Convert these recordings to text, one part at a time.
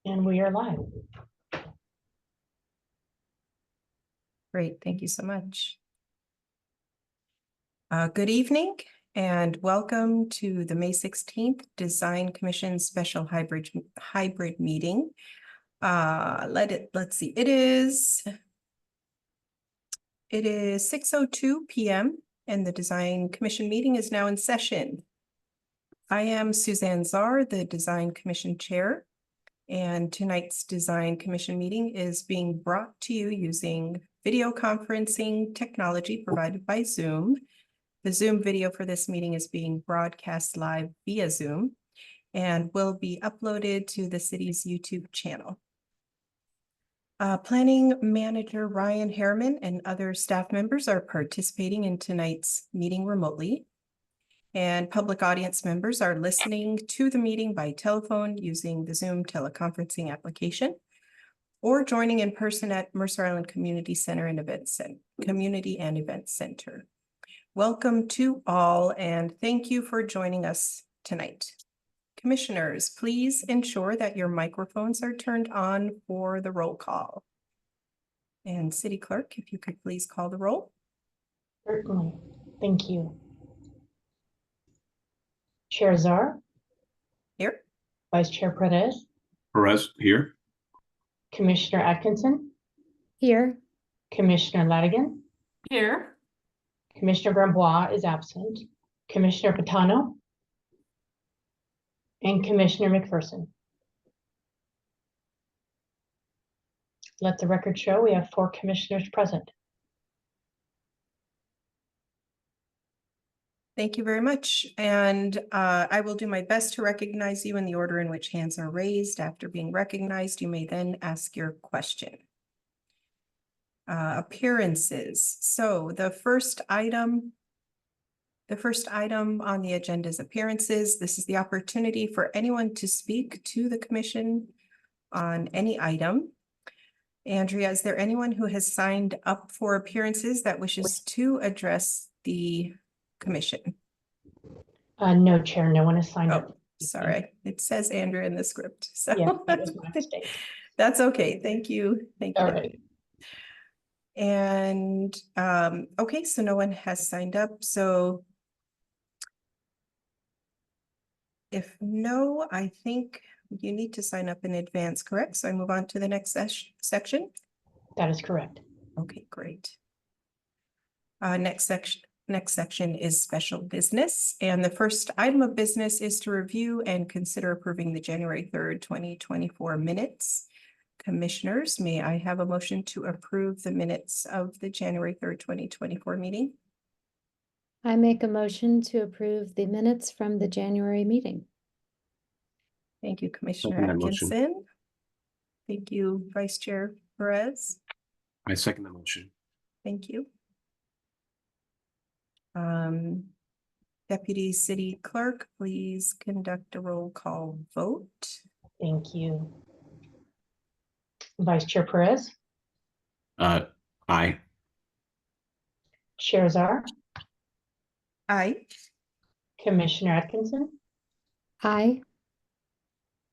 And we are live. Great, thank you so much. Good evening and welcome to the May 16th Design Commission Special Hybrid Meeting. Let's see, it is 6:02 p.m. and the Design Commission meeting is now in session. I am Suzanne Czar, the Design Commission Chair, and tonight's Design Commission meeting is being brought to you using video conferencing technology provided by Zoom. The Zoom video for this meeting is being broadcast live via Zoom and will be uploaded to the city's YouTube channel. Planning Manager Ryan Harriman and other staff members are participating in tonight's meeting remotely. And public audience members are listening to the meeting by telephone using the Zoom teleconferencing application or joining in person at Mercer Island Community Center and Community and Event Center. Welcome to all and thank you for joining us tonight. Commissioners, please ensure that your microphones are turned on for the roll call. And City Clerk, if you could please call the roll. Certainly. Thank you. Chair Czar. Here. Vice Chair Perez. Perez, here. Commissioner Atkinson. Here. Commissioner Ladigan. Here. Commissioner Grambois is absent. Commissioner Patano. And Commissioner McPherson. Let the record show we have 4 commissioners present. Thank you very much. And I will do my best to recognize you in the order in which hands are raised. After being recognized, you may then ask your question. Appearances. So the first item on the agenda is appearances. This is the opportunity for anyone to speak to the commission on any item. Andrea, is there anyone who has signed up for appearances that wishes to address the commission? No, Chair, no one has signed up. Sorry, it says Andrea in the script. So Yeah, that was my mistake. That's okay. Thank you. Thank you. All right. And okay, so no one has signed up. So if no, I think you need to sign up in advance, correct? So I move on to the next section. That is correct. Okay, great. Next section is special business. And the first item of business is to review and consider approving the January 3rd, 2024 minutes. Commissioners, may I have a motion to approve the minutes of the January 3rd, 2024 meeting? I make a motion to approve the minutes from the January meeting. Thank you, Commissioner Atkinson. Thank you, Vice Chair Perez. I second the motion. Thank you. Deputy City Clerk, please conduct a roll call vote. Thank you. Vice Chair Perez. Aye. Chair Czar. Aye. Commissioner Atkinson. Aye.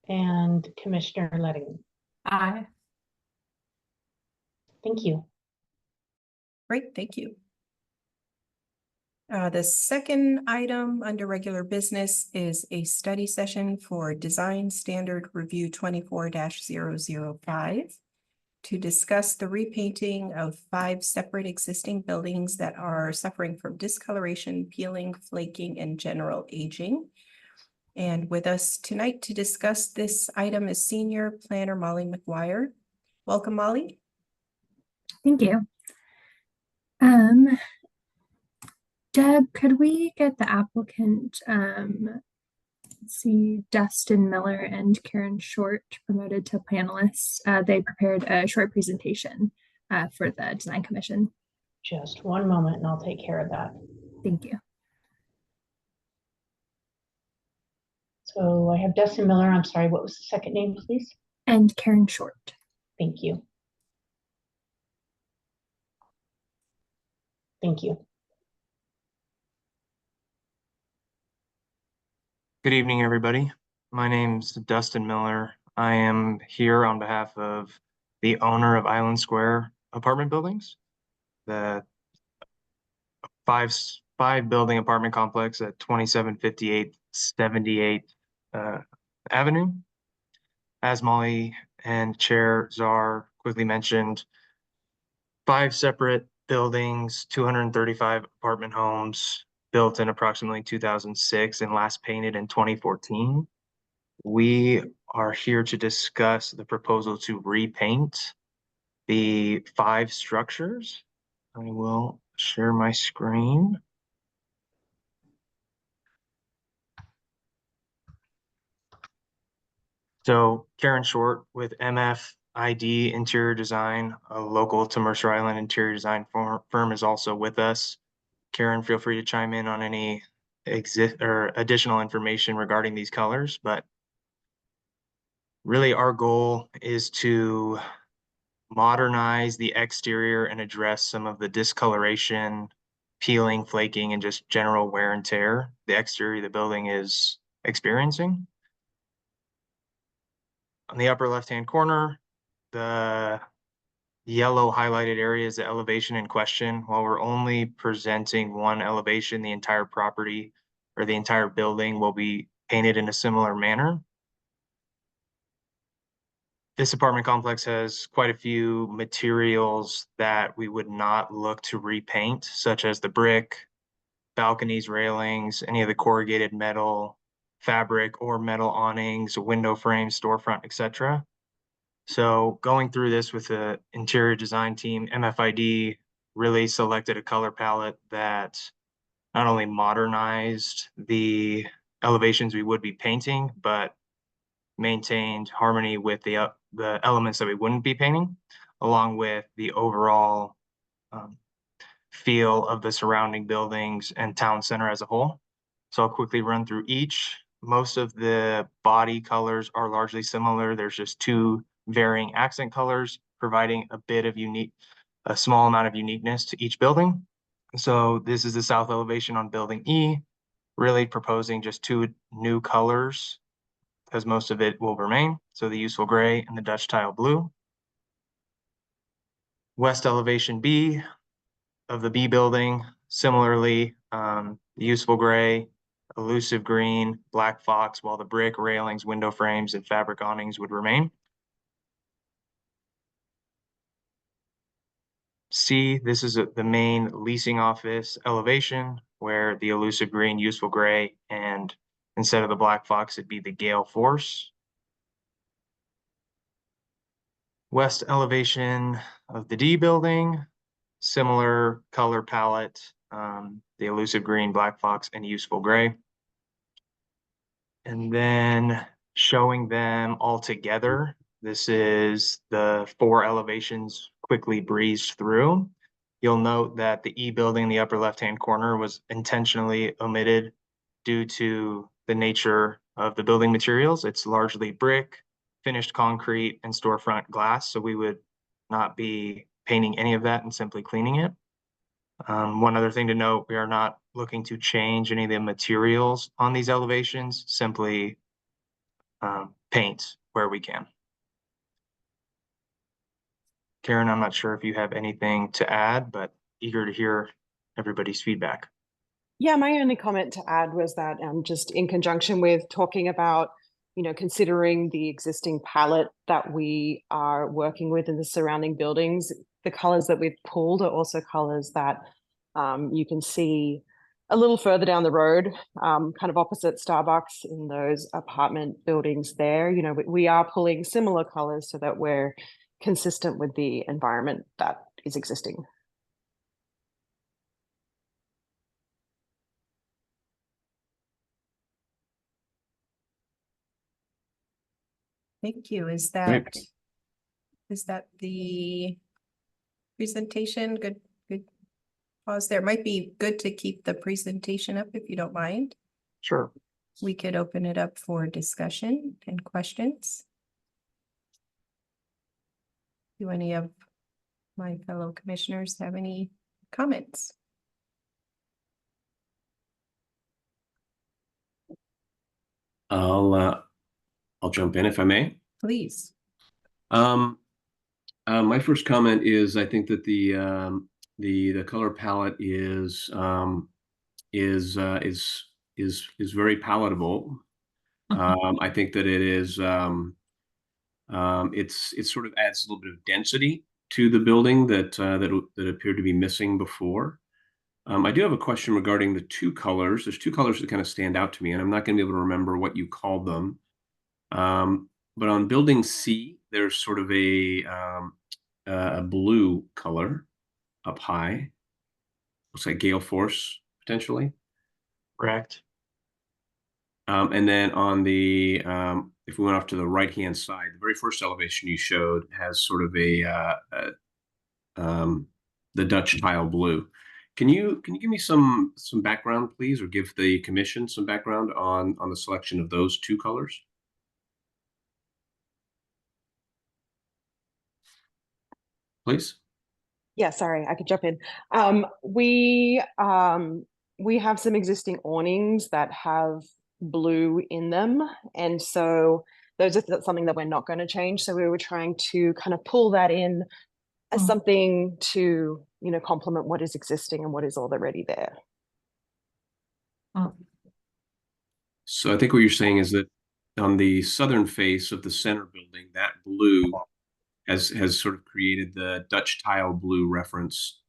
And Commissioner Ledigan. Aye. Thank you. Great, thank you. The second item under regular business is a study session for Design Standard Review 24-005 to discuss the repainting of 5 separate existing buildings that are suffering from discoloration, peeling, flaking, and general aging. And with us tonight to discuss this item is Senior Planner Molly McGuire. Welcome, Molly. Thank you. Deb, could we get the applicant, let's see, Dustin Miller and Karen Short promoted to panelists? They prepared a short presentation for the Design Commission. Just one moment and I'll take care of that. Thank you. So I have Dustin Miller. I'm sorry, what was the second name, please? And Karen Short. Thank you. Thank you. Good evening, everybody. My name's Dustin Miller. I am here on behalf of the owner of Island Square apartment buildings, the five building apartment complex at 2758 78th Avenue. As Molly and Chair Czar quickly mentioned, 5 separate buildings, 235 apartment homes built in approximately 2006 and last painted in 2014. We are here to discuss the proposal to repaint the 5 structures. I will share my screen. So Karen Short with MFID Interior Design, a local to Mercer Island interior design firm, is also with us. Karen, feel free to chime in on any additional information regarding these colors, but really our goal is to modernize the exterior and address some of the discoloration, peeling, flaking, and just general wear and tear the exterior of the building is experiencing. On the upper left-hand corner, the yellow highlighted area is the elevation in question. While we're only presenting one elevation, the entire property or the entire building will be painted in a similar manner. This apartment complex has quite a few materials that we would not look to repaint, such as the brick, balconies, railings, any of the corrugated metal, fabric or metal awnings, window frames, storefront, etc. So going through this with the interior design team, MFID really selected a color palette that not only modernized the elevations we would be painting, but maintained harmony with the elements that we wouldn't be painting, along with the overall feel of the surrounding buildings and town center as a whole. So I'll quickly run through each. Most of the body colors are largely similar. There's just 2 varying accent colors, providing a small amount of uniqueness to each building. So this is the south elevation on building E, really proposing just 2 new colors because most of it will remain. So the useful gray and the Dutch tile blue. West elevation B of the B building, similarly, the useful gray, elusive green, black fox, while the brick, railings, window frames, and fabric awnings would remain. C, this is the main leasing office elevation where the elusive green, useful gray, and instead of the black fox, it'd be the gale force. West elevation of the D building, similar color palette, the elusive green, black fox, and useful gray. And then showing them all together, this is the 4 elevations quickly breezed through. You'll note that the E building in the upper left-hand corner was intentionally omitted due to the nature of the building materials. It's largely brick, finished concrete, and storefront glass. So we would not be painting any of that and simply cleaning it. One other thing to note, we are not looking to change any of the materials on these elevations, simply paint where we can. Karen, I'm not sure if you have anything to add, but eager to hear everybody's feedback. Yeah, my only comment to add was that just in conjunction with talking about, considering the existing palette that we are working with in the surrounding buildings, the colors that we've pulled are also colors that you can see a little further down the road, kind of opposite Starbucks in those apartment buildings there. We are pulling similar colors so that we're consistent with the environment that is existing. Thank you. Is Great. that the presentation? Good pause there. Might be good to keep the presentation up if you don't mind. Sure. We could open it up for discussion and questions. Do any of my fellow commissioners have any comments? I'll jump in if I may. please. My first comment is I think that the color palette is very palatable. I think that it is it sort of adds a little bit of density to the building that appeared to be missing before. I do have a question regarding the two colors. There's two colors that kind of stand out to me, and I'm not going to be able to remember what you called them. But on building C, there's sort of a blue color up high. Looks like gale force potentially. Correct. And then on the if we went off to the right-hand side, the very first elevation you showed has sort of the Dutch tile blue. Can you give me some background, please, or give the commission some background on the selection of those two colors? Please. Yeah, sorry, I could jump in. We have some existing awnings that have blue in them, and so that's something that we're not going to change. So we were trying to kind of pull that in as something to, you know, complement what is existing and what is already there. So I think what you're saying is that on the southern face of the center building, that blue has sort of created the Dutch tile blue reference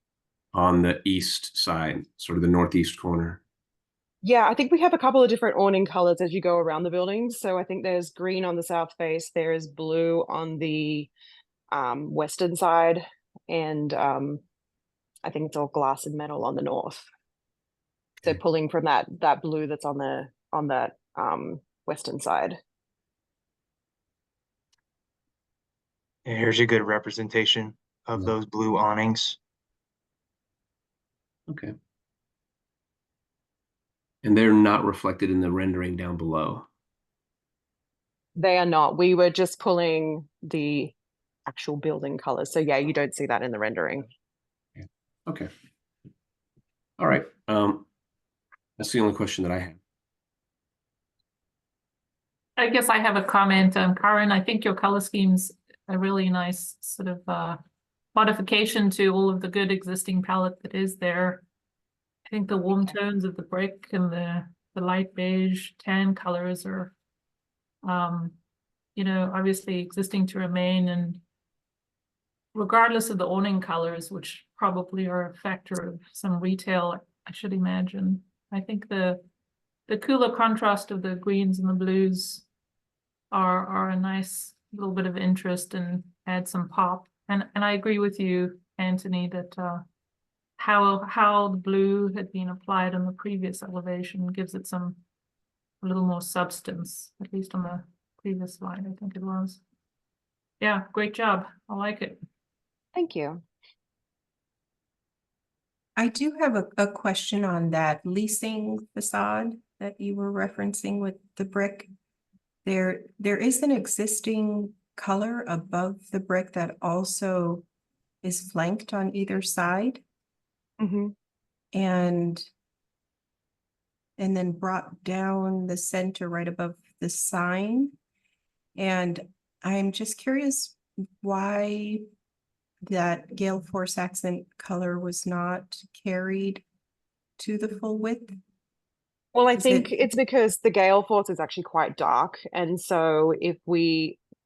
on the east side, sort of the northeast corner. Yeah, I think we have a couple of different awning colors as you go around the buildings. So I think there's green on the south face, there is blue on the western side, and I think it's all glass and metal on the north. So pulling from that blue that's on that western side. And here's a good representation of those blue awnings. Okay. And they're not reflected in the rendering down below. They are not. We were just pulling the actual building colors. So yeah, you don't see that in the rendering. Okay. All right. That's the only question that I have. I guess I have a comment. Karen, I think your color scheme's a really nice sort of modification to all of the good existing palette that is there. I think the warm tones of the brick and the light beige tan colors are, you know, obviously existing to remain, and regardless of the awning colors, which probably are a factor of some retail, I should imagine. I think the cooler contrast of the greens and the blues are a nice little bit of interest and add some pop. And I agree with you, Anthony, that how the blue had been applied on the previous elevation gives it a little more substance, at least on the previous slide, I think it was. Yeah, great job. I like it. Thank you. I do have a question on that leasing facade that you were referencing with the brick. There is an existing color above the brick that also is flanked on either side. Mm-hmm. And then brought down the center right above the sign. And I'm just curious why that gale force accent color was not carried to the full width. Well, I think it's because the gale force is actually quite dark. And so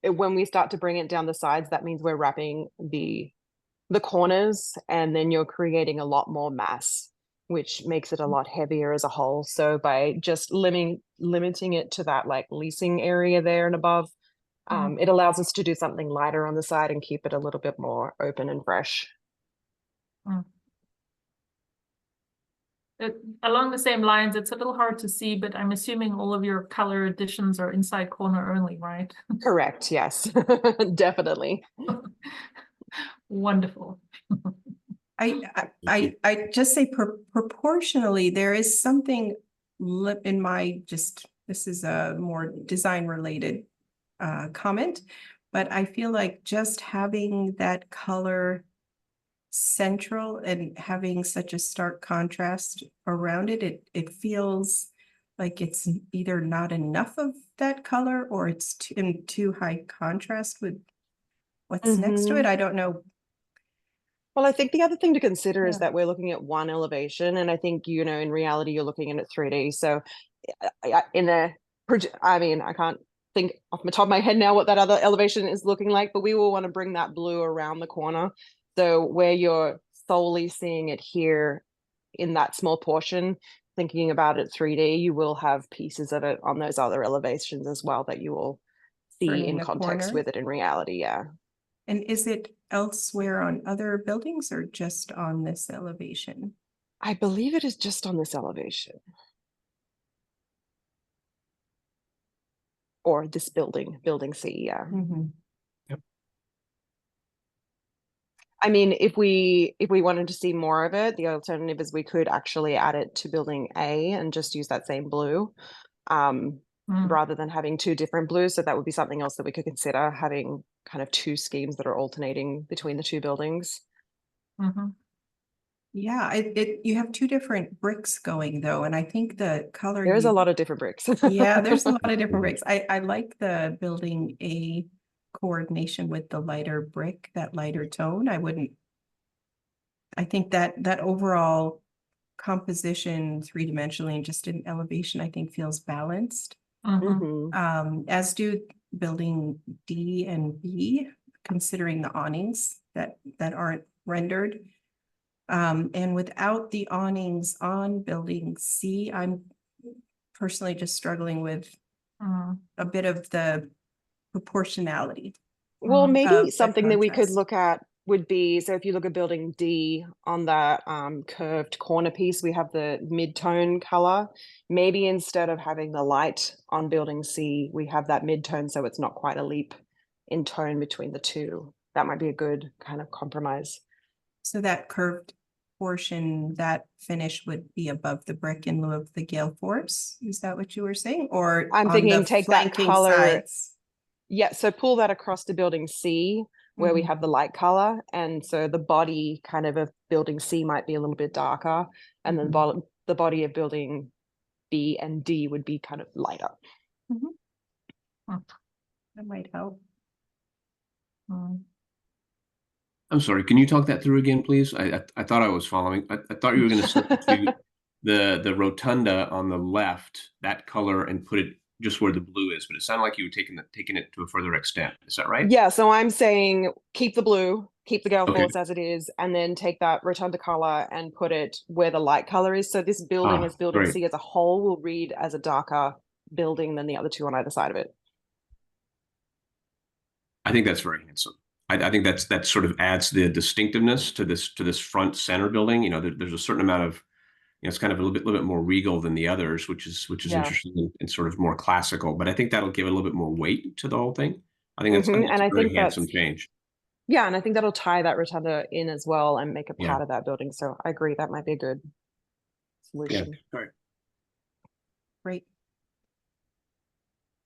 when we start to bring it down the sides, that means we're wrapping the corners, and then you're creating a lot more mass, which makes it a lot heavier as a whole. So by just limiting it to that like leasing area there and above, it allows us to do something lighter on the side and keep it a little bit more open and fresh. Along the same lines, it's a little hard to see, but I'm assuming all of your color additions are inside corner only, right? Correct. Yes, definitely. Wonderful. I just say proportionally, there is something in my this is a more design related comment, but I feel like just having that color central and having such a stark contrast around it, it feels like it's either not enough of that color or it's in too high contrast with what's next to it. I don't know. Well, I think the other thing to consider is Yeah. that we're looking at one elevation, and I think, you know, in reality, you're looking at it 3D. So in the, I mean, I can't think off the top of my head now what that other elevation is looking like, but we will want to bring that blue around the corner. So where you're solely seeing it here in that small portion, thinking about it 3D, you will have pieces of it on those other elevations as well that you will Bring see in in the context corner. with it in reality. Yeah. And is it elsewhere on other buildings or just on this elevation? I believe it is just on this elevation. Or this building, building C, yeah. Mhm. I mean, if we wanted to see more of it, the alternative is we could actually add it to building A and just use that same blue, rather than having two different blues. So that would be something else that we could consider, having kind of two schemes that are alternating between the two buildings. Yeah, you have two different bricks going though, and I think the color There is a you- lot of different bricks. Yeah, there's a lot of different bricks. I like the building A coordination with the lighter brick, that lighter tone. I think that overall composition three-dimensionally and just in elevation, I think feels balanced. Mhm. As do building D and B, considering the awnings that aren't rendered. And without the awnings on building C, I'm personally just struggling with a bit of the proportionality. Well, maybe Of the something that we could contrast. look at would be, so if you look at building D on that curved corner piece, we have the mid-tone color. Maybe instead of having the light on building C, we have that mid-tone so it's not quite a leap in tone between the two. That might be a good kind of compromise. So that curved portion, that finish would be above the brick in lieu of the gale force? Is that what you were saying? Or I'm on thinking the take that flanking color. sides? Yeah, so pull that across to building C where we Mhm. have the light color. And so the body kind of building C might be a little bit darker. And then Mhm. the body of building B and D would be kind of lighter. That might help. I'm sorry, can you talk that through again, please? I thought I was following. I thought you were going to substitute the rotunda on the left, that color, and put it just where the blue is, but it sounded like you were taking it to a further extent. Is that right? Yeah, so I'm saying keep the blue, keep the gale Okay. force as it is, and then take that rotunda color and put it where the light color is. So this building as building Great. C as a whole will read as a darker building than the other two on either side of it. I think that's very handsome. I think that sort of adds the distinctiveness to this front center building. You know, there's a certain amount of, you know, it's kind of a little bit more regal than the others, which is Yeah. interesting and sort of more classical. But I think that'll give it a little bit more weight to the whole thing. I think that's, Mhm, that's and a I very think handsome that's change. Yeah, and I think that'll tie that rotunda in as well and make it Yeah. part of that building. So I agree that might be a good Yeah. solution. Right. Great.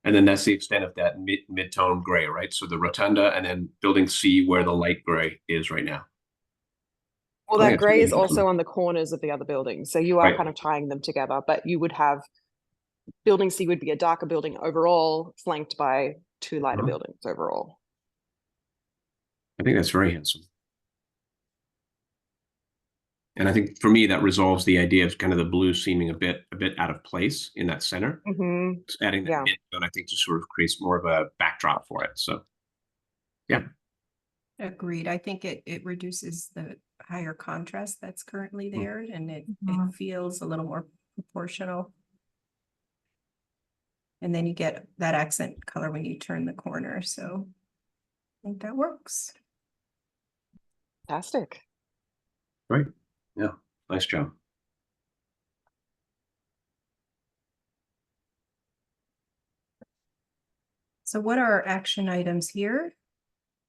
And then that's the extent of that mid-tone gray, right? So the rotunda and then building C where the light gray is right now. Well, I that think that's gray really is also handsome. on the corners of the other buildings. So you are Right. kind of tying them together, but you would have building C would be a darker building overall, flanked by two lighter buildings overall. I think that's very handsome. And I think for me, that resolves the idea of kind of the blue seeming a bit out of place in that center. Mhm. Just adding that Yeah. mid-tone, I think, just sort of creates more of a backdrop for it. So, yeah. Agreed. I think it reduces the higher contrast that's currently there and it feels a little more proportional. And then you get that accent color when you turn the corner. So I think that works. Fantastic. Right. Yeah. Nice job. So what are our action items here?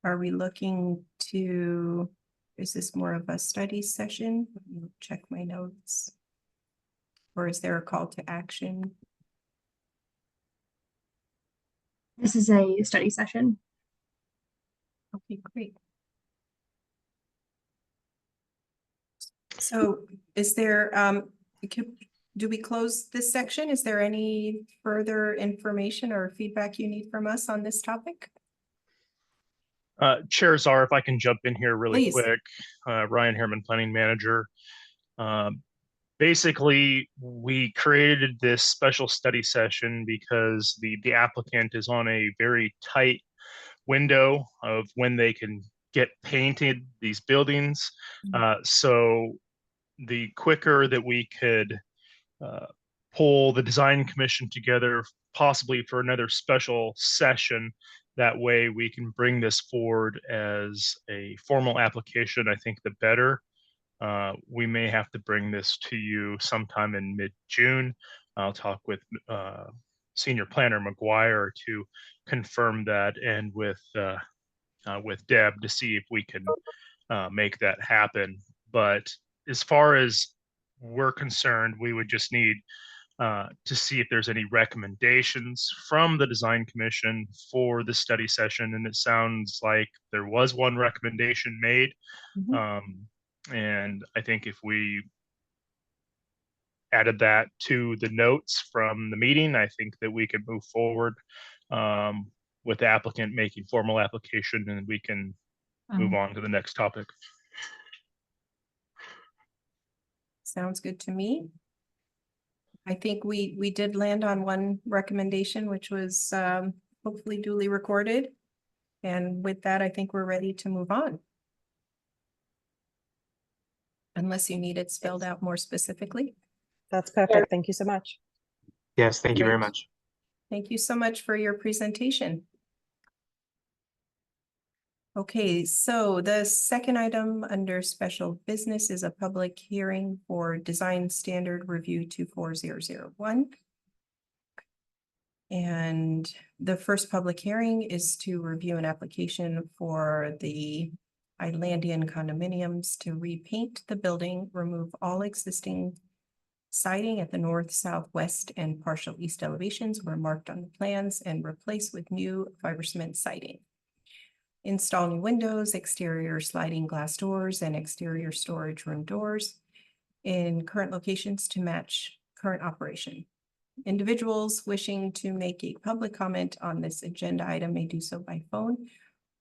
Are we looking to, is this more of a study session? Let me check my notes. Or is there a call to action? This is a study session. Okay, great. So is there, do we close this section? Is there any further information or feedback you need from us on this topic? Chair Czar, if I can jump in here really Please. quick. Ryan Harriman, Planning Manager. Basically, we created this special study session because the applicant is on a very tight window of when they can get painted these buildings. So the quicker that we could pull the design commission together, possibly for another special session, that way we can bring this forward as a formal application, I think the better. We may have to bring this to you sometime in mid-June. I'll talk with Senior Planner McGuire to confirm that, and with Deb to see if we can make that happen. But as far as we're concerned, we would just need to see if there's any recommendations from the Design Commission for the study session. And it sounds like there was one recommendation made. And I think if we added that to the notes from the meeting, I think that we could move forward with the applicant making formal application, and we can move on to the next topic. Sounds good to me. I think we did land on one recommendation, which was hopefully duly recorded. And with that, I think we're ready to move on. Unless you need it spelled out more specifically. That's perfect. Thank you so much. Yes, thank you very Great. much. Thank you so much for your presentation. Okay, so the second item under special business is a public hearing for Design Standard Review 24001. And the first public hearing is to review an application for the Islandian condominiums to repaint the building, remove all existing siding at the north, south, west, and partial east elevations were marked on the plans, and replace with new fiber cement siding. Install new windows, exterior sliding glass doors, and exterior storage room doors in current locations to match current operation. Individuals wishing to make a public comment on this agenda item may do so by phone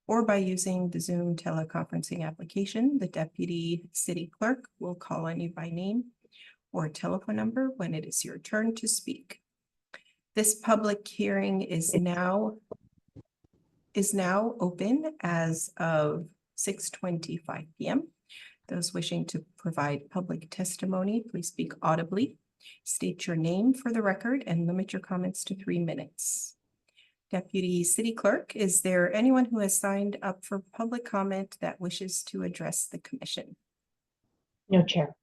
or by using the Zoom teleconferencing application. The deputy city clerk will call on you by name or telephone number when it is your turn to speak. This public hearing is now open as of 6:25 p.m. Those wishing to provide public testimony, please speak audibly. State your name for the record and limit your comments to 3 minutes. Deputy City Clerk, is there anyone who has signed up for public comment that wishes to address the commission? No, Chair.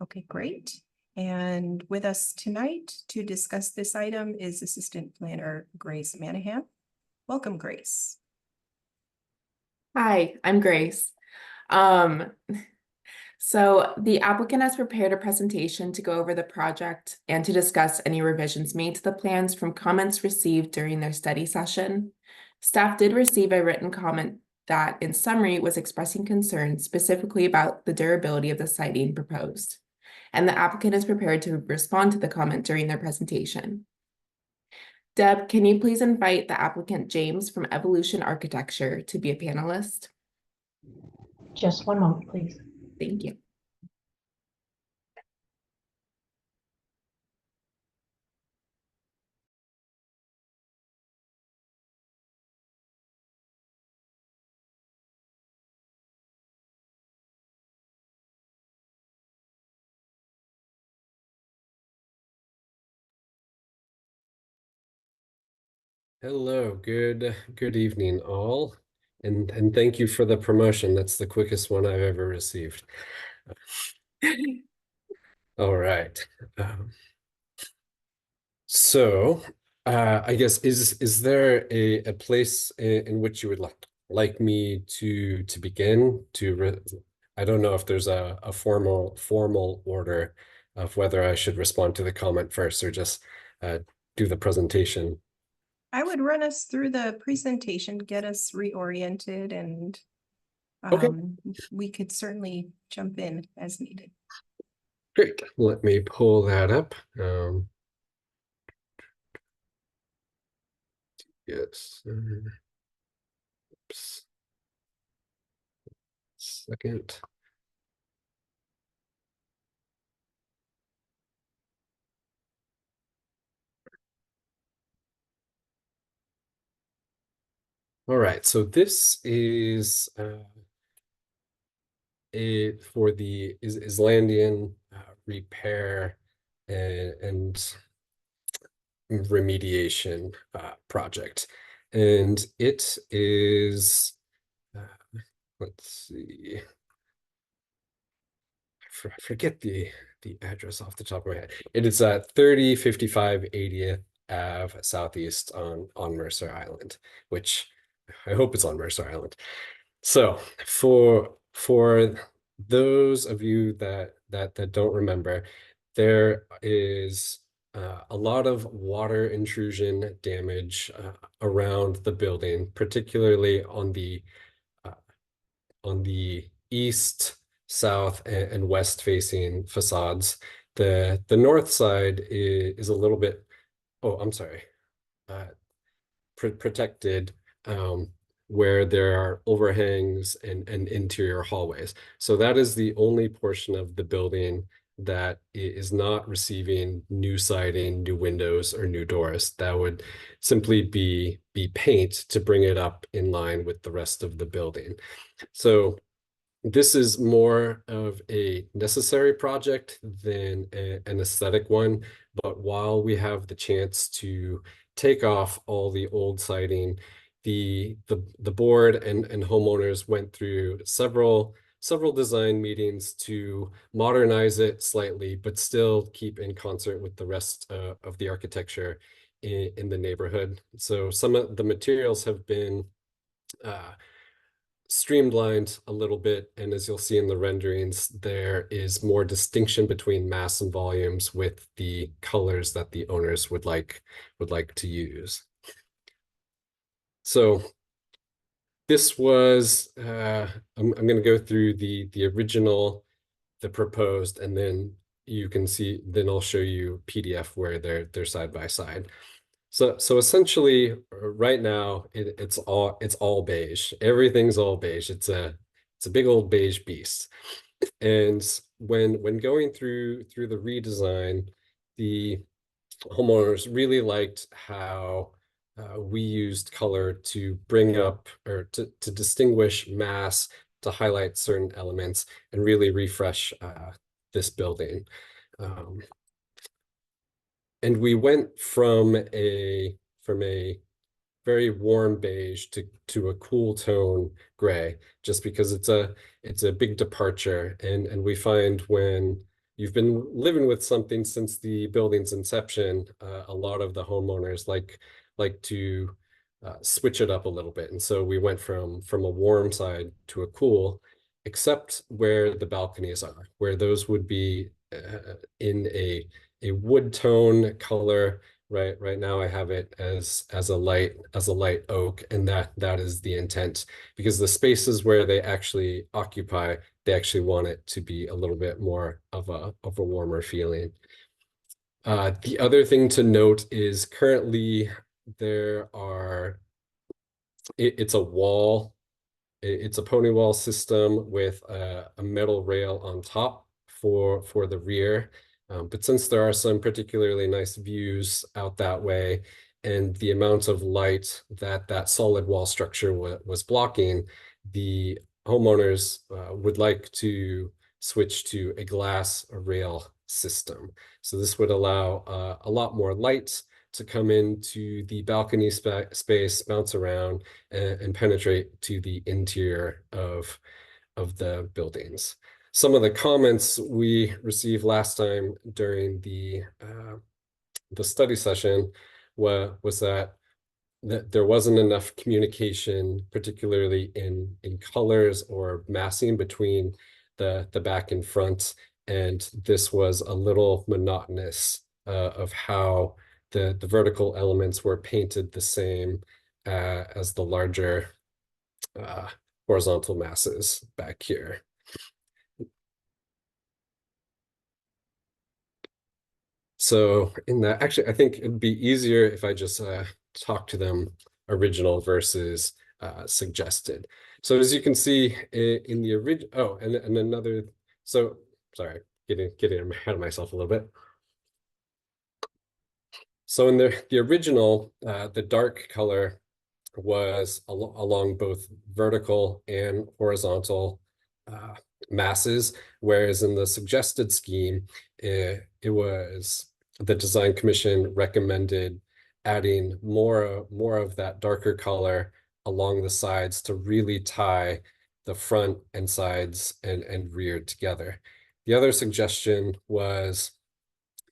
Okay, great. And with us tonight to discuss this item is Assistant Planner Grace Manahan. Welcome, Grace. Hi, I'm Grace. So the applicant has prepared a presentation to go over the project and to discuss any revisions made to the plans from comments received during their study session. Staff did receive a written comment that, in summary, was expressing concern specifically about the durability of the siding proposed, and the applicant is prepared to respond to the comment during their presentation. Deb, can you please invite the applicant James from Evolution Architecture to be a panelist? Just one moment, please. Thank you. Hello, good evening all, and thank you for the promotion. That's the quickest one I've ever received. All right. I guess is there a place in which you would like me to begin I don't know if there's a formal order of whether I should respond to the comment first or just do the presentation. I would run us through the presentation, get us reoriented, and Okay. We could certainly jump in as needed. Great. Let me pull that up. Yes. Oops. Second. All right, so this is for the Islandian repair and remediation project, and it is let's see, I forget the address off the top of my head. It is at 3055 80th Ave Southeast on Mercer Island, which I hope it's on Mercer Island. So for those of you that don't remember, there is a lot of water intrusion damage around the building, particularly on the east, south, and west facing facades. The north side is a little bit, oh, I'm sorry, protected, where there are overhangs and interior hallways. So that is the only portion of the building that is not receiving new siding, new windows, or new doors. That would simply be paint to bring it up in line with the rest of the building. So this is more of a necessary project than an aesthetic one. But while we have the chance to take off all the old siding, the board and homeowners went through several design meetings to modernize it slightly, but still keep in concert with the rest of the architecture in the neighborhood. So some of the materials have been streamlined a little bit, and as you'll see in the renderings, there is more distinction between mass and volumes with the colors that the owners would like to use. So this was I'm going to go through the original, the proposed, and then you can see, then I'll show you PDF where they're side by side. So essentially, right now it's all beige. Everything's all beige. It's a big old beige beast. And when going through the redesign, the homeowners really liked how we used color to bring up, or to distinguish mass, to highlight certain elements, and really refresh this building. And we went from a very warm beige to a cool tone gray, just because it's a big departure. And we find when you've been living with something since the building's inception, a lot of the homeowners like to switch it up a little bit. And so we went from a warm side to a cool, except where the balconies are, where those would be in a wood tone color. Right now I have it as a light oak, and that is the intent, because the spaces where they actually occupy, they actually want it to be a little bit more of a warmer feeling. The other thing to note is currently it's a wall. It's a pony wall system with a metal rail on top for the rear. But since there are some particularly nice views out that way, and the amount of light that solid wall structure was blocking, the homeowners would like to switch to a glass rail system. So this would allow a lot more light to come into the balcony space, bounce around, and penetrate to the interior of the buildings. Some of the comments we received last time during the study session was that there wasn't enough communication, particularly in colors or massing between the back and front, and this was a little monotonous of how the vertical elements were painted the same as the larger horizontal masses back here. So in that, actually, I think it'd be easier if I just talk to them original versus suggested. So as you can see in the original, oh, and another, so sorry, getting ahead of myself a little bit. So in the original, the dark color was along both vertical and horizontal masses, whereas in the suggested scheme, it was the design commission recommended adding more of that darker color along the sides to really tie the front and sides and rear together. The other suggestion was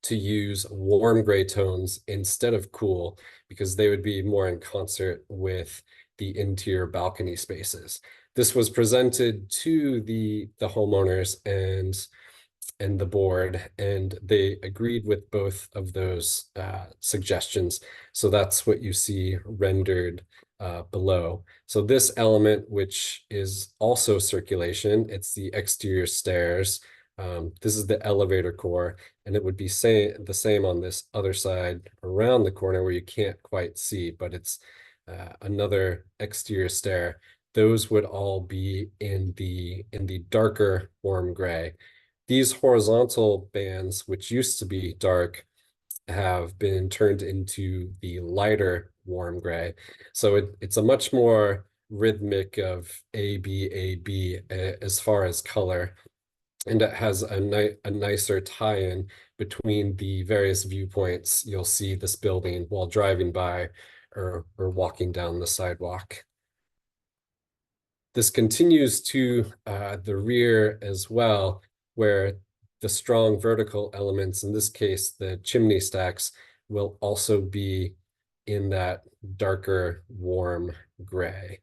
to use warm gray tones instead of cool, because they would be more in concert with the interior balcony spaces. This was presented to the homeowners and the board, and they agreed with both of those suggestions. So that's what you see rendered below. So this element, which is also circulation, it's the exterior stairs. This is the elevator core, and it would be the same on this other side around the corner where you can't quite see, but it's another exterior stair. Those would all be in the darker warm gray. These horizontal bands, which used to be dark, have been turned into the lighter warm gray. So it's a much more rhythmic of A, B, as far as color. And it has a nicer tie-in between the various viewpoints you'll see this building while driving by or walking down the sidewalk. This continues to the rear as well, where the strong vertical elements, in this case, the chimney stacks, will also be in that darker warm gray.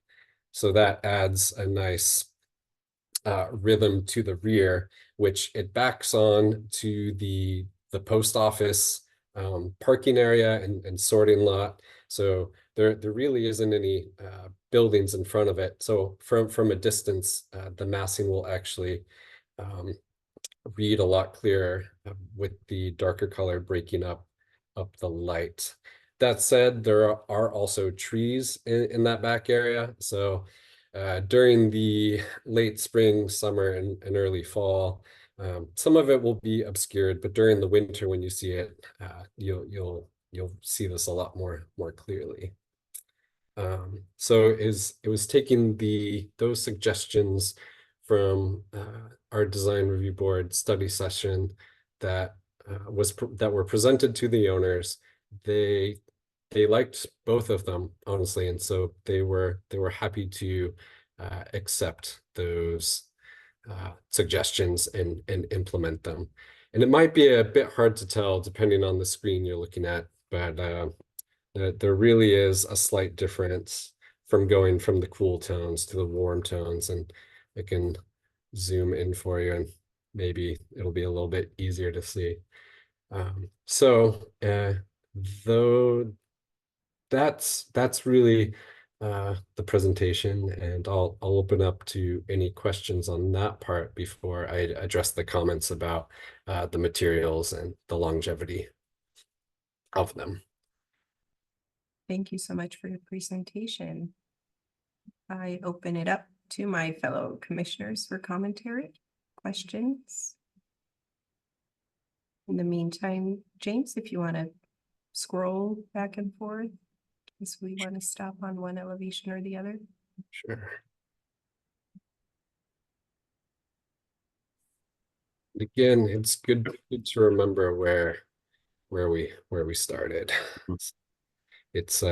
So that adds a nice rhythm to the rear, which it backs on to the post office parking area and sorting lot. So there really isn't any buildings in front of it. So from a distance, the massing will actually read a lot clearer with the darker color breaking up the light. That said, there are also trees in that back area. So during the late spring, summer, and early fall, some of it will be obscured, but during the winter, when you see it, you'll see this a lot more clearly. So it was taking those suggestions from our design review board study session that were presented to the owners. They liked both of them, honestly, and so they were happy to accept those suggestions and implement them. And it might be a bit hard to tell depending on the screen you're looking at, but there really is a slight difference from going from the cool tones to the warm tones, and I can zoom in for you and maybe it'll be a little bit easier to see. Though that's really the presentation, and I'll open up to any questions on that part before I address the comments about the materials and the longevity of them. Thank you so much for your presentation. I open it up to my fellow commissioners for commentary, questions. In the meantime, James, if you want to scroll back and forth, as we want to stop on one elevation or the other. Sure. Again, it's good to remember where we started. It's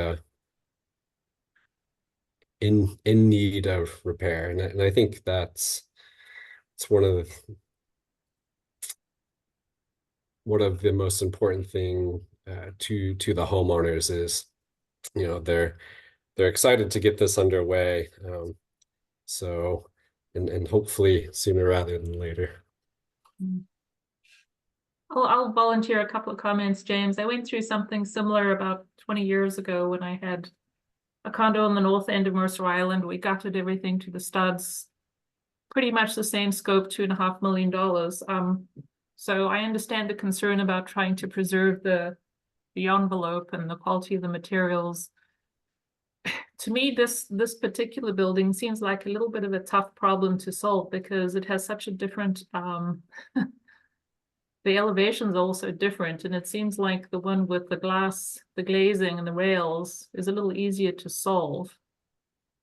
in need of repair, and I think it's one of the most important thing to the homeowners is, you know, they're excited to get this underway, so and hopefully sooner rather than later. I'll volunteer a couple of comments, James. I went through something similar about 20 years ago when I had a condo on the north end of Mercer Island. We gutted everything to the studs. Pretty much the same scope, $2.5 million. So I understand the concern about trying to preserve the envelope and the quality of the materials. To me, this particular building seems like a little bit of a tough problem to solve because it has such a different the elevations are also different, and it seems like the one with the glass, the glazing and the rails is a little easier to solve.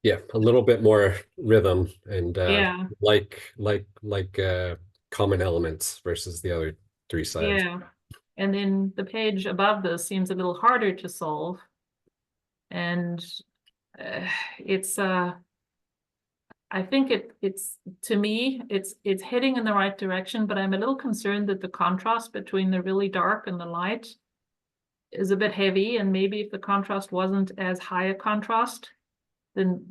Yeah, a little bit more rhythm and Yeah. like common elements versus the other three sides. Yeah. And then the page above this seems a little harder to solve. And it's I think it's to me it's heading in the right direction, but I'm a little concerned that the contrast between the really dark and the light is a bit heavy, and maybe if the contrast wasn't as high a contrast, then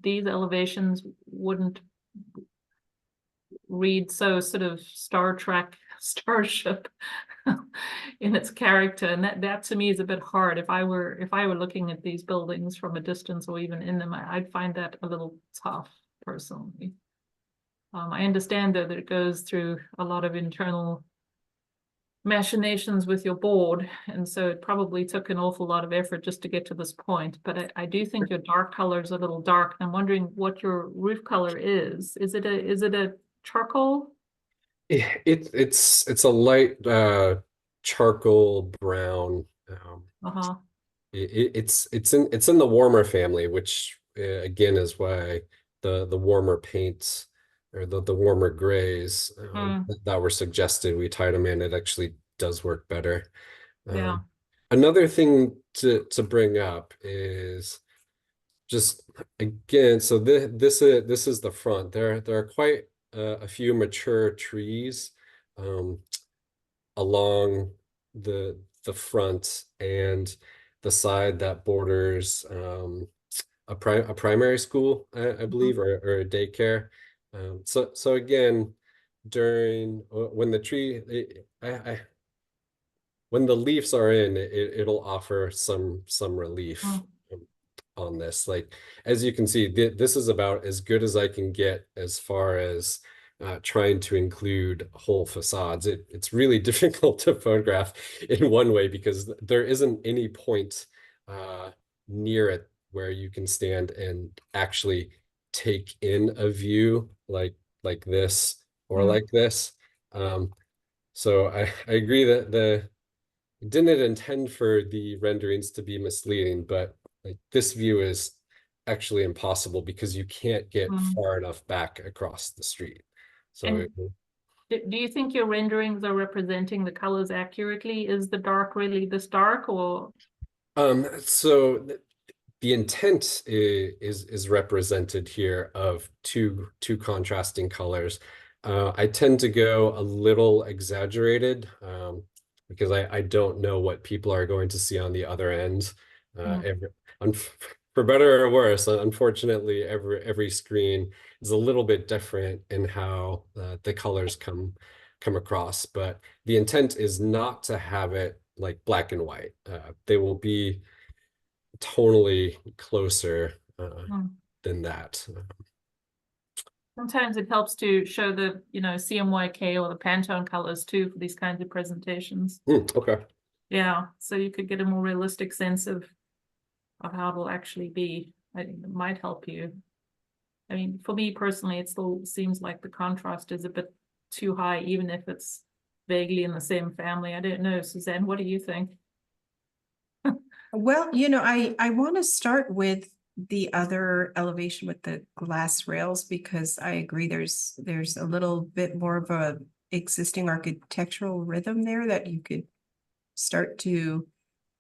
these elevations wouldn't read so sort of Star Trek starship in its character, and that to me is a bit hard. If I were looking at these buildings from a distance or even in them, I'd find that a little tough personally. I understand though that it goes through a lot of internal machinations with your board, and so it probably took an awful lot of effort just to get to this point. But I do think your dark color is a little dark, and I'm wondering what your roof color is. Is it a charcoal? It's a light charcoal brown. Uh-huh. It's in the warmer family, which again is why the warmer paints or the warmer grays that were suggested, we tied them in. It actually does work better. Yeah. Another thing to bring up is just again, so this is the front. There are quite a few mature trees along the front and the side that borders a primary school, I believe, or a daycare. So again, during when the tree, when the leaves are in, it'll offer some relief on this. Like, as you can see, this is about as good as I can get as far as trying to include whole facades. It's really difficult to photograph in one way because there isn't any point near it where you can stand and actually take in a view like this or like this. So I agree that didn't intend for the renderings to be misleading, but like this view is actually impossible because you can't get far enough back across the street. So do you think your renderings are representing the colors accurately? Is the dark really this dark, or? So the intent is represented here of two contrasting colors. I tend to go a little exaggerated because I don't know what people are going to see on the other end. For better or worse, unfortunately, every screen is a little bit different in how the colors come across. But the intent is not to have it like black and white. They will be tonally closer than that. Sometimes it helps to show the, CMYK or the Pantone colors too for these kinds of presentations. Okay. Yeah, so you could get a more realistic sense of how it'll actually be. I think it might help you. I mean, for me personally, it still seems like the contrast is a bit too high, even if it's vaguely in the same family. I don't know, Suzanne, what do you think? Well, I want to start with the other elevation with the glass rails because I agree there's a little bit more of a existing architectural rhythm there that you could start to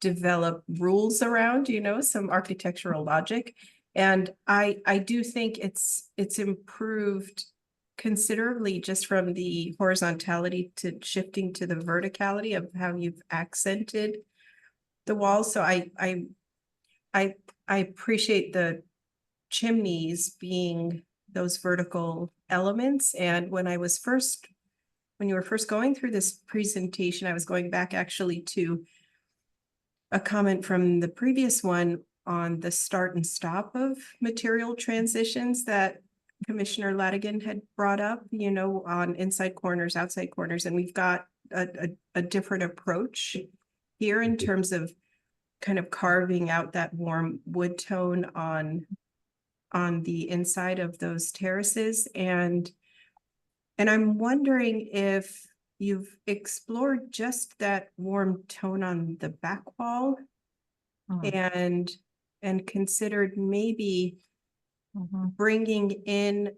develop rules around, some architectural logic. And I do think it's improved considerably just from the horizontality to shifting to the verticality of how you've accented the walls. So I appreciate the chimneys being those vertical elements. And when you were first going through this presentation, I was going back actually to a comment from the previous one on the start and stop of material transitions that Commissioner Ladigan had brought up, you know, on inside corners, outside corners, and we've got a different approach here in terms of kind of carving out that warm wood tone on the inside of those terraces. And I'm wondering if you've explored just that warm tone on the back wall and considered maybe bringing in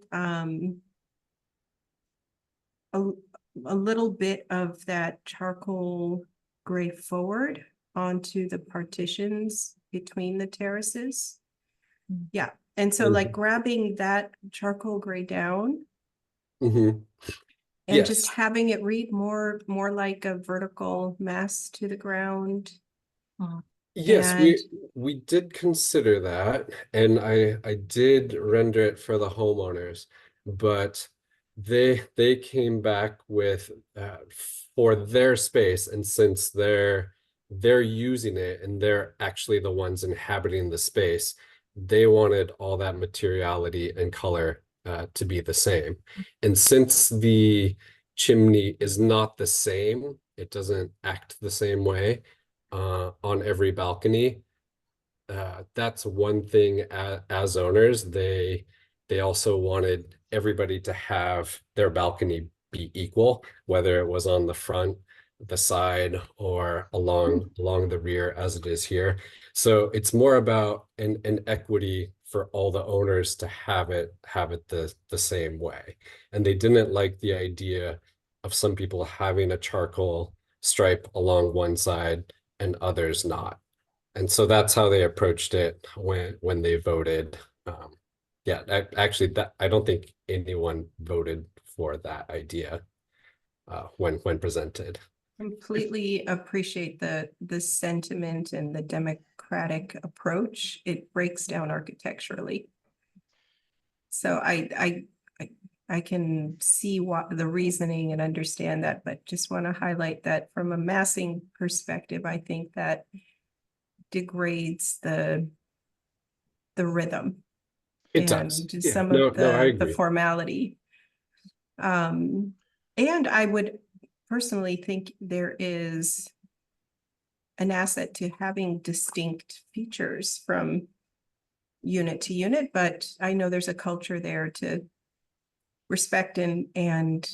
a little bit of that charcoal gray forward onto the partitions between the terraces. Yeah, and so like grabbing that charcoal gray down Mhm. and just Yes. having it read more like a vertical mass to the ground. Yes, And we did consider that, and I did render it for the homeowners, but they came back with for their space, and since they're using it and they're actually the ones inhabiting the space, they wanted all that materiality and color to be the same. And since the chimney is not the same, it doesn't act the same way on every balcony. That's one thing as owners. They also wanted everybody to have their balcony be equal, whether it was on the front, the side, or along the rear as it is here. So it's more about an equity for all the owners to have it the same way. And they didn't like the idea of some people having a charcoal stripe along one side and others not. And so that's how they approached it when they voted. Yeah, actually, that I don't think anyone voted for that idea when presented. completely appreciate the sentiment and the democratic approach. It breaks down architecturally. So I can see what the reasoning and understand that, but just want to highlight that from a massing perspective, I think that degrades the rhythm. It does. And Yeah, some no, of no, I the agree. formality. And I would personally think there is an asset to having distinct features from unit to unit, but I know there's a culture there to respect and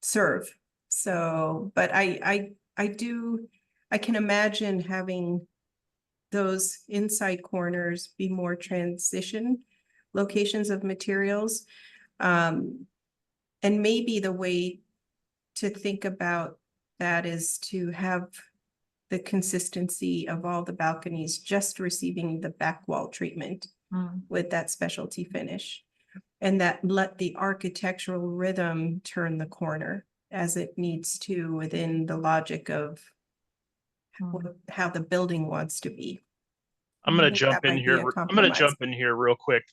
serve. So, but I can imagine having those inside corners be more transition locations of materials. And maybe the way to think about that is to have the consistency of all the balconies just receiving the back wall treatment with that specialty finish. And that let the architectural rhythm turn the corner as it needs to within the logic of how the building wants to be. I'm going I to think jump that in might be here. a I'm going to compromise. jump in here real quick,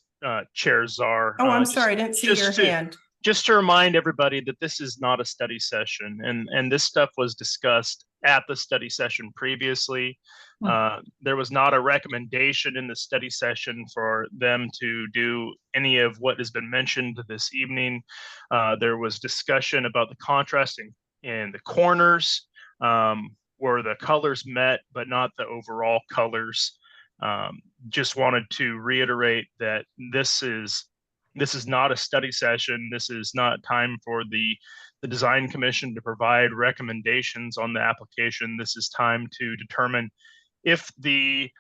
Chair Czar. Oh, I'm just- sorry, I didn't see your just to- hand. Just to remind everybody that this is not a study session, and this stuff was discussed at the study session previously. There was not a recommendation in the study session for them to do any of what has been mentioned this evening. There was discussion about the contrasting in the corners, where the colors met, but not the overall colors. Just wanted to reiterate that this is not a study session. This is not time for the design commission to provide recommendations on the application. This is time to determine if the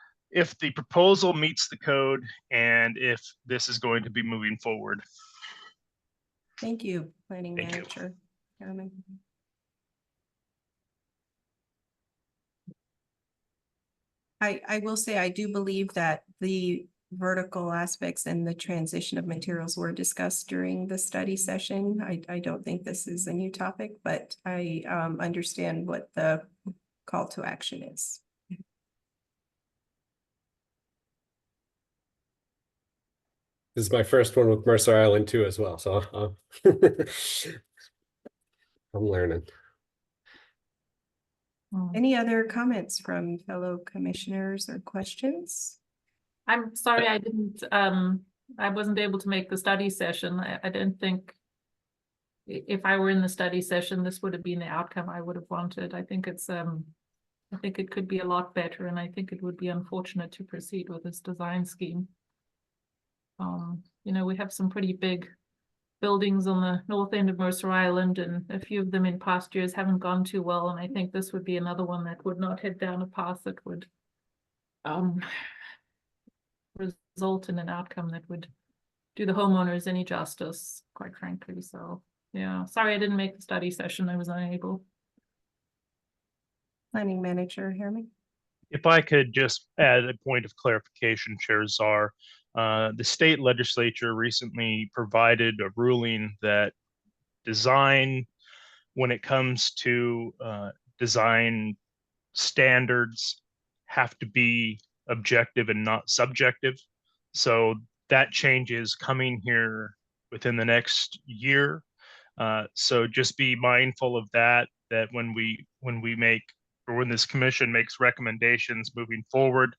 proposal meets the code and if this is going to be moving forward. Thank you, Planning Thank you. Manager. Chairman. I will say, I do believe that the vertical aspects and the transition of materials were discussed during the study session. I don't think this is a new topic, but I understand what the call to action is. This is my first one with Mercer Island too as well, so I'm learning. Any other comments from fellow commissioners or questions? I'm sorry, I didn't, I wasn't able to make the study session. I didn't think if I were in the study session, this would have been the outcome I would have wanted. I think it's, I think it could be a lot better, and I think it would be unfortunate to proceed with this design scheme. You know, we have some pretty big buildings on the north end of Mercer Island, and a few of them in past years haven't gone too well, and I think this would be another one that would not head down a path that would result in an outcome that would do the homeowners any justice, quite frankly. So yeah, sorry I didn't make the study session. I was unable. Planning Manager Harriman. If I could just add a point of clarification, Chair Czar, the state legislature recently provided a ruling that design, when it comes to design standards, have to be objective and not subjective. So that change is coming here within the next year. So just be mindful of that when we make, or when this commission makes recommendations moving forward,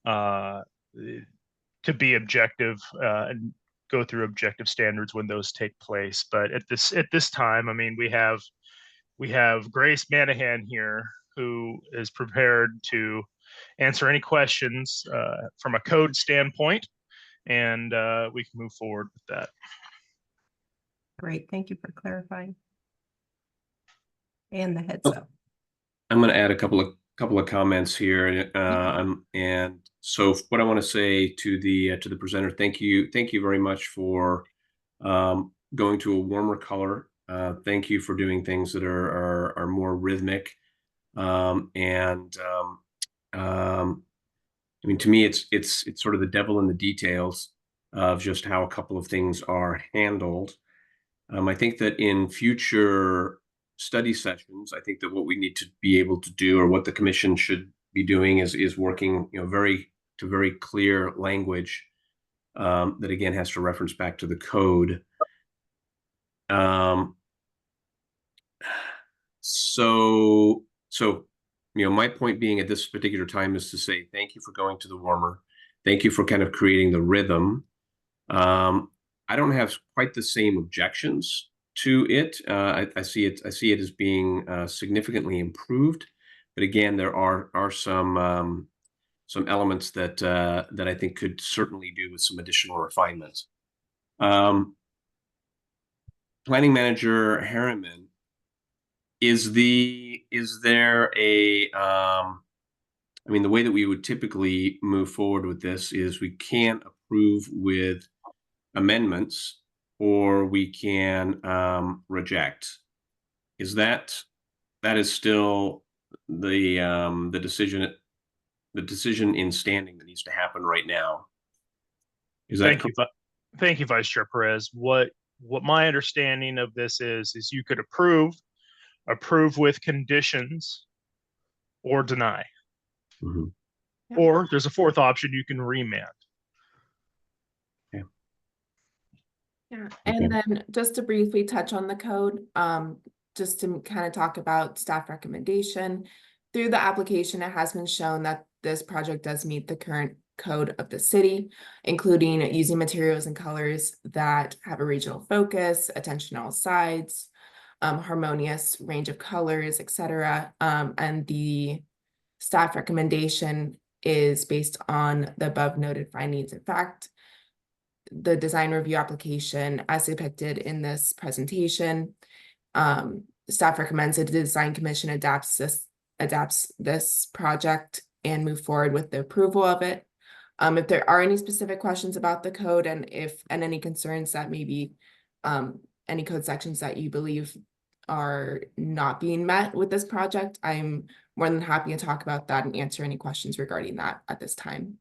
to be objective and go through objective standards when those take place. But at this time, I mean, we have Grace Manahan here, who is prepared to answer any questions from a code standpoint, and we can move forward with that. Great, thank you for clarifying. And the heads up. I'm going to add a couple of comments here, and so what I want to say to the presenter, thank you very much for going to a warmer color. Thank you for doing things that are more rhythmic, I mean, to me, it's sort of the devil in the details of just how a couple of things are handled. I think that in future study sessions, I think that what we need to be able to do, or what the commission should be doing, is working, you know, very clear language that again has to reference back to the code. So you know, my point being at this particular time is to say thank you for going to the warmer. Thank you for kind of creating the rhythm. I don't have quite the same objections to it. I see it as being significantly improved, but again, there are some elements that I think could certainly do with some additional refinements. Planning Manager Harriman, is there a I mean, the way that we would typically move forward with this is we can approve with amendments, or we can reject. Is that is still the decision in standing that needs to happen right now? Is that Thank you, Vice Chair Perez. What my understanding of this is you could approve with conditions, or deny. Mm-hmm. Yeah. Or there's a fourth option, you can remand. Yeah, and then just to briefly touch on the code, just to kind of talk about staff recommendation. Through the application, it has been shown that this project does meet the current code of the city, including using materials and colors that have a regional focus, attention to all sides, harmonious range of colors, etc. And the staff recommendation is based on the above noted findings. In fact, the design review application as depicted in this presentation, staff recommends that the design commission adapts this project and move forward with the approval of it. If there are any specific questions about the code, and any concerns that maybe any code sections that you believe are not being met with this project, I'm more than happy to talk about that and answer any questions regarding that at this time.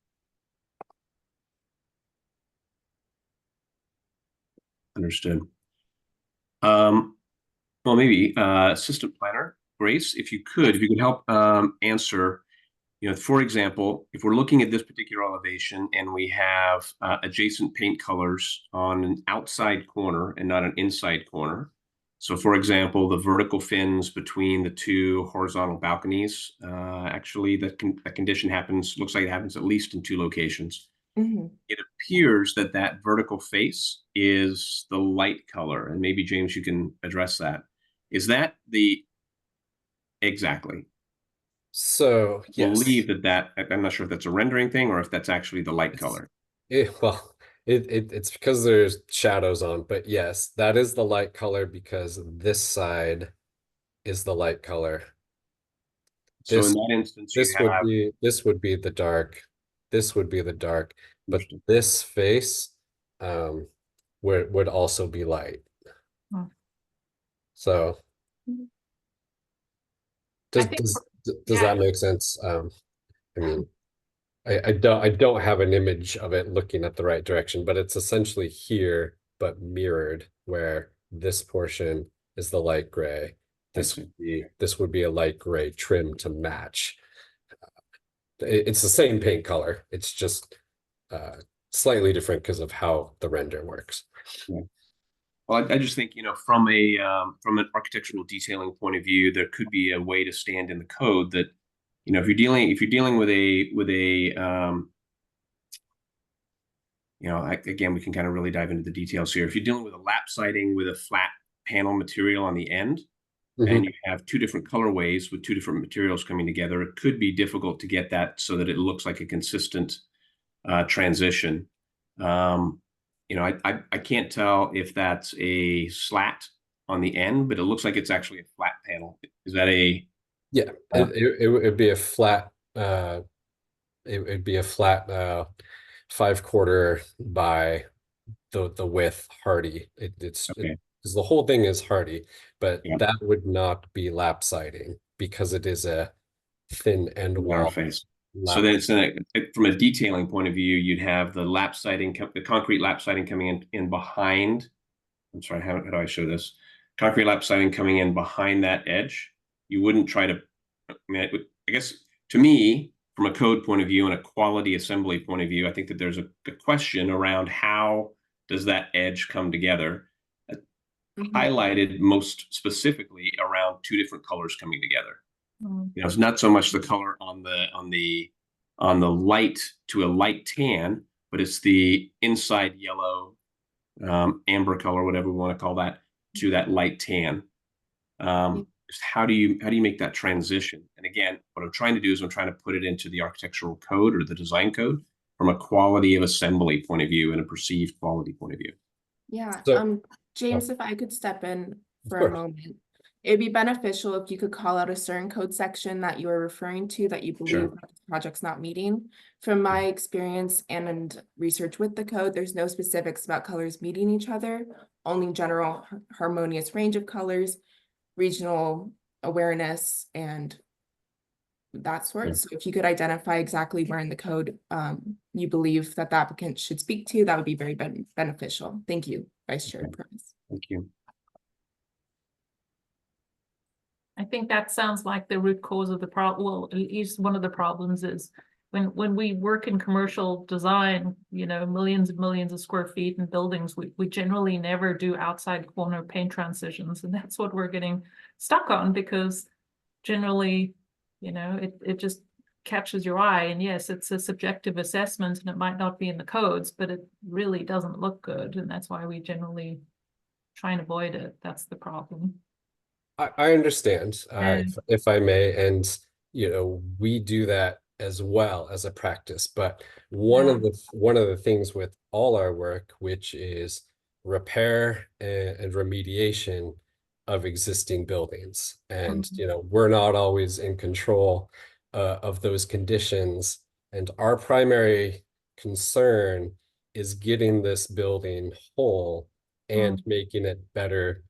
Understood. Well, maybe Assistant Planner Grace, if you could help answer, you know, for example, if we're looking at this particular elevation and we have adjacent paint colors on an outside corner and not an inside corner, So for example, the vertical fins between the two horizontal balconies, actually that condition looks like it happens at least in 2 locations. It appears that that vertical face is the light color, and maybe James, you can address that. Is that exactly? So yes, Believe that I'm not sure if that's a rendering thing or if that's actually the light color. well, it's because there's shadows on, but yes, that is the light color because this side is the light color. So This in that instance, you have this would be the dark. This would be the dark, but Interesting. this face would also be light. Hmm. So I think, does yeah, that make sense? I mean, I don't have an image of it looking at the right direction, but it's essentially here, but mirrored, where this portion is the light gray. This would be a light gray trim to match. It's the same paint color. It's just slightly different because of how the render works. Yeah. Well, I just think, from an architectural detailing point of view, there could be a way to stand in the code that, if you're dealing with a again, we can kind of really dive into the details here. If you're dealing with a lap siding with a flat panel material on the end, and you have 2 different colorways with 2 different materials coming together, it could be difficult to get that so that it looks like a consistent transition. I can't tell if that's a slat on the end, but it looks like it's actually a flat panel. Is that Yeah, it would be a flat it would be a flat 5/4 by the width hardy. It's okay? because the whole thing is hardy, but Yeah. that would not be lap siding because it is a thin end wall face. So lap. then from a detailing point of view, you'd have the lap siding, the concrete lap siding coming in behind. I'm sorry, how do I show this? Concrete lap siding coming in behind that edge. You wouldn't try to, I guess to me, from a code point of view and a quality assembly point of view, I think that there's a question around how does that edge come together, highlighted most specifically around 2 different colors coming together. It's not so much the color on the light to a light tan, but it's the inside yellow, amber color, whatever we want to call that, to that light tan. Just how do you make that transition? And again, what I'm trying to do is I'm trying to put it into the architectural code or the design code from a quality of assembly point of view and a perceived quality point of view. Yeah, So- James, if I could step in for a course. moment. It'd be beneficial if you could call out a certain code section that you are referring to that you believe Sure. that the project's not meeting. From my experience and research with the code, there's no specifics about colors meeting each other, only general harmonious range of colors, regional awareness, and that sort. Yeah. So if you could identify exactly where in the code you believe that the applicant should speak to, that would be very beneficial. Thank you, Vice Chair Price. Thank you. I think that sounds like the root cause of the problem. Well, at least one of the problems is when we work in commercial design, millions and millions of square feet in buildings, we generally never do outside corner paint transitions. And that's what we're getting stuck on because generally, it just catches your eye. And yes, it's a subjective assessment and it might not be in the codes, but it really doesn't look good. And that's why we generally try and avoid it. That's the problem. I understand, if I may, and we do that as well as a practice. But one of the things with all our work, which is repair and remediation of existing buildings, and we're not always in control of those conditions, and our primary concern is getting this building whole and making it better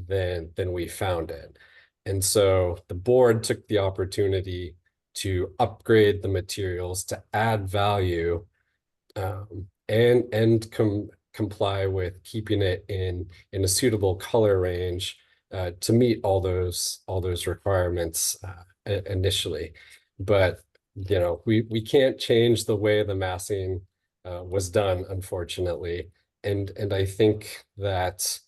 than we found it. And so the board took the opportunity to upgrade the materials to add value and comply with keeping it in a suitable color range to meet all those requirements initially. But we can't change the way the massing was done, unfortunately. And I think that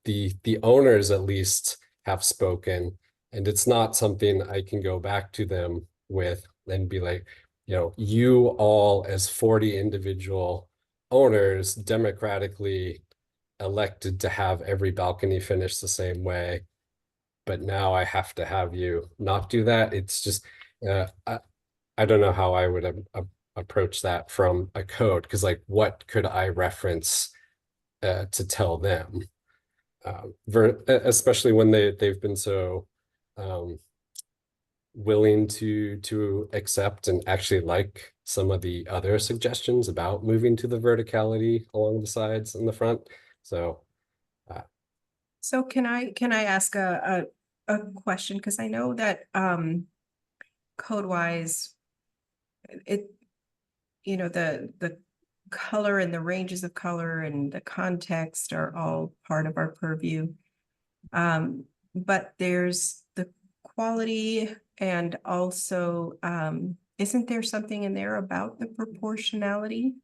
the owners at least have spoken, and it's not something I can go back to them with and be like, you all as 40 individual owners democratically elected to have every balcony finish the same way, but now I have to have you not do that. It's just, I don't know how I would approach that from a code, because like, what could I reference to tell them? Especially when they've been so willing to accept and actually like some of the other suggestions about moving to the verticality along the sides and the front. So can I ask a question? Because I know that code wise, the color and the ranges of color and the context are all part of our purview. But there's the quality, and also isn't there something in there about the proportionality?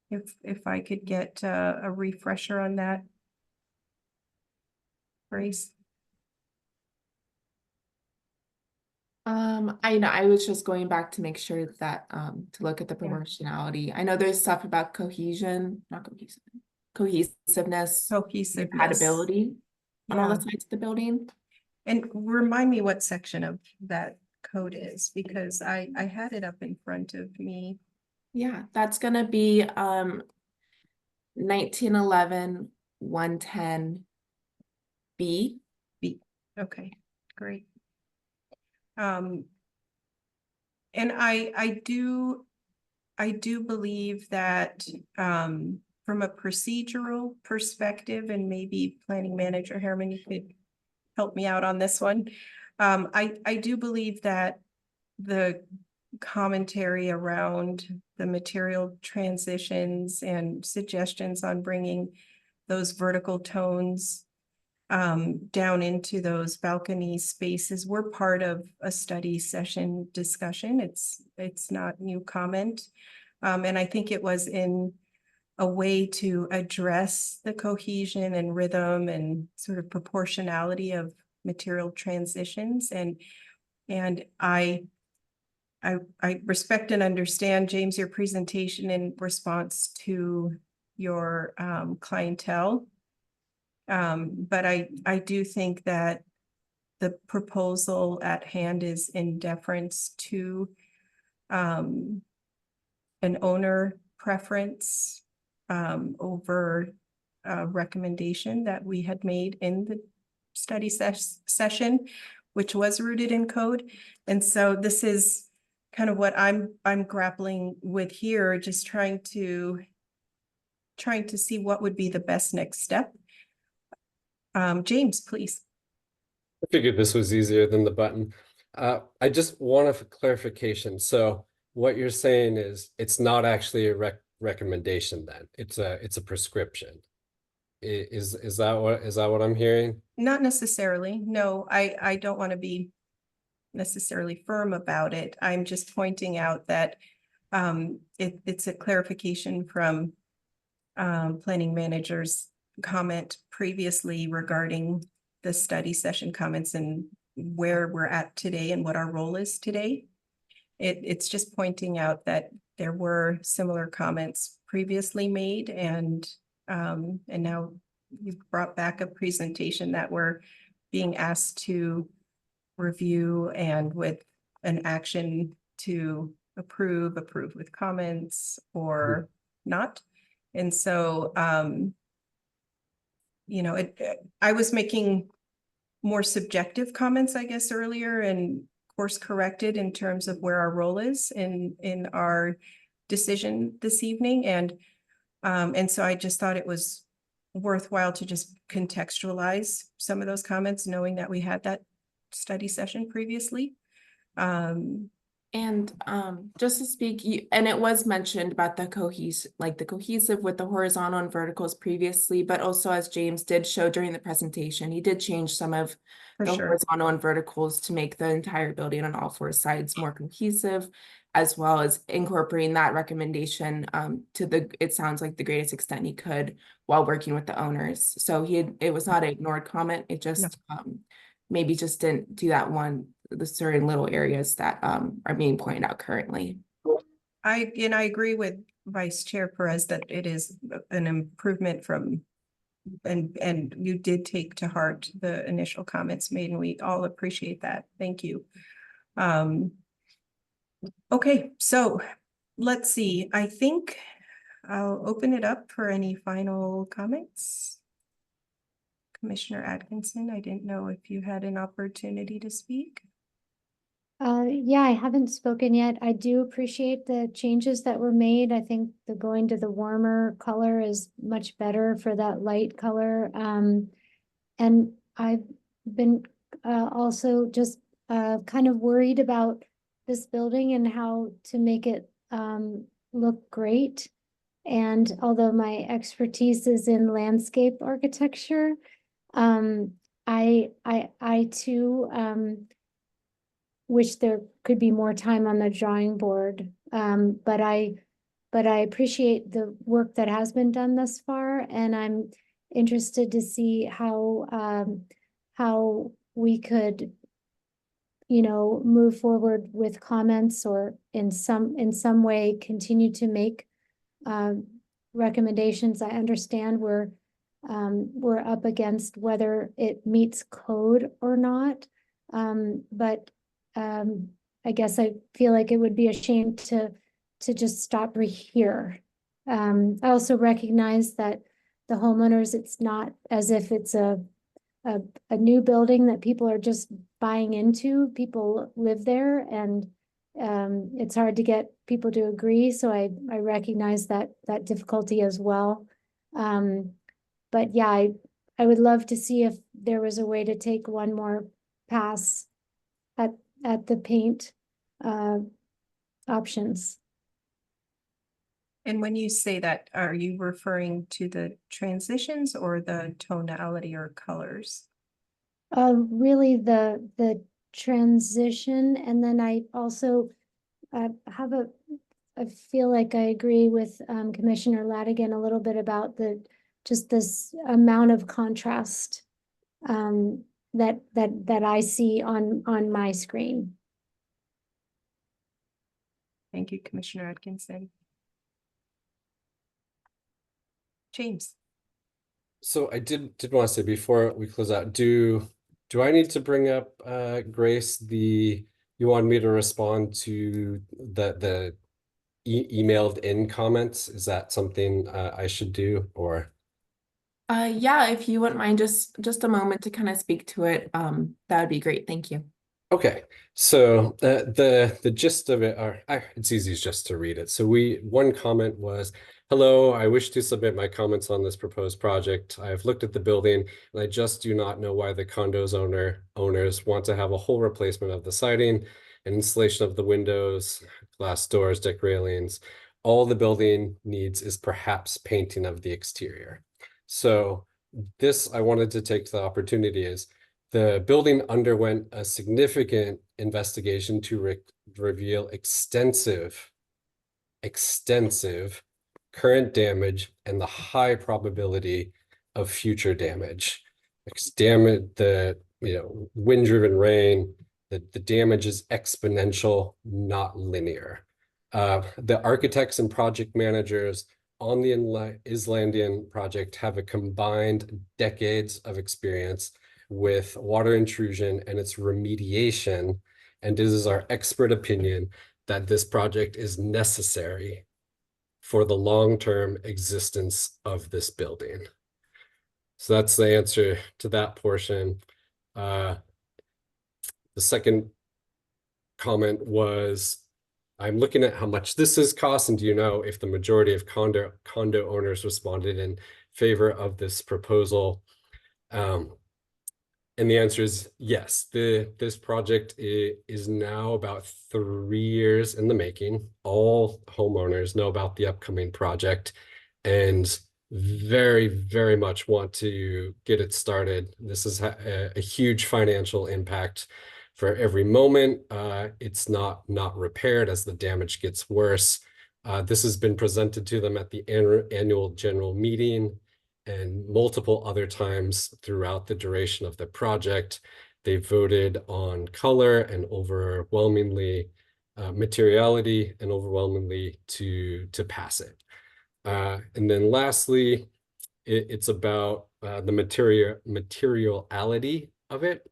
If I could get a refresher on that, Grace. I was just going back to make sure that to look at the Yeah. proportionality. I know there's stuff about cohesiveness, compatibility on all the sides of the building. And remind me what section of that code is, because I had it up in front of me. Yeah, that's gonna be 1911 110 B. Okay, great. And I do believe that from a procedural perspective, and maybe Planning Manager Harriman, you could help me out on this one. I do believe that the commentary around the material transitions and suggestions on bringing those vertical tones down into those balcony spaces were part of a study session discussion. It's not new comment. And I think it was in a way to address the cohesion and rhythm and sort of proportionality of material transitions. And I respect and understand, James, your presentation in response to your clientele. But I do think that the proposal at hand is in deference to an owner preference over a recommendation that we had made in the study session, which was rooted in code. And so this is kind of what I'm grappling with here, just trying to see what would be the best next step. James, please. I figured this was easier than the button. I just want a clarification. So what you're saying is it's not actually a recommendation then. It's a prescription. Is that what I'm hearing? Not necessarily. No, I don't want to be necessarily firm about it. I'm just pointing out that it's a clarification from planning manager's comment previously regarding the study session comments and where we're at today and what our role is today. It's just pointing out that there were similar comments previously made, and now you've brought back a presentation that we're being asked to review, and with an action to approve with comments or not. And so I was making more subjective comments, I guess, earlier, and course corrected in terms of where our role is in our decision this evening. And so I just thought it was worthwhile to just contextualize some of those comments, knowing that we had that study session previously. And just to speak, and it was mentioned about the cohesive with the horizontal and verticals previously, but also as James did show during the presentation, he did change some of the horizontal and verticals to make the entire building on all four sides more cohesive, as well as incorporating that recommendation to it sounds like the greatest extent he could while working with the owners. So it was not an ignored comment. It just maybe just didn't do the certain little areas that are being pointed out currently. I agree with Vice Chair Perez that it is an improvement from, and you did take to heart the initial comments made, and we all appreciate that. Thank you. Okay, so let's see. I think I'll open it up for any final comments. Commissioner Atkinson, I didn't know if you had an opportunity to speak. Yeah, I haven't spoken yet. I do appreciate the changes that were made. I think the going to the warmer color is much better for that light color. And I've been also just kind of worried about this building and how to make it look great. And although my expertise is in landscape architecture, I too wish there could be more time on the drawing board. But I appreciate the work that has been done thus far, and I'm interested to see how we could, move forward with comments or in some way continue to make recommendations. I understand we're up against whether it meets code or not, but I guess I feel like it would be a shame to just stop here. I also recognize that the homeowners, it's not as if it's a new building that people are just buying into. People live there, and it's hard to get people to agree. So I recognize that difficulty as well. But yeah, I would love to see if there was a way to take one more pass at the paint options. And when you say that, are you referring to the transitions or the tonality or colors? Really the transition, and then I also I feel like I agree with Commissioner Ladigan a little bit about just this amount of contrast that I see on my screen. Thank you, Commissioner Atkinson. James. So I did want to say before we close out, do I need to bring up Grace, you want me to respond to the emailed in comments? Is that something I should do, or? Yeah, if you wouldn't mind just a moment to kind of speak to it, that would be great. Thank you. Okay, so the gist of it it's easy just to read it. So one comment was, hello, I wish to submit my comments on this proposed project. I have looked at the building and I just do not know why the condos owners want to have a whole replacement of the siding and installation of the windows, glass doors, deck railings. All the building needs is perhaps painting of the exterior. So this, I wanted to take the opportunity is, the building underwent a significant investigation to reveal extensive current damage and the high probability of future damage. Wind-driven rain, the damage is exponential, not linear. The architects and project managers on the Islandian project have a combined decades of experience with water intrusion and its remediation, and it is our expert opinion that this project is necessary for the long-term existence of this building. So that's the answer to that portion. The second comment was, I'm looking at how much this is cost, and do you know if the majority of condo owners responded in favor of this proposal? And the answer is yes. This project is now about 3 years in the making. All homeowners know about the upcoming project and very, very much want to get it started. This is a huge financial impact for every moment it's not repaired as the damage gets worse. This has been presented to them at the annual general meeting and multiple other times throughout the duration of the project. They voted on color and overwhelmingly materiality and overwhelmingly to pass it. And then lastly, it's about the materiality of it.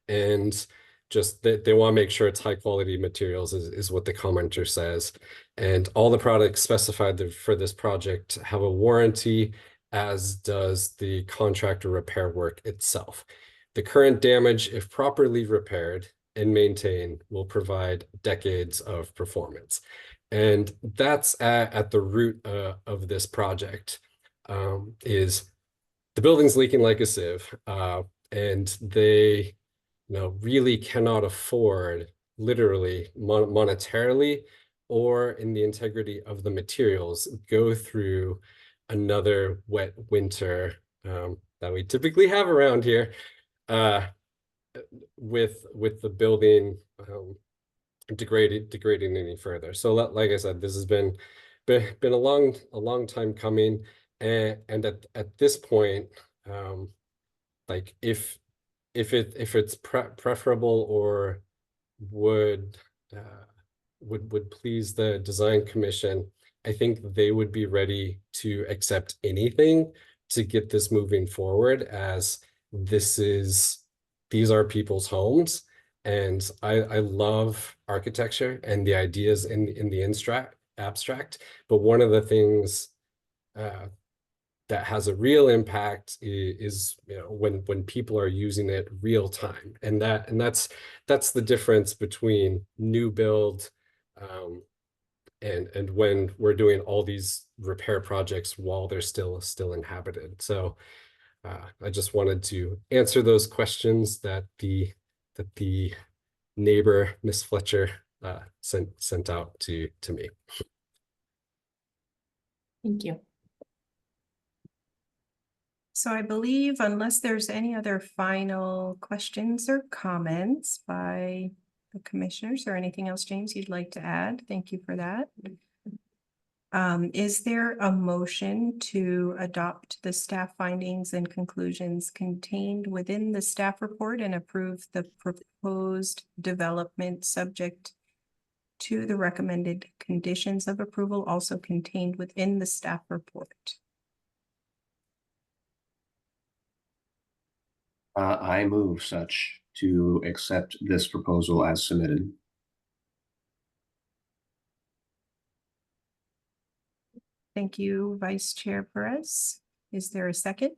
And just that they want to make sure it's high quality materials is what the commenter says. And all the products specified for this project have a warranty, as does the contractor repair work itself. The current damage, if properly repaired and maintained, will provide decades of performance. And that's at the root of this project, is the building's leaking like a sieve, and they really cannot afford, literally monetarily or in the integrity of the materials, go through another wet winter that we typically have around here with the building degrading any further. So like I said, this has been a long time coming, and at this point, like if it's preferable or would please the design commission, I think they would be ready to accept anything to get this moving forward, as these are people's homes. And I love architecture and the ideas in the abstract, but one of the things that has a real impact is when people are using it real time, and that's the difference between new build and when we're doing all these repair projects while they're still inhabited. So I just wanted to answer those questions that the neighbor, Miss Fletcher, sent out to me. Thank you. So I believe, unless there's any other final questions or comments by the commissioners or anything else, James, you'd like to add? Thank you for that. Is there a motion to adopt the staff findings and conclusions contained within the staff report and approve the proposed development subject to the recommended conditions of approval also contained within the staff report? I move such to accept this proposal as submitted. Thank you, Vice Chair Perez. Is there a second?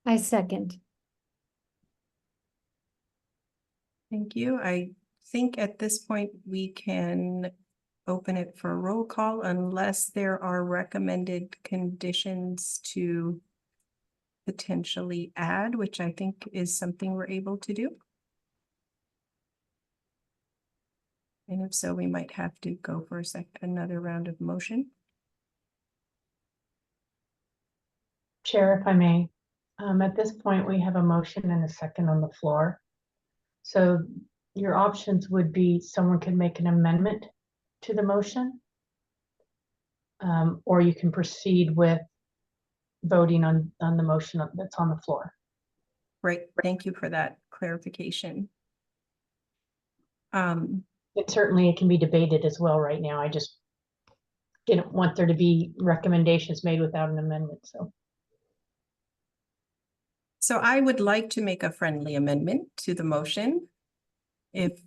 I second. Thank you. I think at this point we can open it for a roll call unless there are recommended conditions to potentially add, which I think is something we're able to do. And if so, we might have to go for another round of motion. Chair, if I may, at this point, we have a motion and a second on the floor. So your options would be someone can make an amendment to the motion, or you can proceed with voting on the motion that's on the floor. Right. Thank you for that clarification. Certainly it can be debated as well right now. I just didn't want there to be recommendations made without an amendment, So I would like to make a friendly amendment to the motion. If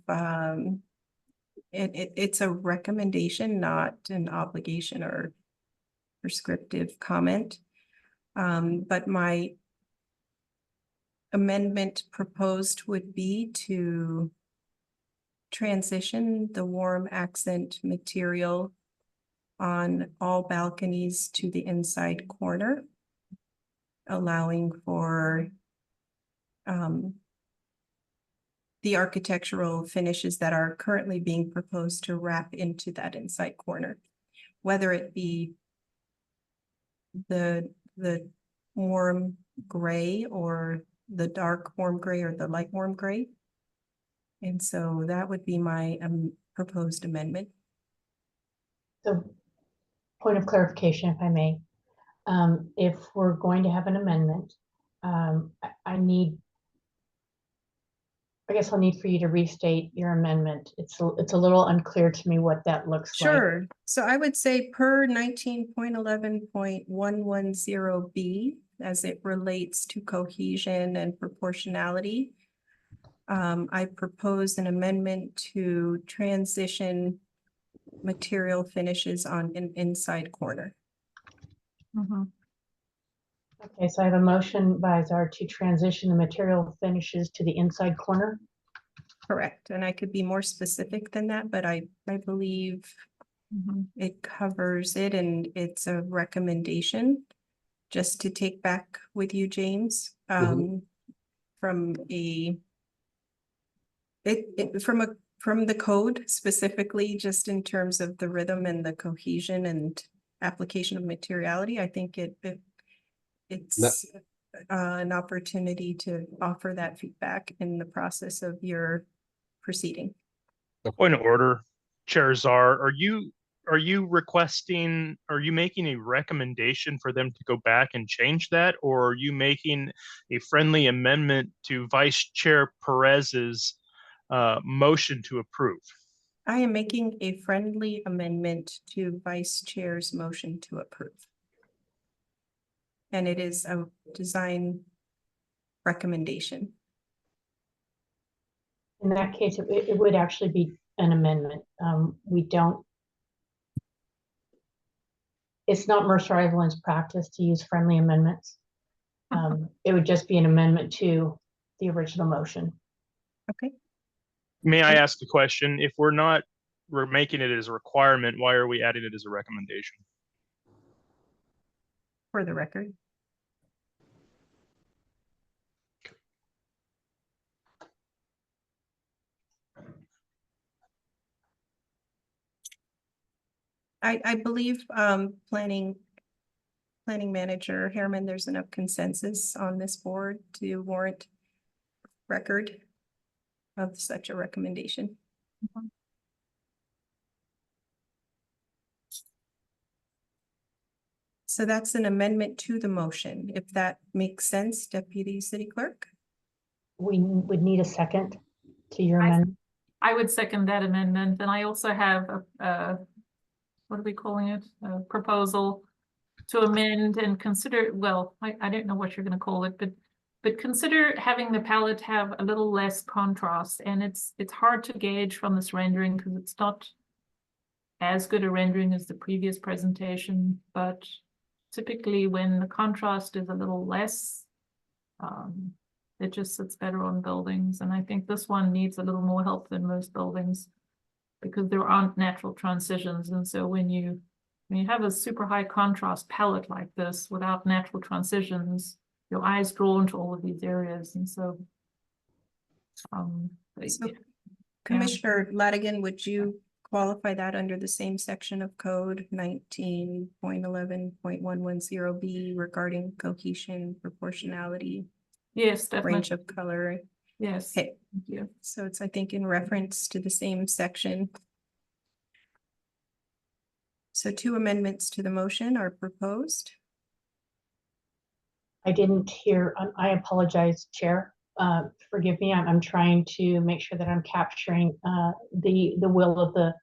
it's a recommendation, not an obligation or prescriptive comment. But my amendment proposed would be to transition the warm accent material on all balconies to the inside corner, allowing for the architectural finishes that are currently being proposed to wrap into that inside corner, whether it be the warm gray or the dark warm gray or the light warm gray. And so that would be my proposed amendment. So, point of clarification, if I may. If we're going to have an amendment, I guess I'll need for you to restate your amendment. It's a little unclear to me what that looks like. Sure. So I would say per 19.11.110B, as it relates to cohesion and proportionality, I propose an amendment to transition material finishes on an inside corner. Mhm. Okay, so I have a motion by Czar to transition the material finishes to the inside corner. Correct. And I could be more specific than that, but I believe Mhm. it covers it, and it's a recommendation just to take back with you, James, from from the code specifically, just in terms of the rhythm and the cohesion and application of materiality. I think it's an opportunity to offer that feedback in the process of your proceeding. Point of order, Chair Czar, are you making a recommendation for them to go back and change that, or are you making a friendly amendment to Vice Chair Perez's motion to approve? I am making a friendly amendment to Vice Chair's motion to approve. And it is a design recommendation. In that case, it would actually be an amendment. It's not Mercer Island's practice to use friendly amendments. It would just be an amendment to the original motion. Okay. May I ask a question? If we're making it as a requirement, why are we adding it as a recommendation? For the record. I believe planning manager Harriman, there's enough consensus on this board to warrant record of such a recommendation. So that's an amendment to the motion. If that makes sense, Deputy City Clerk. We would need a second to your amendment. I would second that amendment, and I also have a what are we calling it? A proposal to amend and consider, well, I don't know what you're going to call it, but consider having the palette have a little less contrast. And it's hard to gauge from this rendering because it's not as good a rendering as the previous presentation, but typically when the contrast is a little less, it just sits better on buildings. And I think this one needs a little more help than most buildings, because there aren't natural transitions. And so when you have a super high contrast palette like this without natural transitions, your eyes drawn to all of these areas. And so, Commissioner Ladigan, would you qualify that under the same section of code 19.11.110B regarding cohesion, proportionality? Yes, definitely. Range of color. Yes. Okay. Thank you. So it's, I think, in reference to the same section. So 2 amendments to the motion are proposed. I didn't hear, I apologize, Chair. Forgive me, I'm trying to make sure that I'm capturing the will of the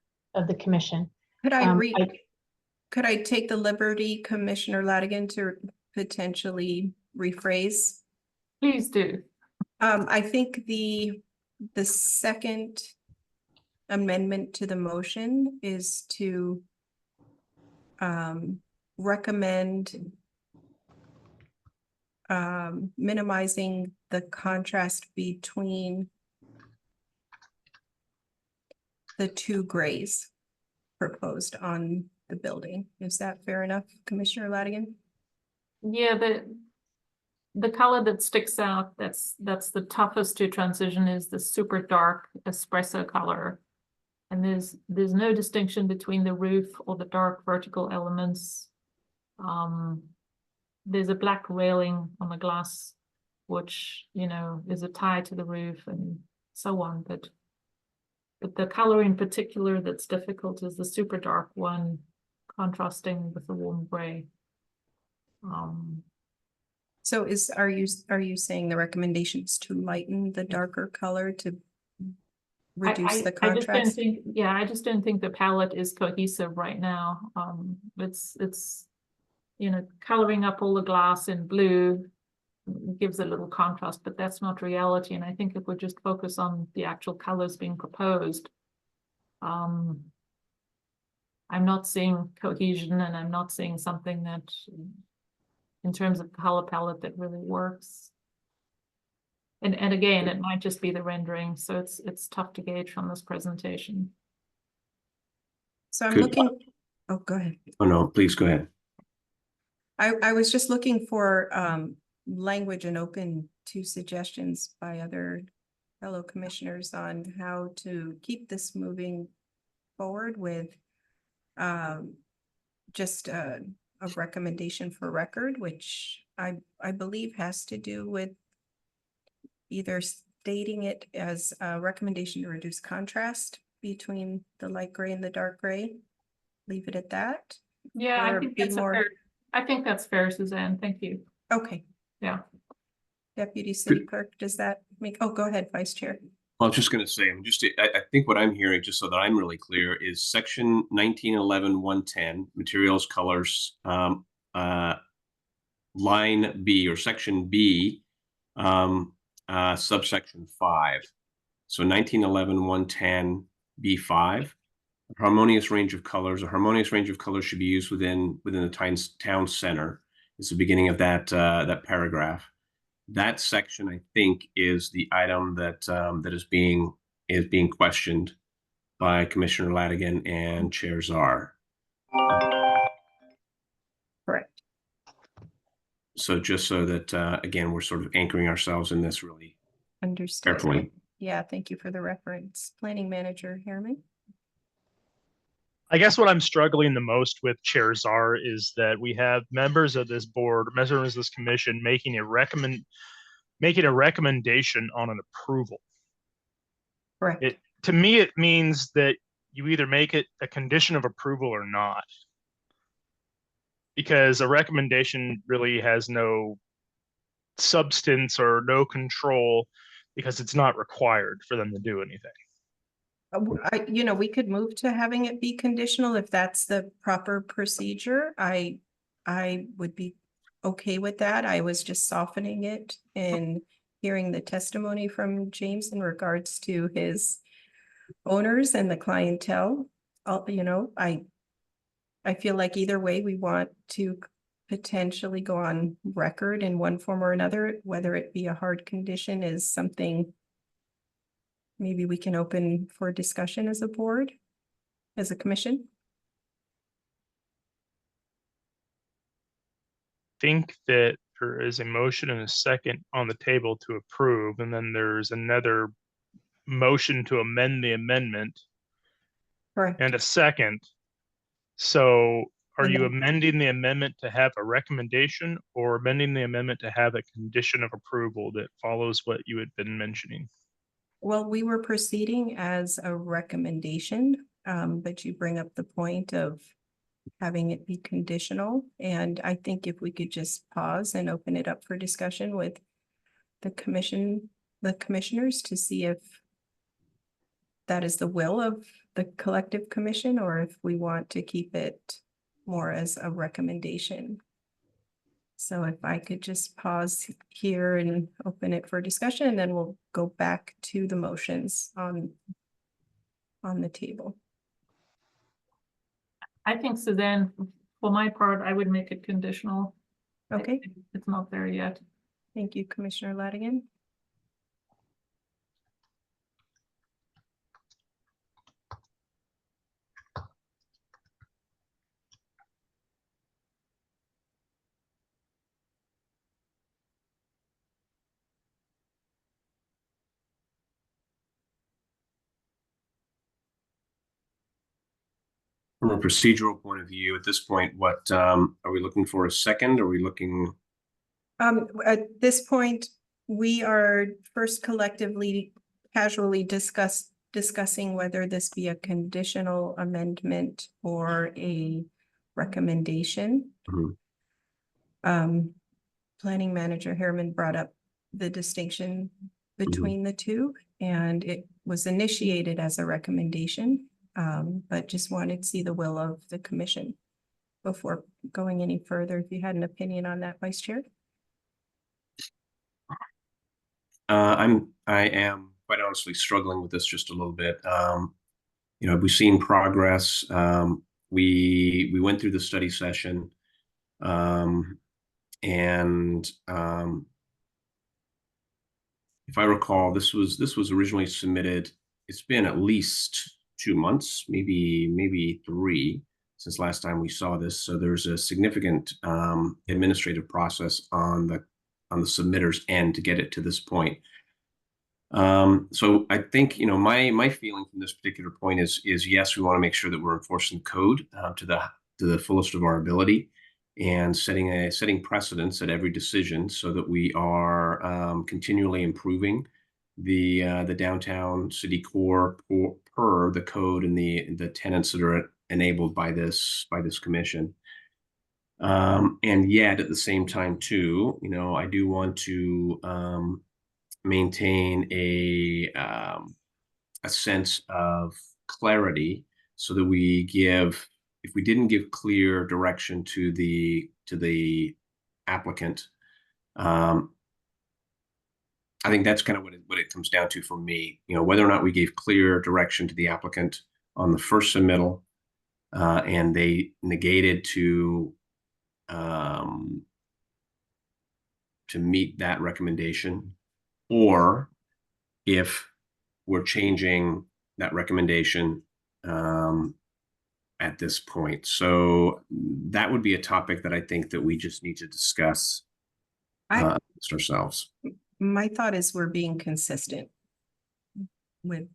commission. Could I take the liberty, Commissioner Ladigan, to potentially rephrase? Please do. I think the second amendment to the motion is to recommend minimizing the contrast between the 2 grays proposed on the building. Is that fair enough, Commissioner Ladigan? Yeah, the color that sticks out, that's the toughest to transition, is the super dark espresso color. And there's no distinction between the roof or the dark vertical elements. There's a black railing on the glass which, you know, is a tie to the roof and so on, but the color in particular that's difficult is the super dark one contrasting with the warm gray. So are you saying the recommendation is to lighten the darker color to reduce the I just don't contrast? think, yeah, I just don't think the palette is cohesive right now. It's, you know, coloring up all the glass in blue gives a little contrast, but that's not reality. And I think if we just focus on the actual colors being proposed, I'm not seeing cohesion, and I'm not seeing something that, in terms of color palette, that really works. And again, it might just be the rendering, so it's tough to gauge from this presentation. So I'm Good. looking, oh, go ahead. Oh, no, please go ahead. I was just looking for language and open to suggestions by other fellow commissioners on how to keep this moving forward with just a recommendation for record, which I believe has to do with either stating it as a recommendation to reduce contrast between the light gray and the dark gray. Leave it at that. Yeah, I Or think be that's more- fair. I think that's fair, Suzanne. Thank you. Okay. Yeah. Deputy City Clerk, does that make, oh, go ahead, Vice Chair. Well, I was just going to say, I think what I'm hearing, just so that I'm really clear, is section 1911-110, materials, colors, line B or section B, subsection 5. So 1911-110 B5, harmonious range of colors. A harmonious range of colors should be used within the town center. It's the beginning of that paragraph. That section, I think, is the item that that is being questioned by Commissioner Ladigan and Chair Czar. Correct. So just so that again, we're sort of anchoring ourselves in this really Understood. carefully. Yeah, thank you for the reference. Planning Manager Harriman. I guess what I'm struggling the most with, Chair Czar, is that we have members of this board, members of this commission making a recommendation on an approval. Correct. To me, it means that you either make it a condition of approval or not. Because a recommendation really has no substance or no control, because it's not required for them to do anything. We could move to having it be conditional if that's the proper procedure. I would be okay with that. I was just softening it and hearing the testimony from James in regards to his owners and the clientele. I feel like either way, we want to potentially go on record in one form or another, whether it be a hard condition is something maybe we can open for discussion as a board, as a commission. Think that there is a motion and a second on the table to approve, and then there's another motion to amend the amendment. Correct. And a second. So are And you then- amending the amendment to have a recommendation, or amending the amendment to have a condition of approval that follows what you had been mentioning? Well, we were proceeding as a recommendation, but you bring up the point of having it be conditional. And I think if we could just pause and open it up for discussion with the commissioners to see if that is the will of the collective commission, or if we want to keep it more as a recommendation. So if I could just pause here and open it for discussion, and then we'll go back to the motions on the table. I think, Suzanne, for my part, I would make it conditional. Okay, It's not there yet. thank you, Commissioner Ladigan. From a procedural point of view, at this point, what are we looking for? A second? Are we looking? At this point, we are first collectively casually discussing whether this be a conditional amendment or a recommendation. Mhm. Planning Manager Harriman brought up the distinction between the two, and it was initiated as a recommendation, but just wanted to see the will of the commission before going any further. If you had an opinion on that, Vice Chair. I am quite honestly struggling with this just a little bit. We've seen progress. We went through the study session, and if I recall, this was originally submitted. It's been at least 2 months, maybe 3 since last time we saw this. So there's a significant administrative process on the submitter's end to get it to this point. So I think, my feeling from this particular point is yes, we want to make sure that we're enforcing code to the fullest of our ability and setting precedents at every decision so that we are continually improving the downtown city core per the code and the tenants that are enabled by this commission. And yet at the same time too, I do want to maintain a sense of clarity so that if we didn't give clear direction to the applicant, I think that's kind of what it comes down to for me. Whether or not we gave clear direction to the applicant on the first submittal, and they negated to meet that recommendation, or if we're changing that recommendation at this point. So that would be a topic that I think that we just need to discuss amongst ourselves. My thought is we're being consistent with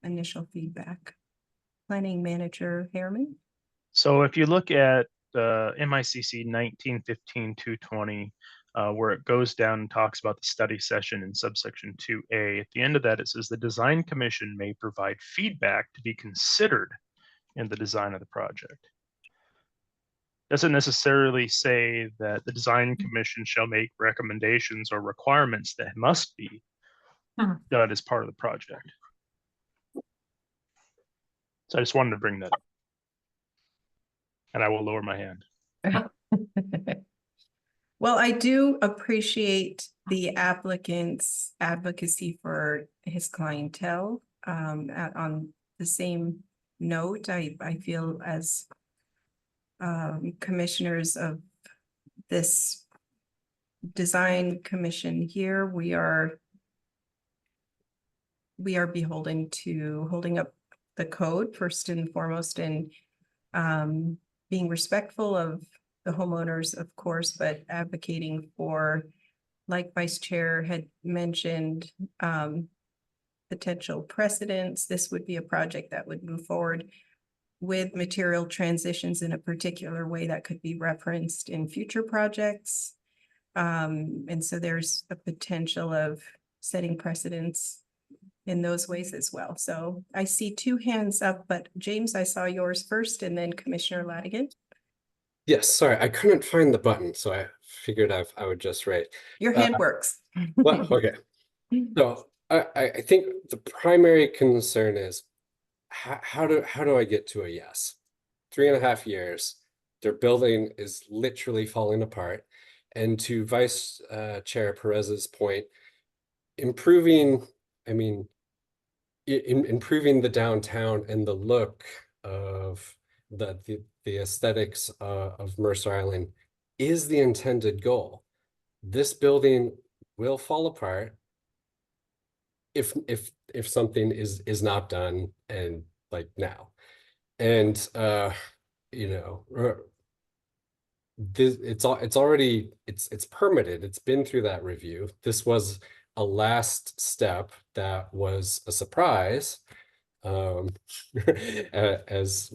initial feedback. Planning Manager Harriman. So if you look at MICC 1915-220, where it goes down and talks about the study session in subsection 2A, at the end of that, it says the design commission may provide feedback to be considered in the design of the project. Doesn't necessarily say that the design commission shall make recommendations or requirements that must be done as part of the project. So I just wanted to bring that up. And I will lower my hand. Well, I do appreciate the applicant's advocacy for his clientele. On the same note, I feel as commissioners of this design commission here, we are beholden to holding up the code first and foremost, and being respectful of the homeowners, of course, but advocating for, like Vice Chair had mentioned, potential precedents. This would be a project that would move forward with material transitions in a particular way that could be referenced in future projects. And so there's a potential of setting precedents in those ways as well. So I see 2 hands up, but James, I saw yours first, and then Commissioner Ladigan. Yes, sorry, I couldn't find the button, so I figured I would just write. Your hand works. Well, okay. So I think the primary concern is how do I get to a yes? 3.5 years, their building is literally falling apart. And to Vice Chair Perez's point, improving the downtown and the look of the aesthetics of Mercer Island is the intended goal. This building will fall apart if something is not done, and like now. And it's permitted. It's been through that review. This was a last step that was a surprise, as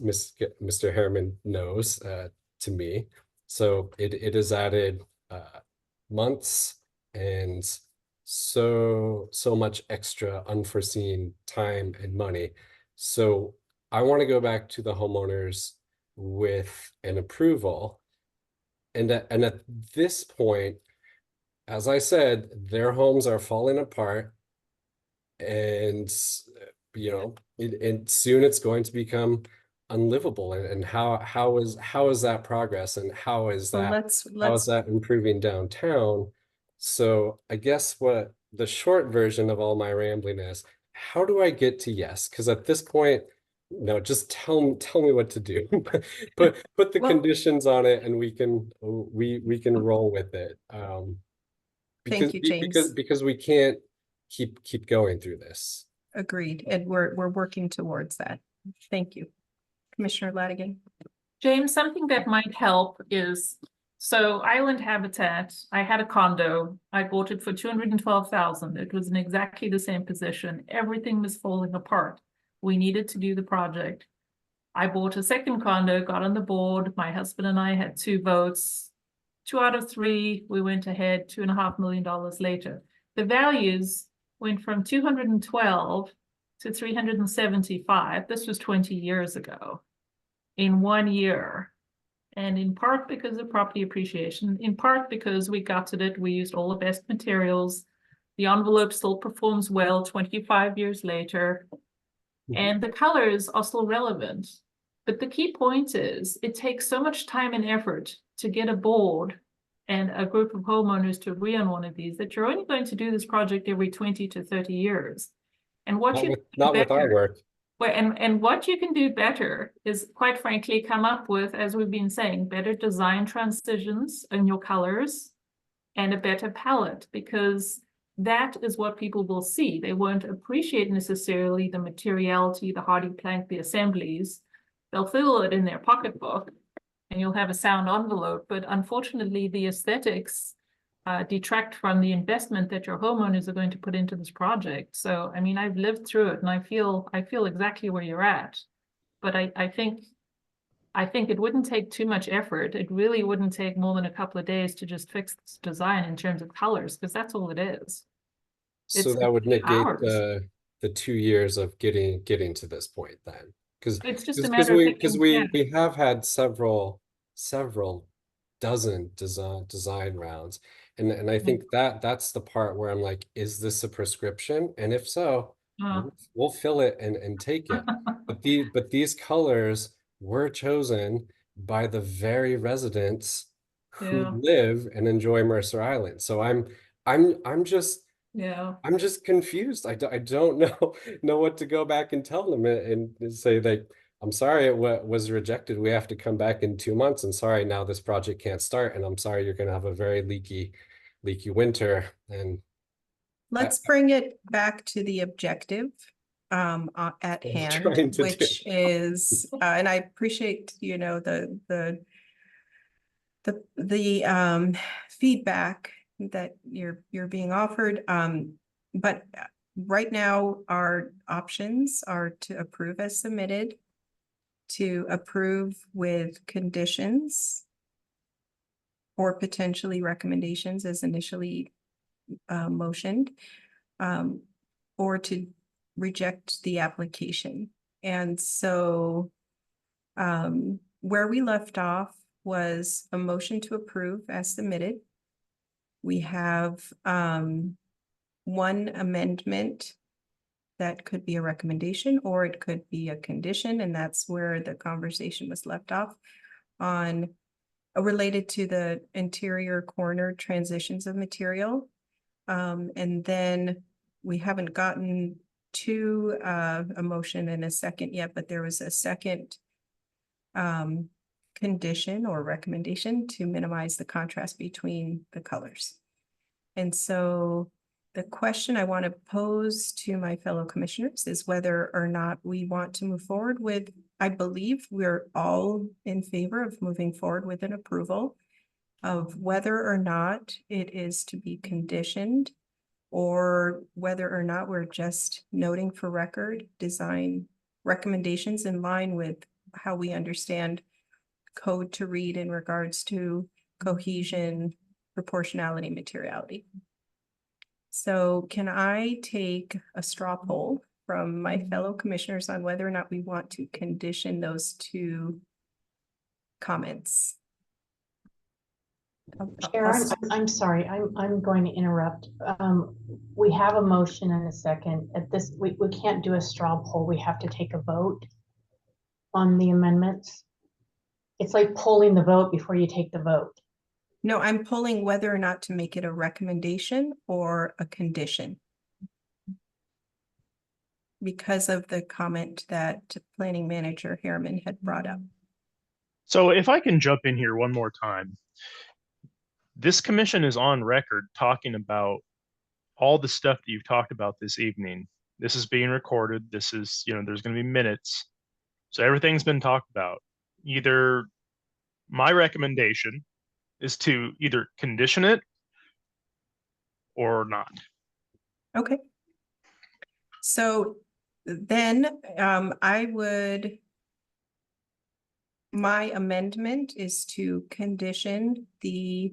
Mr. Harriman knows, to me. So it has added months and so much extra unforeseen time and money. So I want to go back to the homeowners with an approval. And at this point, as I said, their homes are falling apart, and and soon it's going to become unlivable. And how is that progress, and how is So that let's improving downtown? So I guess what the short version of all my rambling is, how do I get to yes? Because at this point, no, just tell me what to do. Put the Well- conditions on it, and we can roll with it. Thank you, James. Because we can't keep going through this. Agreed, and we're working towards that. Thank you. Commissioner Latigan. James, something that might help is, so Island Habitat, I had a condo. I bought it for $212,000. It was in exactly the same position. Everything was falling apart. We needed to do the project. I bought a second condo, got on the board. My husband and I had 2 votes. 2 out of 3, we went ahead, $2.5 million later. The values went from 212 to 375. This was 20 years ago in 1 year. And in part because of property appreciation, in part because we gutted it, we used all the best materials. The envelope still performs well 25 years later. And the colors are still relevant. But the key point is it takes so much time and effort to get a board and a group of homeowners to agree on one of these that you're only going to do this project every 20 to 30 years. And what Not with our work. Well, and what you can do better is, quite frankly, come up with, as we've been saying, better design transitions in your colors and a better palette, because that is what people will see. They won't appreciate necessarily the materiality, the hardy plank, the assemblies. They'll feel it in their pocketbook and you'll have a sound envelope. But unfortunately, the aesthetics detract from the investment that your homeowners are going to put into this project. So, I mean, I've lived through it and I feel exactly where you're at. But I think it wouldn't take too much effort. It really wouldn't take more than a couple of days to just fix this design in terms of colors, because that's all it is. So It's that would negate hours. the 2 years of getting to this point then. It's just a matter of because picking, we have had several dozen design rounds. And I think that's the part where I'm like, is this a prescription? And if so, we'll fill it and take it. But these colors were chosen by the very residents who Yeah. live and enjoy Mercer Island. So I'm just yeah. confused. I don't know what to go back and tell them, and say that I'm sorry it was rejected. We have to come back in 2 months, and sorry, now this project can't start, and I'm sorry you're going to have a very leaky winter. And Let's bring it back to the objective at hand, trying to which is, and I appreciate, the feedback that you're being offered. But right now, our options are to approve as submitted, to approve with conditions, or potentially recommendations as initially motioned, or to reject the application. And so where we left off was a motion to approve as submitted. We have one amendment that could be a recommendation, or it could be a condition, and that's where the conversation was left off on related to the interior corner transitions of material. And then we haven't gotten to a motion and a second yet, but there was a second condition or recommendation to minimize the contrast between the colors. And so the question I want to pose to my fellow commissioners is whether or not we want to move forward with, I believe we're all in favor of moving forward with an approval of whether or not it is to be conditioned, or whether or not we're just noting for record design recommendations in line with how we understand code to read in regards to cohesion, proportionality, materiality. So can I take a straw poll from my fellow commissioners on whether or not we want to condition those two comments? Chair, I'm sorry, I'm going to interrupt. We have a motion and a second. At this, we can't do a straw poll. We have to take a vote on the amendments. It's like polling the vote before you take the vote. No, I'm polling whether or not to make it a recommendation or a condition. Because of the comment that planning manager Harriman had brought up. So if I can jump in here one more time, this commission is on record talking about all the stuff that you've talked about this evening. This is being recorded. This is, there's going to be minutes. So everything's been talked about. Either my recommendation is to either condition it or not. Okay. So then my amendment is to condition the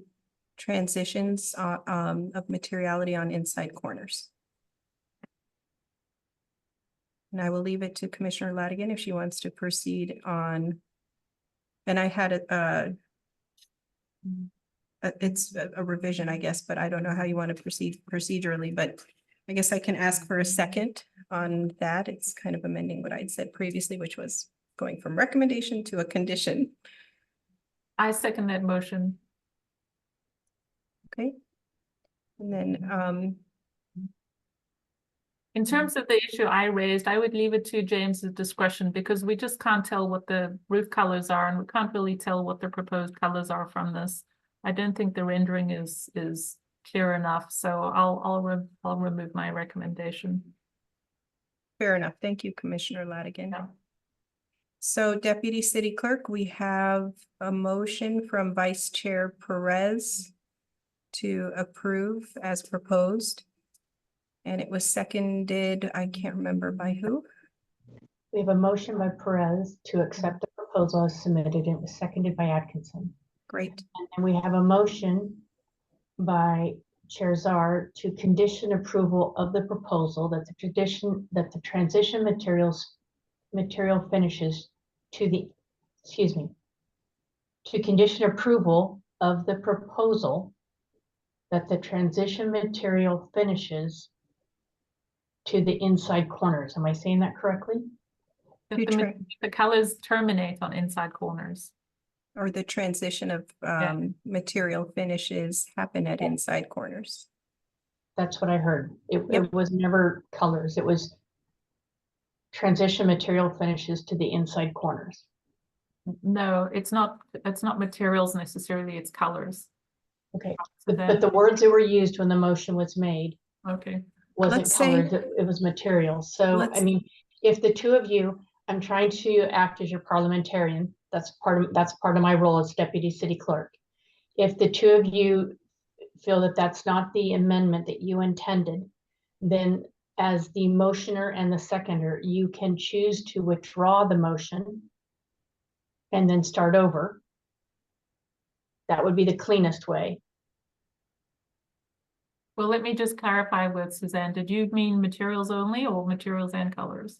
transitions of materiality on inside corners. And I will leave it to Commissioner Ladigan if she wants to proceed on. And I had it's a revision, I guess, but I don't know how you want to proceed procedurally, but I guess I can ask for a second on that. It's kind of amending what I'd said previously, which was going from recommendation to a condition. I second that motion. Okay. And then In terms of the issue I raised, I would leave it to James's discretion because we just can't tell what the roof colors are and we can't really tell what the proposed colors are from this. I don't think the rendering is clear enough, so I'll remove my recommendation. fair enough. Thank you, Commissioner Ladigan. Yeah. So Deputy City Clerk, we have a motion from Vice Chair Perez to approve as proposed. And it was seconded, I can't remember by who. We have a motion by Perez to accept the proposal as submitted. It was seconded by Atkinson. Great. And we have a motion by Chair Czar to condition approval of the proposal that the transition material finishes to condition approval of the proposal that the transition material finishes to the inside corners. Am I saying that correctly? The colors terminate on inside corners. Or the transition of material finishes happen at inside corners. That's what I heard. Yep. It was never colors. It was transition material finishes to the inside corners. No, it's not materials necessarily, it's colors. Okay, So but the words that were used when the motion was made okay. wasn't Let's say- colors, it was materials. So, I Let's- mean, if the two of you, I'm trying to act as your parliamentarian, that's part of my role as Deputy City Clerk. If the two of you feel that that's not the amendment that you intended, then as the motioner and the seconder, you can choose to withdraw the motion and then start over. That would be the cleanest way. Well, let me just clarify with Suzanne. Did you mean materials only or materials and colors?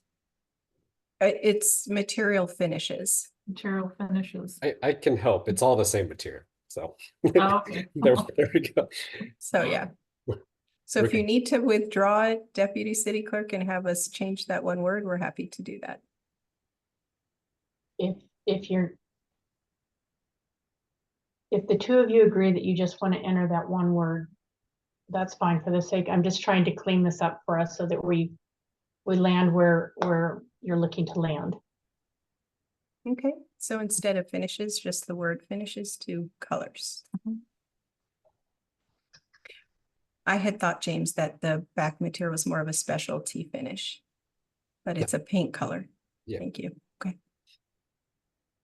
It's material finishes. Material finishes. I can help. It's all the same material. So Oh, okay. there we go. So yeah. So if you need to withdraw it, Deputy City Clerk, and have us change that one word, we're happy to do that. If the two of you agree that you just want to enter that one word, that's fine for the sake. I'm just trying to clean this up for us so that we land where you're looking to land. Okay, so instead of finishes, just the word finishes to colors. I had thought, James, that the back material was more of a specialty finish, but it's a paint color. Yeah. Thank you. Okay.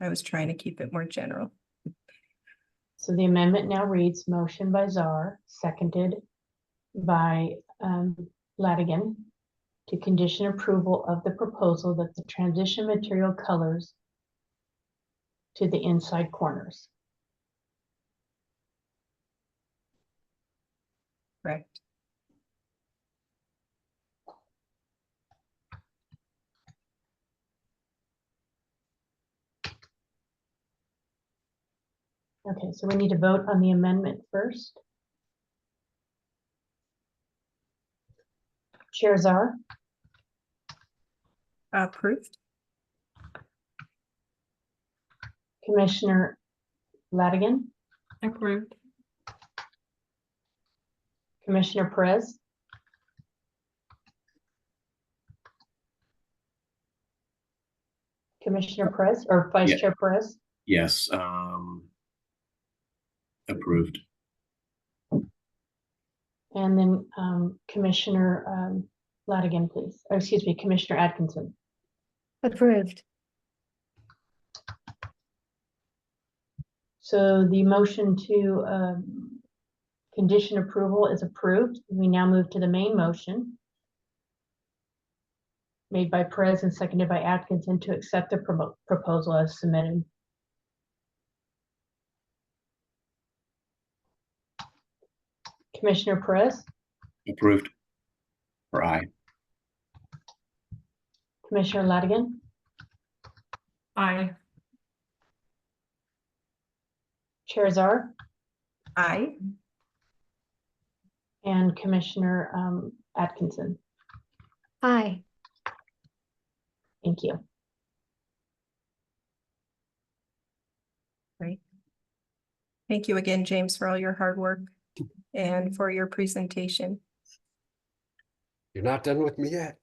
I was trying to keep it more general. So the amendment now reads motion by Czar, seconded by Ladigan to condition approval of the proposal that the transition material colors to the inside corners. Correct. Okay, so we need to vote on the amendment first. Chair Czar, Approved. Commissioner Latigan, Approved. Commissioner Perez, Commissioner Perez or Vice Yeah. Chair Perez, Yes, approved. and then Commissioner Latigan, please. Or excuse me, Commissioner Atkinson. Approved. So the motion to condition approval is approved. We now move to the main motion made by Perez and seconded by Atkinson to accept the proposal as submitted. Commissioner Perez, Approved. For aye. Commissioner Latigan, Aye. Chair Czar, Aye. and Commissioner Atkinson. Aye. Thank you. Great. Thank you again, James, for all your hard work and for your presentation. You're not done with me yet.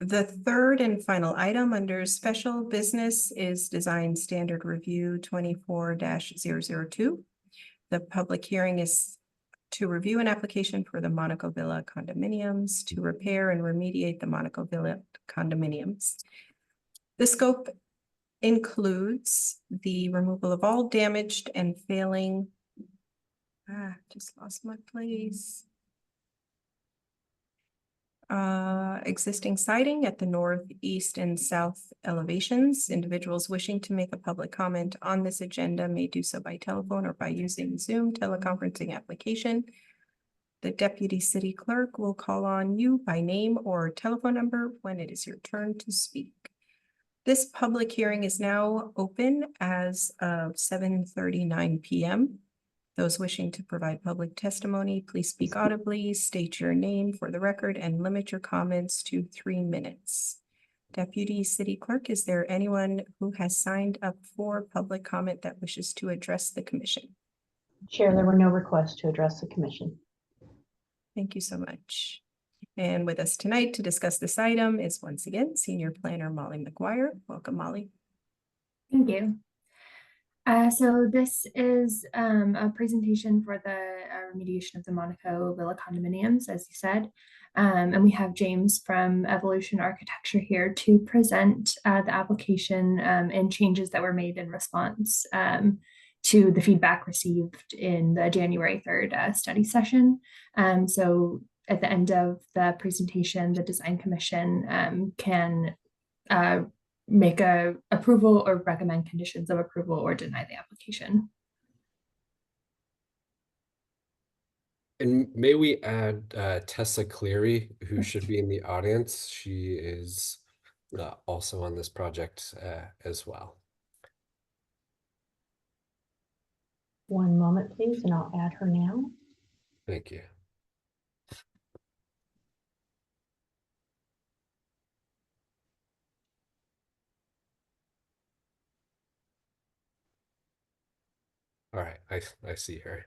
The third and final item under special business is Design Standard Review 24-002. The public hearing is to review an application for the Monaco Villa condominiums to repair and remediate the Monaco Villa condominiums. The scope includes the removal of all damaged and failing. Just lost my place. Existing siding at the northeast and south elevations. Individuals wishing to make a public comment on this agenda may do so by telephone or by using Zoom teleconferencing application. The deputy city clerk will call on you by name or telephone number when it is your turn to speak. This public hearing is now open as of 7:39 p.m. Those wishing to provide public testimony, please speak audibly, state your name for the record, and limit your comments to 3 minutes. Deputy City Clerk, is there anyone who has signed up for public comment that wishes to address the commission? Chair, there were no requests to address the commission. Thank you so much. And with us tonight to discuss this item is once again Senior Planner Molly McGuire. Welcome, Molly. Thank you. So this is a presentation for the remediation of the Monaco Villa condominiums, as you said. And we have James from Evolution Architecture here to present the application and changes that were made in response to the feedback received in the January 3rd study session. So at the end of the presentation, the Design Commission can make a approval or recommend conditions of approval or deny the application. And may we add Tessa Cleary, who should be in the audience. She is also on this project as well. One moment, please, and I'll add her now. Thank you. All right, I see her.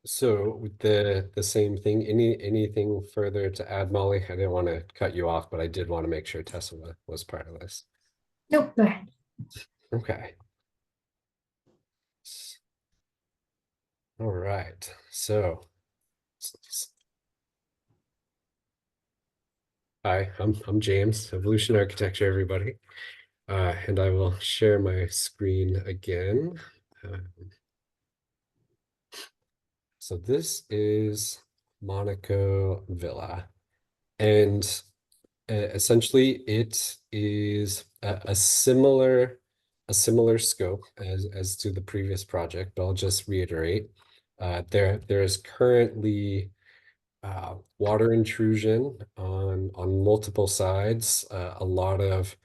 So with the same thing, anything further to add, Molly? I didn't want to cut you off, but I did want to make sure Tessa was part of this. Nope, go ahead. Okay. All right, so hi, I'm James, Evolution Architecture, everybody. And I will share my screen again. So this is Monaco Villa, and essentially it is a similar scope as to the previous project, but I'll just reiterate. There is currently water intrusion on multiple sides, a lot of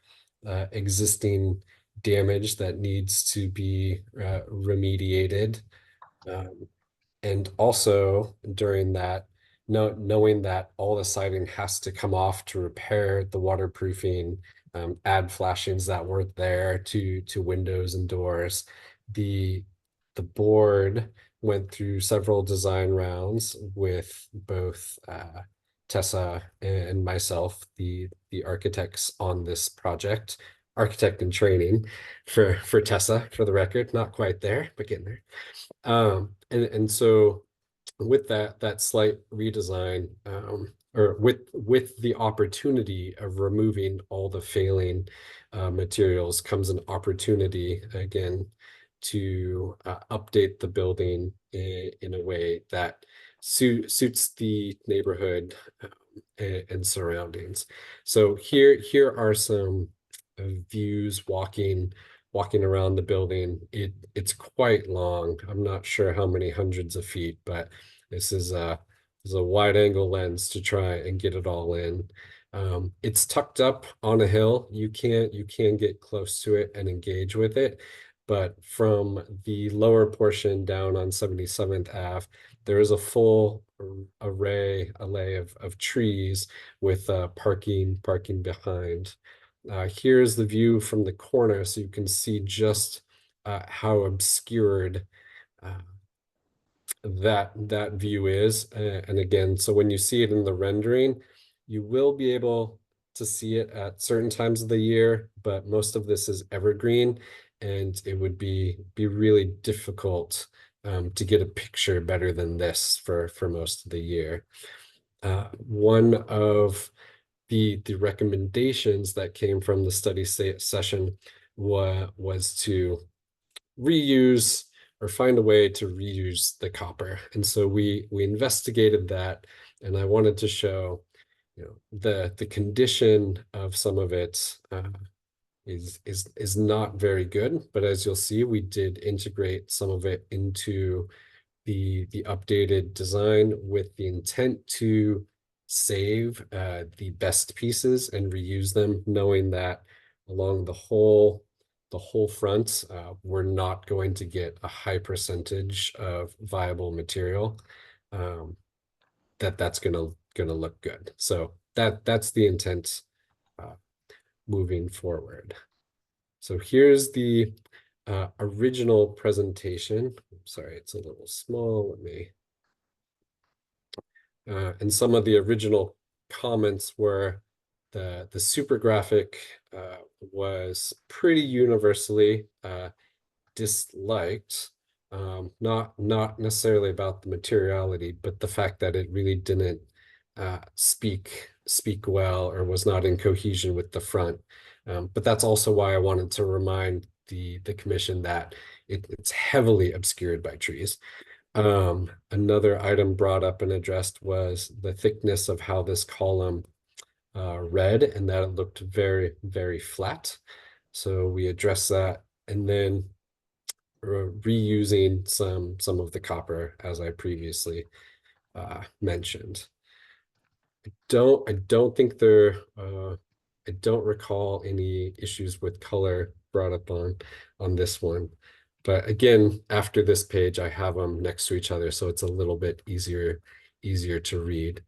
existing damage that needs to be remediated. And also during that, knowing that all the siding has to come off to repair the waterproofing, add flashings that weren't there to windows and doors. The board went through several design rounds with both Tessa and myself, the architects on this project, architect in training for Tessa, for the record, not quite there, but getting there. And so with that slight redesign, or with the opportunity of removing all the failing materials comes an opportunity again to update the building in a way that suits the neighborhood and surroundings. So here are some views walking around the building. It's quite long. I'm not sure how many hundreds of feet, but this is a wide angle lens to try and get it all in. It's tucked up on a hill. You can get close to it and engage with it. But from the lower portion down on 77th Ave, there is a full array of trees with parking behind. Here's the view from the corner, so you can see just how obscured that view is. And again, so when you see it in the rendering, you will be able to see it at certain times of the year, but most of this is evergreen, and it would be really difficult to get a picture better than this for most of the year. One of the recommendations that came from the study session was to reuse or find a way to reuse the copper. And so we investigated that, and I wanted to show, the condition of some of it is not very good. But as you'll see, we did integrate some of it into the updated design with the intent to save the best pieces and reuse them, knowing that along the whole front, we're not going to get a high percentage of viable material. That's gonna look good. So that's the intent moving forward. So here's the original presentation. Sorry, it's a little small. Let me. And some of the original comments were the super graphic was pretty universally disliked. Not necessarily about the materiality, but the fact that it really didn't speak well or was not in cohesion with the front. But that's also why I wanted to remind the commission that it's heavily obscured by trees. Another item brought up and addressed was the thickness of how this column read, and that it looked very, very flat. So we addressed that, and then reusing some of the copper, as I previously mentioned. I don't think there I don't recall any issues with color brought up on this one. But again, after this page, I have them next to each other, so it's a little bit easier to read.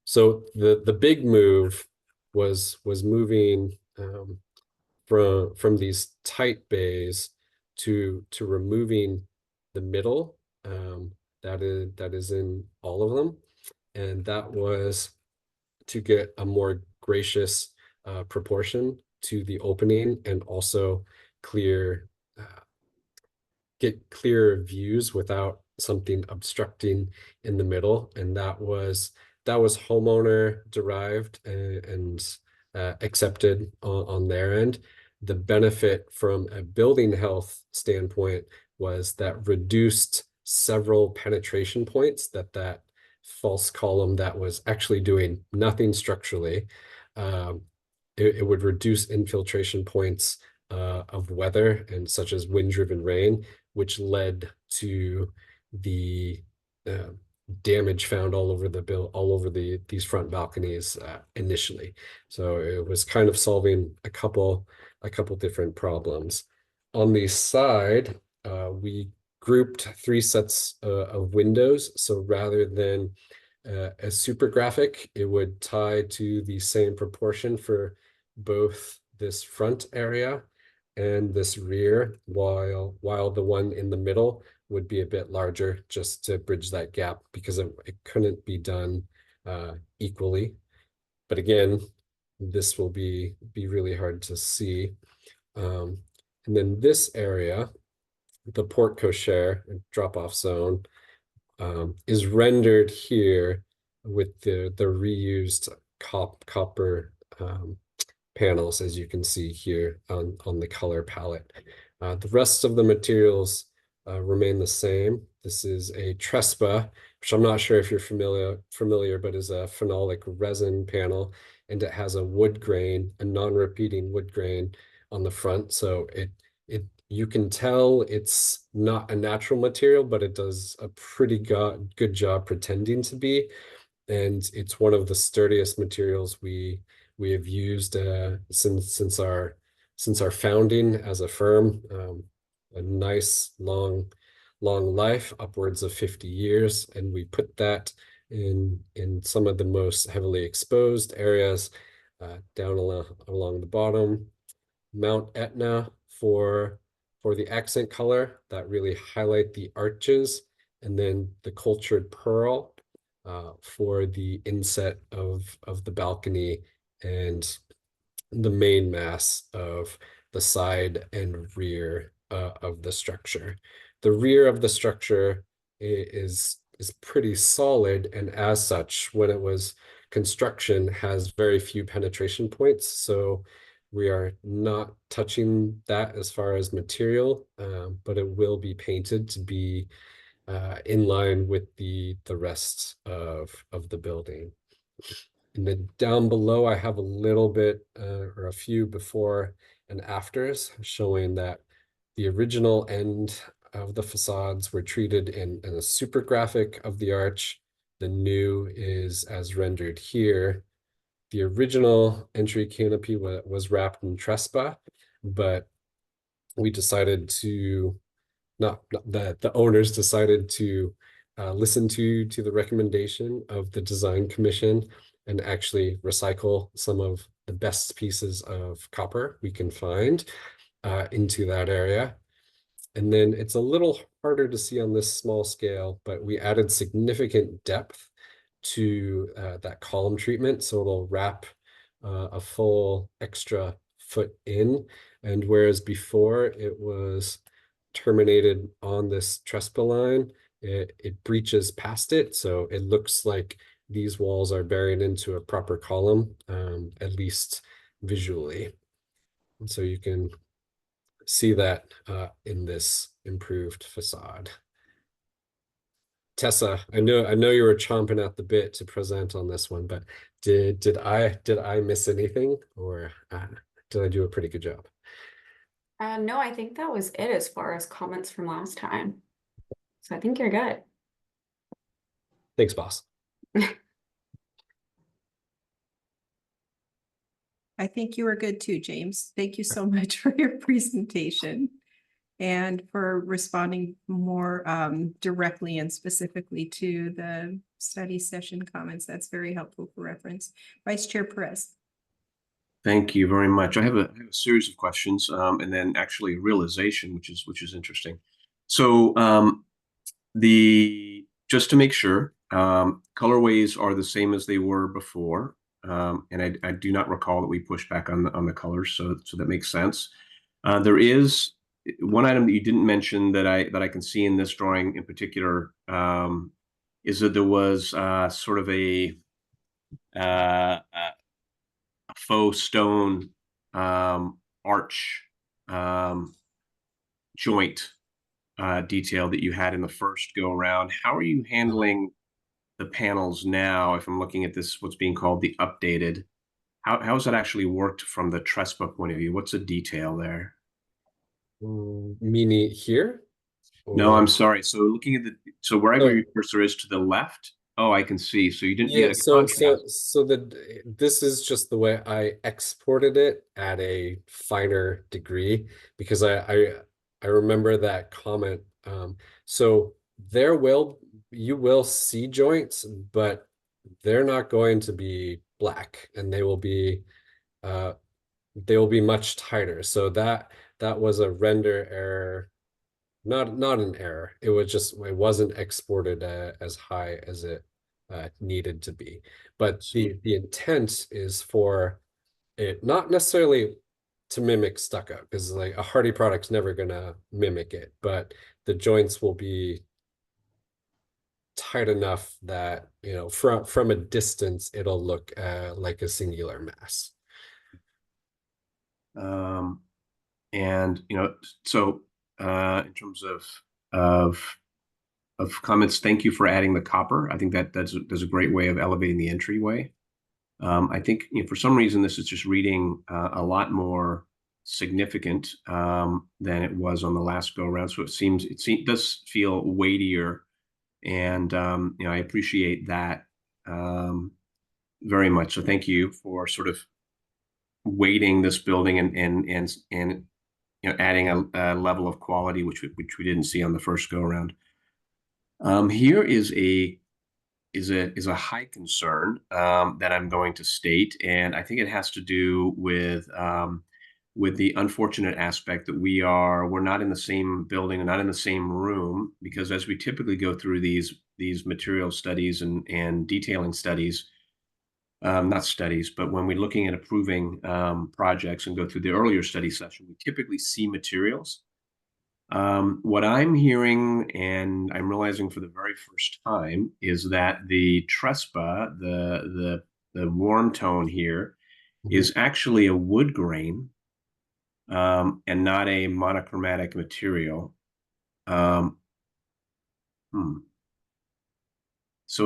So the big move was moving from these tight bays to removing the middle. That is in all of them, and that was to get a more gracious proportion to the opening, and also get clearer views without something obstructing in the middle. And that was homeowner derived and accepted on their end. The benefit from a building health standpoint was that reduced several penetration points that false column that was actually doing nothing structurally. It would reduce infiltration points of weather, and such as wind-driven rain, which led to the damage found all over these front balconies initially. So it was kind of solving a couple different problems. On the side, we grouped 3 sets of windows. So rather than a super graphic, it would tie to the same proportion for both this front area and this rear, while the one in the middle would be a bit larger, just to bridge that gap, because it couldn't be done equally. But again, this will be really hard to see. And then this area, the porte cochere drop-off zone, is rendered here with the reused copper panels, as you can see here on the color palette. The rest of the materials remain the same. This is a Trespa, which I'm not sure if you're familiar, but is a phenolic resin panel, and it has a wood grain, a non-repeating wood grain on the front. So you can tell it's not a natural material, but it does a pretty good job pretending to be. And it's one of the sturdiest materials we have used since our founding as a firm. A nice long life, upwards of 50 years, and we put that in some of the most heavily exposed areas, down along the bottom. Mount Etna for the accent color that really highlight the arches, and then the cultured pearl for the inset of the balcony and the main mass of the side and rear of the structure. The rear of the structure is pretty solid, and as such, when it was construction, has very few penetration points. So we are not touching that as far as material, but it will be painted to be in line with the rest of the building. And then down below, I have a little bit or a few before and afters showing that the original end of the facades were treated in a super graphic of the arch. The new is as rendered here. The original entry canopy was wrapped in Trespa, but we decided to, the owners decided to listen to the recommendation of the design commission and actually recycle some of the best pieces of copper we can find into that area. And then it's a little harder to see on this small scale, but we added significant depth to that column treatment, so it'll wrap a full extra foot in. And whereas before it was terminated on this Trespa line, it breaches past it, so it looks like these walls are buried into a proper column, at least visually. And so you can see that in this improved facade. Tessa, I know you were chomping at the bit to present on this one, but did I miss anything, or did I do a pretty good job? No, I think that was it as far as comments from last time. So I think you're good. Thanks, boss. I think you were good too, James. Thank you so much for your presentation and for responding more directly and specifically to the study session comments. That's very helpful for reference. Vice Chair Perez. Thank you very much. I have a series of questions, and then actually a realization, which is interesting. So just to make sure, colorways are the same as they were before, and I do not recall that we pushed back on the colors, so that makes sense. There is one item that you didn't mention that I can see in this drawing in particular, is that there was sort of a faux stone arch joint detail that you had in the first go around. How are you handling the panels now? If I'm looking at this, what's being called the updated, how has that actually worked from the Trespa point of view? What's the detail there? Meaning here? No, I'm Or- sorry. So looking at so wherever So- your cursor is to the left, oh, I can see. So you didn't Yeah, get a contrast. this is just the way I exported it at a finer degree because I remember that comment. So you will see joints, but they're not going to be black, and they will be much tighter. So that was a render error, not an error. It wasn't exported as high as it needed to be. But the intent is for it not necessarily to mimic stucco, because like a hardy product's never gonna mimic it, but the joints will be tight enough that from a distance it'll look like a singular mass. And so in terms of comments, thank you for adding the copper. I think that's a great way of elevating the entryway. I think for some reason this is just reading a lot more significant than it was on the last go around. So it does feel weightier, and I appreciate that very much. So thank you for sort of weighting this building and adding a level of quality which we didn't see on the first go around. Here is a high concern that I'm going to state, and I think it has to do with the unfortunate aspect that we're not in the same building and not in the same room, because as we typically go through these material studies and detailing studies, not studies, but when we're looking at approving projects and go through the earlier study session, we typically see materials. What I'm hearing, and I'm realizing for the very first time, is that the Trespa, the warm tone here, is actually a wood grain and not a monochromatic material. So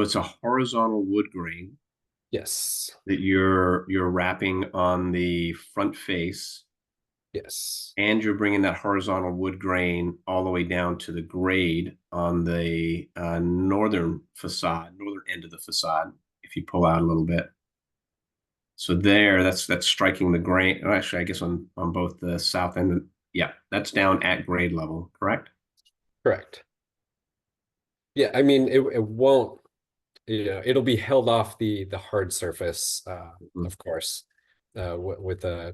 it's a horizontal wood grain. Yes. That you're wrapping on the front face. Yes. And you're bringing that horizontal wood grain all the way down to the grade on the northern end of the facade, if you pull out a little bit. So that's striking the grain. Oh, actually, I guess on both the south end. Yeah, that's down at grade level, correct? Correct. Yeah, I mean, it won't, it'll be held off the hard surface, of course, with a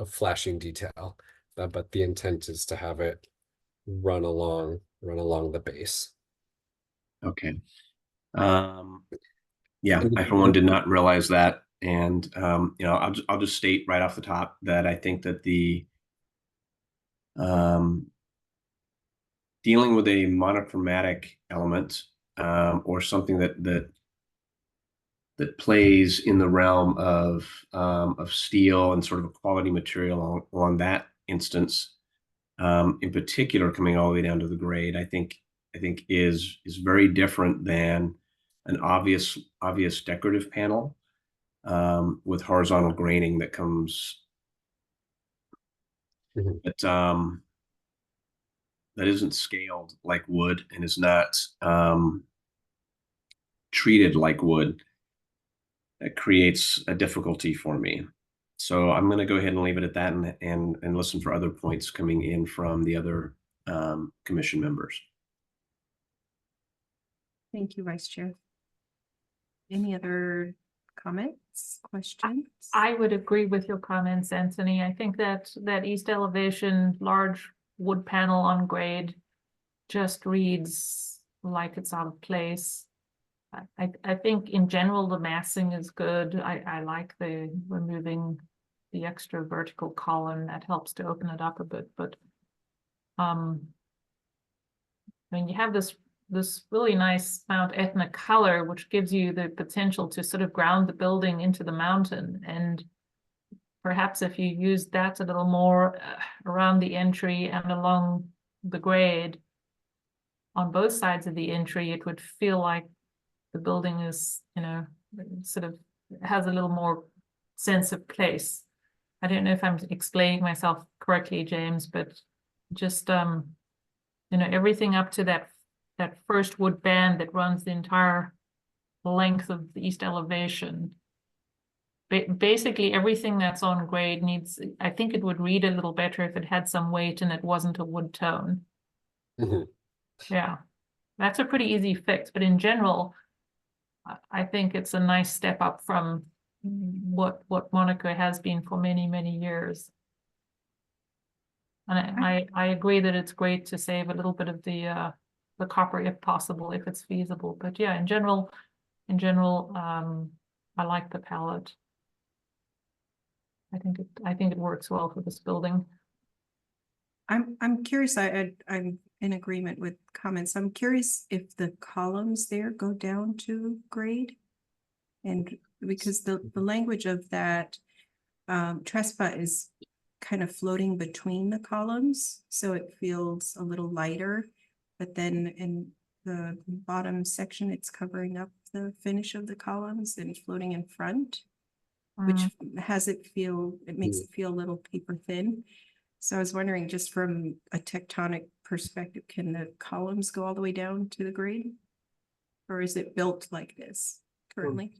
flashing detail, but the intent is to have it run along the base. Okay. Yeah, I for one did not realize that, and I'll just state right off the top that I think that the dealing with a monochromatic element or something that plays in the realm of steel and sort of a quality material on that instance, in particular, coming all the way down to the grade, I think is very different than an obvious decorative panel with horizontal graining that comes. That isn't scaled like wood and is not treated like wood. That creates a difficulty for me. So I'm going to go ahead and leave it at that and listen for other points coming in from the other commission members. Thank you, Vice Chair. Any other comments, questions? I would agree with your comments, Anthony. I think that east elevation, large wood panel on grade just reads like it's out of place. I think in general, the massing is good. I like the removing the extra vertical column. That helps to open it up a bit, but I mean, you have this really nice Mount Etna color, which gives you the potential to sort of ground the building into the mountain. And perhaps if you use that a little more around the entry and along the grade on both sides of the entry, it would feel like the building is, sort of has a little more sense of place. I don't know if I'm explaining myself correctly, James, but just, you know, everything up to that first wood band that runs the entire length of the east elevation. Basically, everything that's on grade needs, I think it would read a little better if it had some weight and it wasn't a wood tone. Mhm. Yeah, that's a pretty easy fix, but in general, I think it's a nice step up from what Monaco has been for many, many years. And I agree that it's great to save a little bit of the copper if possible, if it's feasible. But yeah, in general, I like the palette. I think it works well for this building. I'm curious, I'm in agreement with comments. I'm curious if the columns there go down to grade. And because the language of that Trespa is kind of floating between the columns, so it feels a little lighter. But then in the bottom section, it's covering up the finish of the columns and floating in front, which has it makes it feel a little paper thin. So I was wondering, just from a tectonic perspective, can the columns go all the way down to the grade? Or is it built like this currently?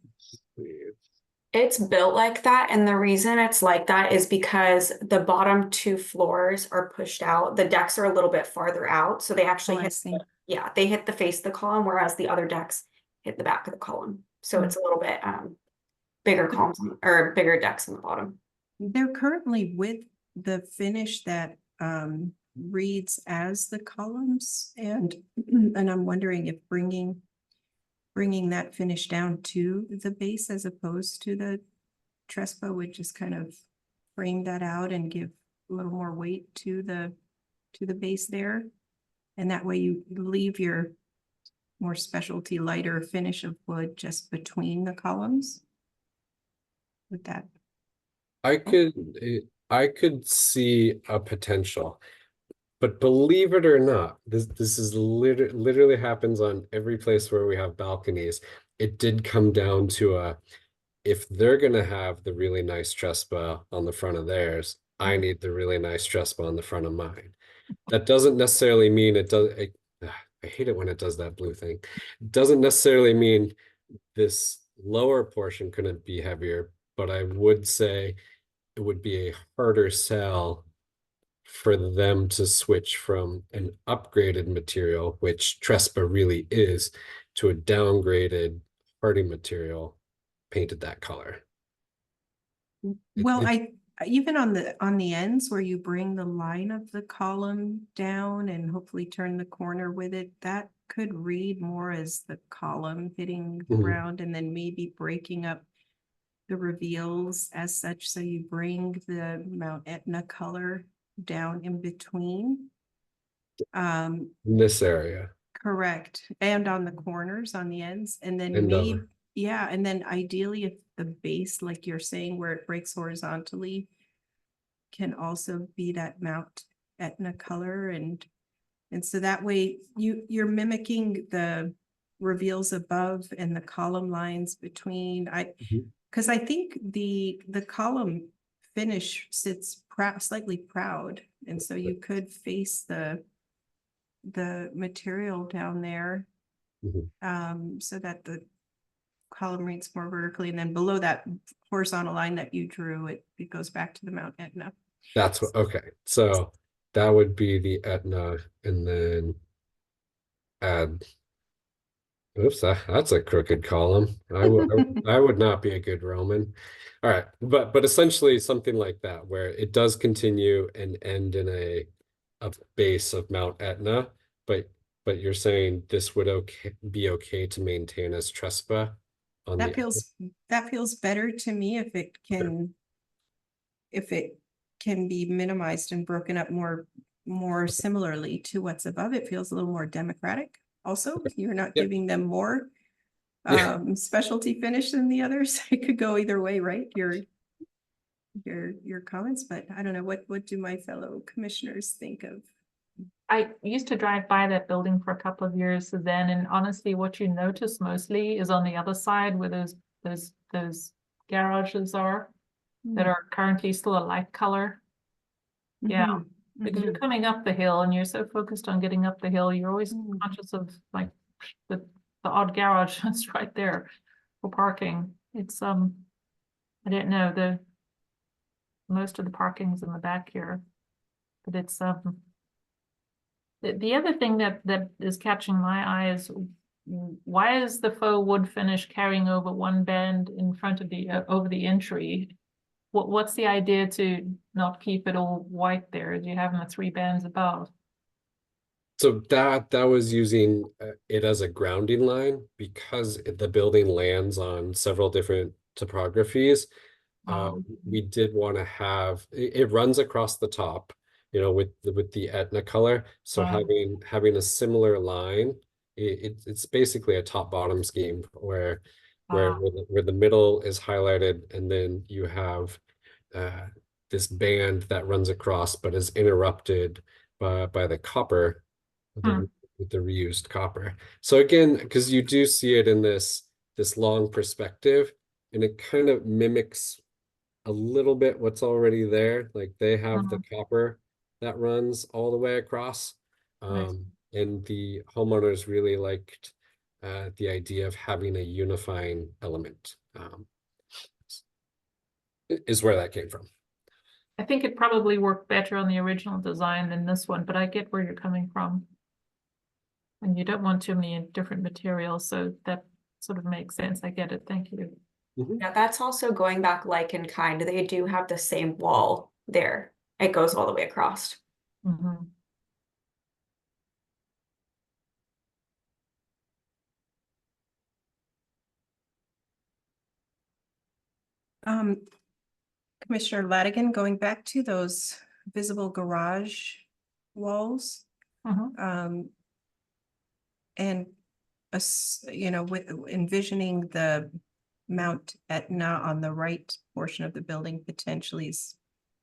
It's built like that, and the reason it's like that is because the bottom two floors are pushed out. The decks are a little bit farther out, so they actually hit they hit the face of the column, whereas the other decks hit the back of the column. So it's a little bit bigger columns or bigger decks on the bottom. They're currently with the finish that reads as the columns, and I'm wondering if bringing that finish down to the base as opposed to the Trespa would just kind of frame that out and give a little more weight to the base there. And that way you leave your more specialty lighter finish of wood just between the columns. With that. I could see a potential, but believe it or not, this is literally happens on every place where we have balconies. It did come down to if they're gonna have the really nice Trespa on the front of theirs, I need the really nice Trespa on the front of mine. That doesn't necessarily mean it does. I hate it when it does that blue thing. It doesn't necessarily mean this lower portion couldn't be heavier, but I would say it would be a harder sell for them to switch from an upgraded material, which Trespa really is, to a downgraded hardy material painted that color. Well, even on the ends where you bring the line of the column down and hopefully turn the corner with it, that could read more as the column hitting the ground and then maybe breaking up the reveals as such. So you bring the Mount Etna color down in between. In this area. Correct. And on the corners, on the ends, and then maybe, yeah, and then ideally if the base, like you're saying, where it breaks horizontally, can also be that Mount Etna color, and so that way you're mimicking the reveals above and the column lines between. Because I think the column finish sits slightly proud, and so you could face the material down there, so that the column reads more vertically, and then below that horizontal line that you drew, it goes back to the Mount Etna. That's what, okay. So that would be the Etna, and then add, oops, that's a crooked column. I would not be a good Roman. All right, but essentially something like that, where it does continue and end in a base of Mount Etna, but you're saying this would be okay to maintain as Trespa on that feels better to me if it can be minimized and broken up more similarly to what's above. It feels a little more democratic. Also, you're not giving them more specialty finish than the others. It could go either way, right? Your comments, but I don't know, what do my fellow commissioners think of? I used to drive by that building for a couple of years then, and honestly, what you notice mostly is on the other side where those garages are that are currently still a light color. Yeah, Because you're coming up the hill and you're so focused on getting up the hill, you're always Mm. conscious of like the odd garage that's right there for parking. It's I don't know, most of the parking's in the back here. But it's the other thing that is catching my eye is why is the faux wood finish carrying over one band in front of the over the entry? What's the idea to not keep it all white there? Do you have the 3 bands above? So that was using it as a grounding line because the building lands on several different topographies. We did want to have it runs across the top, you know, with the Etna color. So having a similar line, it's basically a top bottom scheme where the middle is highlighted, and then you have this band that runs across, but is interrupted by the copper, with the reused copper. So again, because you do see it in this long perspective, and it kind of mimics a little bit what's already there. Like they have the copper that runs all the way across. And the homeowners really liked the idea of having a unifying element. Is where that came from. I think it probably worked better on the original design than this one, but I get where you're coming from. And you don't want too many different materials, so that sort of makes sense. I get it. Thank you. Yeah, that's also going back like in kind. They do have the same wall there. It goes all the way across. Commissioner Ladigan, going back to those visible garage walls. And you know, with envisioning the Mount Etna on the right portion of the building potentially is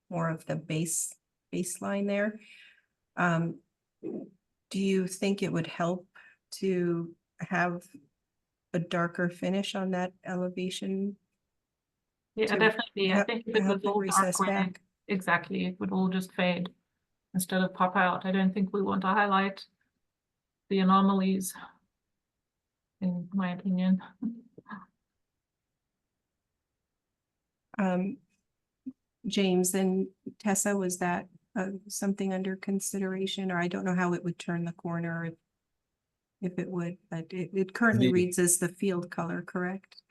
more of the baseline there. Do you think it would help to have a darker finish on that elevation? Yeah, To definitely. I think if it was help it all recess dark gray, back. exactly, it would all just fade instead of pop out. I don't think we want to highlight the anomalies, in my opinion. James and Tessa, was that something under consideration, or I don't know how it would turn the corner if it would, but it currently reads as the field color, correct?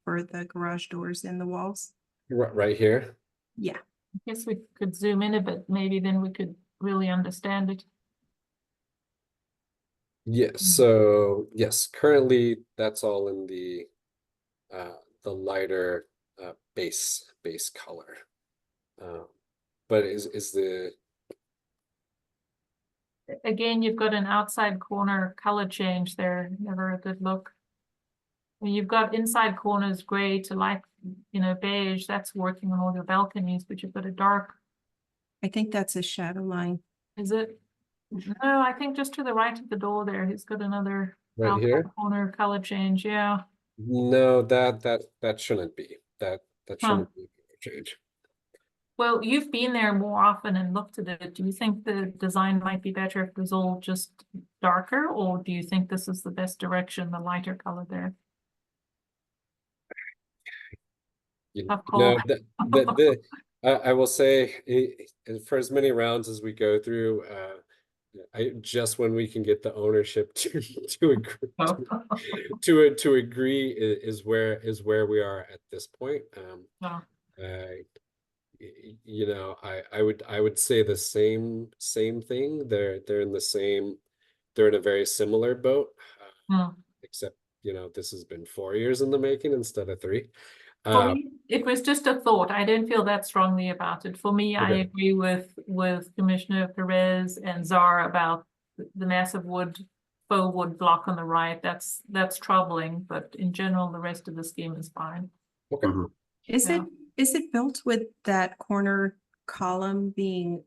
For the garage doors and the walls? Right here. Yeah. I guess we could zoom in a bit, maybe then we could really understand it. Yeah, so yes, currently that's all in the lighter base color. But is the Again, you've got an outside corner color change there, never a good look. And you've got inside corners gray to light, you know, beige, that's working on all your balconies, but you've got a dark. I think that's a shadow line. Is it? No, I think just to the right of the door there, he's got another right outside here? corner color change, yeah. No, that shouldn't be. That shouldn't be a change. Well, you've been there more often and looked at it. Do you think the design might be better if it was all just darker, or do you think this is the best direction, the lighter color there? Tough call. No, I will say for as many rounds as we go through, when we can get the ownership to agree to agree is where we are at this point. You know, I would say the same thing. They're in a very similar boat, except you know this has been 4 years in the making instead of 3. For me, it was just a thought. I don't feel that strongly about it. For me, I agree with Commissioner Perez and Zara about the massive faux wood block on the right. That's troubling, but in general, the rest of the scheme is fine. Okay. Is it built with that corner column being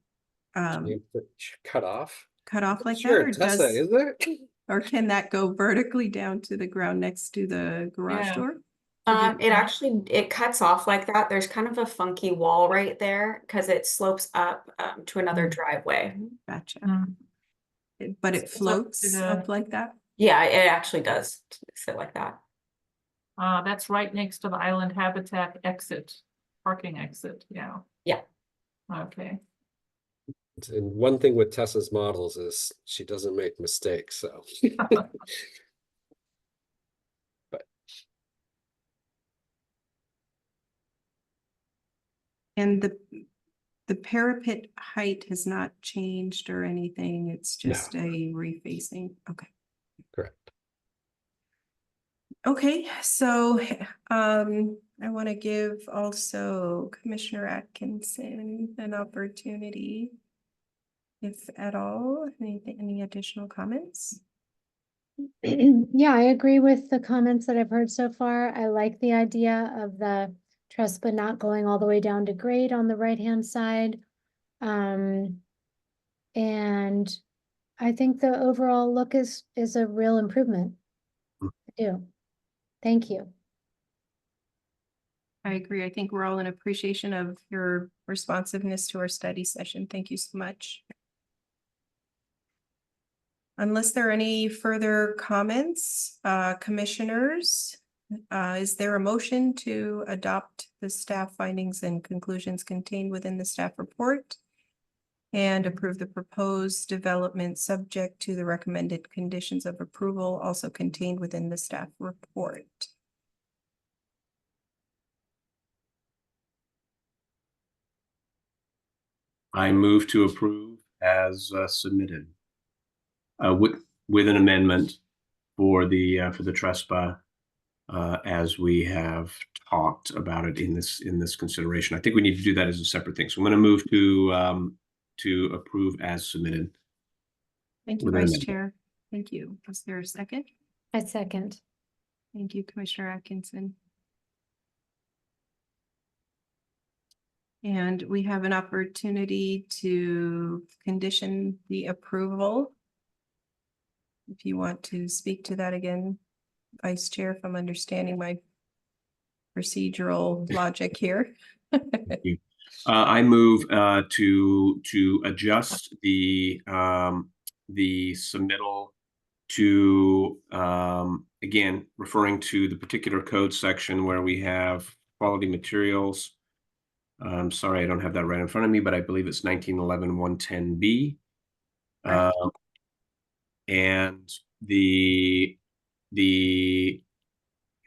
cut off? Cut off like Sure, that, or Tessa, is it? or can that go vertically down to the ground next to the garage door? It cuts off like that. There's kind of a funky wall right there because it slopes up to another driveway. Gotcha. Mm. But it It's up to floats the- up like that? Yeah, it actually does sit like that. That's right next to the island habitat exit, parking exit, yeah. Yeah. Okay. And one thing with Tessa's models is she doesn't make mistakes, so. And the parapet height has not changed or anything. It's just a refacing. Okay. Correct. Okay, so I want to give also Commissioner Atkinson an opportunity, if at all. Any additional comments? Yeah, I agree with the comments that I've heard so far. I like the idea of the trespa not going all the way down to grade on the right-hand side. And I think the overall look is a real improvement. I do. Thank you. I agree. I think we're all in appreciation of your responsiveness to our study session. Thank you so much. Unless there are any further comments, commissioners, is there a motion to adopt the staff findings and conclusions contained within the staff report and approve the proposed development subject to the recommended conditions of approval also contained within the staff report? I move to approve as submitted with an amendment for the trespa as we have talked about it in this consideration. I think we need to do that as a separate thing. So I'm going to move to approve as submitted. Thank you, with an Vice amendment. Chair. Thank you. Is there a second? I second. Thank you, Commissioner Atkinson. And we have an opportunity to condition the approval. If you want to speak to that again, Vice Chair, if I'm understanding my procedural logic here. I move to adjust the submittal to again referring to the particular code section where we have quality materials. I'm sorry, I don't have that right in front of me, but I believe it's 1911-110B. And the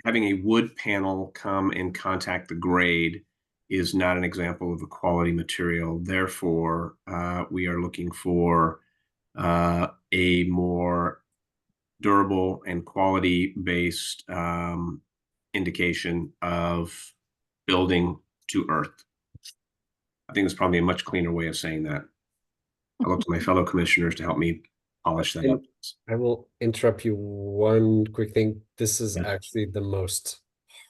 having a wood panel come and contact the grade is not an example of a quality material. Therefore, we are looking for a more durable and quality-based indication of building to earth. I think it's probably a much cleaner way of saying that. I look to my fellow commissioners to help me polish that up. I will interrupt you one quick thing. This is actually the most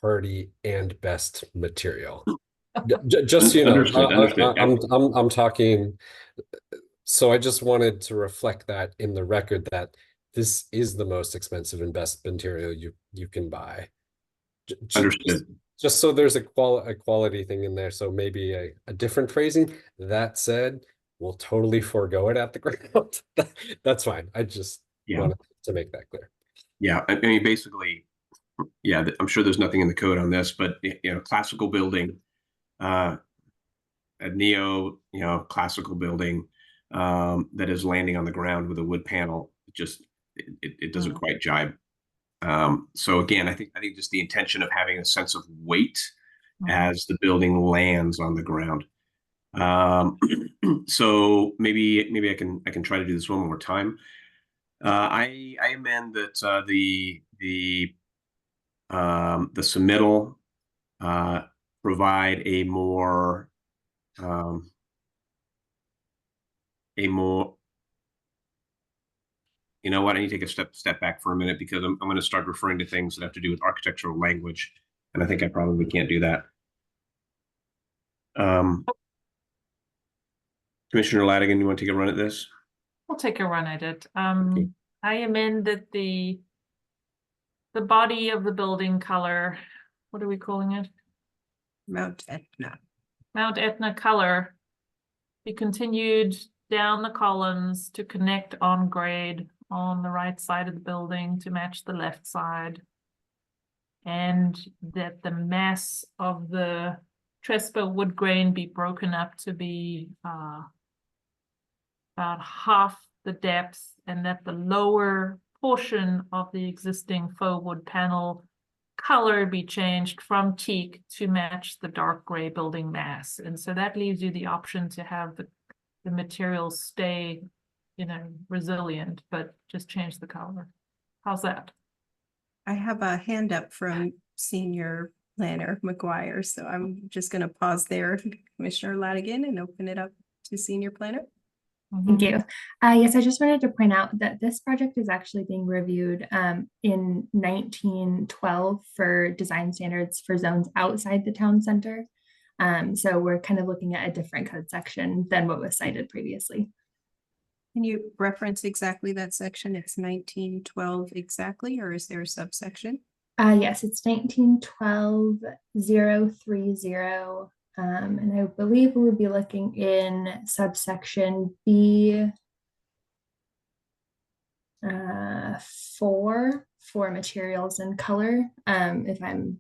hardy and best material. Just so you know, Understood. I'm talking. So I just wanted to reflect that in the record that this is the most expensive and best material you can buy. Understood. Just so there's a quality thing in there. So maybe a different phrasing. That said, we'll totally forego it at the ground. That's fine. I just wanted to make that clear. Yeah, I mean, basically, yeah, I'm sure there's nothing in the code on this, but classical building, a classical building that is landing on the ground with a wood panel, it doesn't quite jibe. So again, I think just the intention of having a sense of weight as the building lands on the ground. So maybe I can try to do this one more time. I amend that the submittal provide a more you know what, I need to take a step back for a minute because I'm going to start referring to things that have to do with architectural language, and I think I probably can't do that. Commissioner Ladigan, you want to take a run at this? I'll take a run at it. I amend that the body of the building color what are we calling it? Mount Etna. Mount Etna color be continued down the columns to connect on grade on the right side of the building to match the left side. And that the mass of the Trespa wood grain be broken up to be about half the depth, and that the lower portion of the existing faux wood panel color be changed from teak to match the dark gray building mass. And so that leaves you the option to have the materials stay, you know, resilient, but just change the color. How's that? I have a hand up from Senior Planner McGuire, so I'm just going to pause there, Commissioner Ladigan, and open it up to Senior Planner. Thank you. Yes, I just wanted to point out that this project is actually being reviewed in 1912 for design standards for zones outside the town center. So we're kind of looking at a different code section than what was cited previously. Can you reference exactly that section? It's 1912 exactly, or is there a subsection? Yes, it's 1912-030. And I believe we would be looking in subsection B 4 for materials and color, if I'm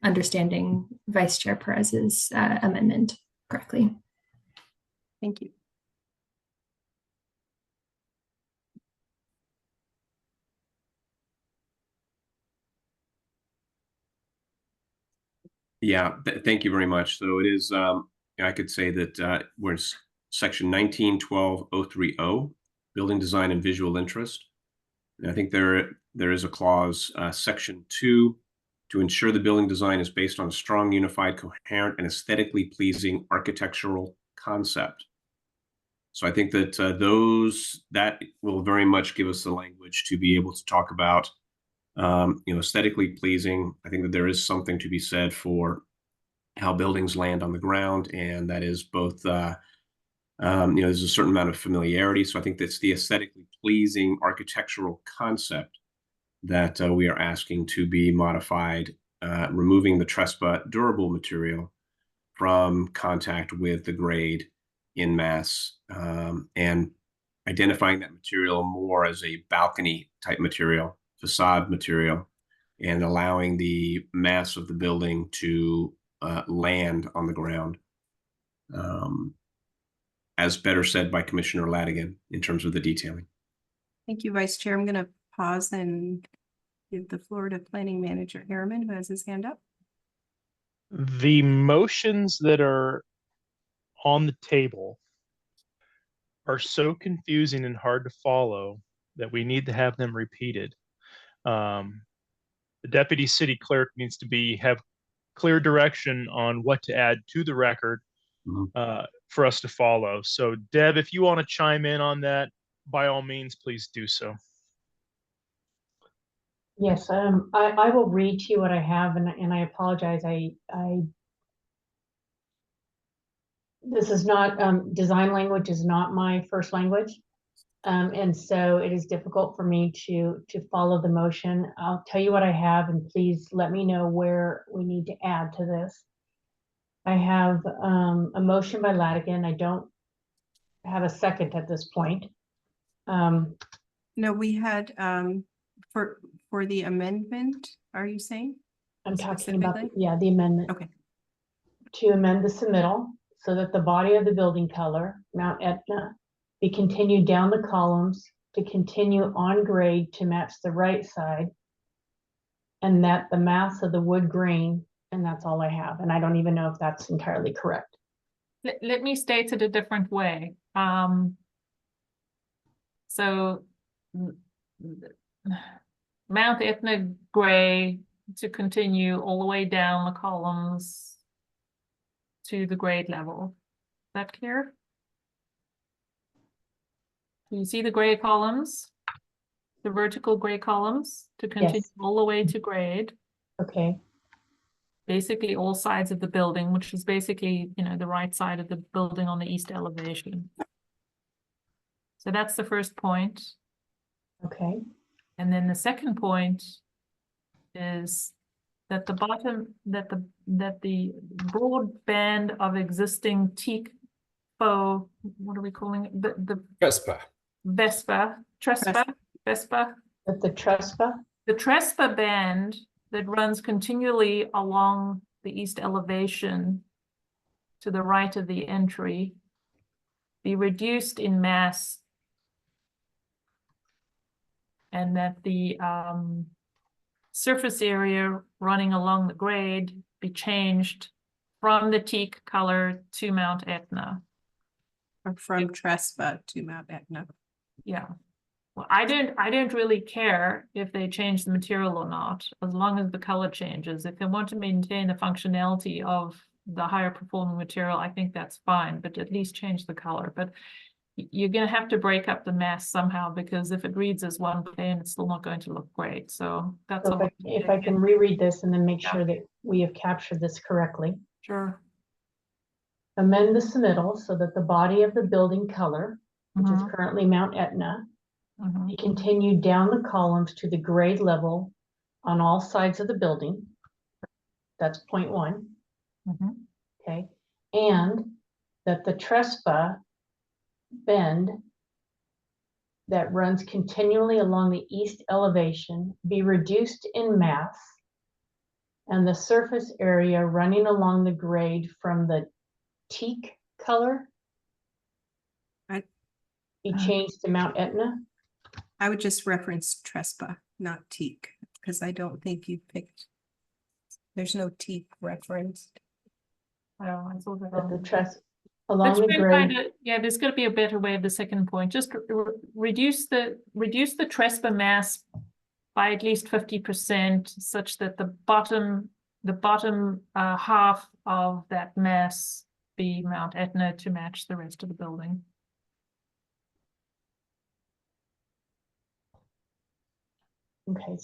understanding Vice Chair Perez's amendment correctly. Thank you. Yeah, thank you very much. So it is, I could say that we're in section 1912-030, building design and visual interest. And I think there is a clause, section 2, to ensure the building design is based on a strong, unified, coherent, and aesthetically pleasing architectural concept. So I think that that will very much give us the language to be able to talk about aesthetically pleasing. I think that there is something to be said for how buildings land on the ground, and that is both, there's a certain amount of familiarity. So I think that's the aesthetically pleasing architectural concept that we are asking to be modified, removing the Trespa durable material from contact with the grade in mass, and identifying that material more as a balcony type material, facade material, and allowing the mass of the building to land on the ground, as better said by Commissioner Ladigan in terms of the detailing. Thank you, Vice Chair. I'm going to pause and give the floor to Planning Manager Harriman, who has his hand up. The motions that are on the table are so confusing and hard to follow that we need to have them repeated. The deputy city clerk needs to have clear direction on what to add to the record for us to follow. So Deb, if you want to chime in on that, by all means, please do so. Yes, I will read to you what I have, and I apologize. This is not, design language is not my first language. And so it is difficult for me to follow the motion. I'll tell you what I have, and please let me know where we need to add to this. I have a motion by Ladigan. I don't have a second at this point. No, we had for the amendment, are you saying? I'm talking about, the amendment. Okay. To amend the submittal so that the body of the building color, Mount Etna, be continued down the columns to continue on grade to match the right side, and that the mass of the wood grain, and that's all I have. And I don't even know if that's entirely correct. Let me state it a different way. So Mount Etna gray to continue all the way down the columns to the grade level. Is that clear? Do you see the gray columns? The vertical gray columns to continue all the way to grade. Okay. Basically all sides of the building, which is basically, the right side of the building on the east elevation. So that's the first point. Okay. And then the second point is that the bottom, that the broad band of existing teak faux, what are we calling it? The Trespa. Vespa, That the trespa, the Trespa band that runs continually along the east elevation to the right of the entry be reduced in mass, and that the surface area running along the grade be changed from the teak color to Mount Etna. Or from Trespa to Mount Etna. Yeah. Well, I don't really care if they change the material or not, as long as the color changes. If they want to maintain the functionality of the higher performing material, I think that's fine, but at least change the color. But you're going to have to break up the mass somehow, because if it reads as one plane, it's still not going to look great. So that's so all. if I can reread this and then make Yeah. sure that we have captured this correctly. Sure. Amend the submittal so that the body of the building color, which is currently Mount Etna, be continued down the columns to the grade level on all sides of the building. That's point one. Okay. And that the Trespa bend that runs continually along the east elevation be reduced in mass, and the surface area running along the grade from the teak color be changed to Mount Etna. I would just reference Trespa, not teak, because I don't think you picked. There's no teak referenced. Oh, I saw that That the on. Trespa Let's along the try and grade. find it. Yeah, there's got to be a better way of the second point. Just reduce the Trespa mass by at least 50%, such that the bottom half of that mass be Mount Etna to match the rest of the building. Okay,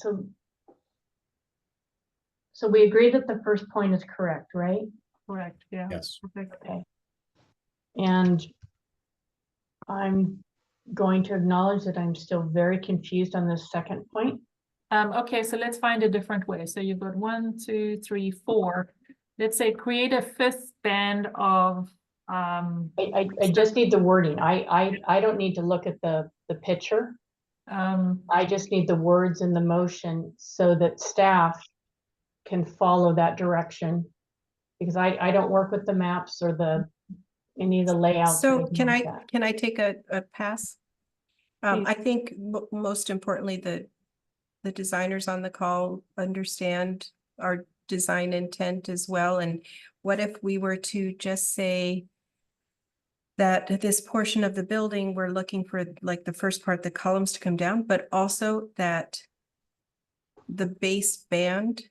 so we agree that the first point is correct, right? Correct. Yeah. Yes. Perfect. Okay. And I'm going to acknowledge that I'm still very confused on this second point. Okay, so let's find a different way. So you've got 1, 2, 3, 4. Let's say create a fifth band of I just need the wording. I don't need to look at the picture. I just need the words in the motion so that staff can follow that direction. Because I don't work with the maps or any of the layouts. or So anything can like I, that. can I take a pass? Please. I think most importantly, the designers on the call understand our design intent as well. And what if we were to just say that this portion of the building, we're looking for like the first part, the columns to come down, but also that the base band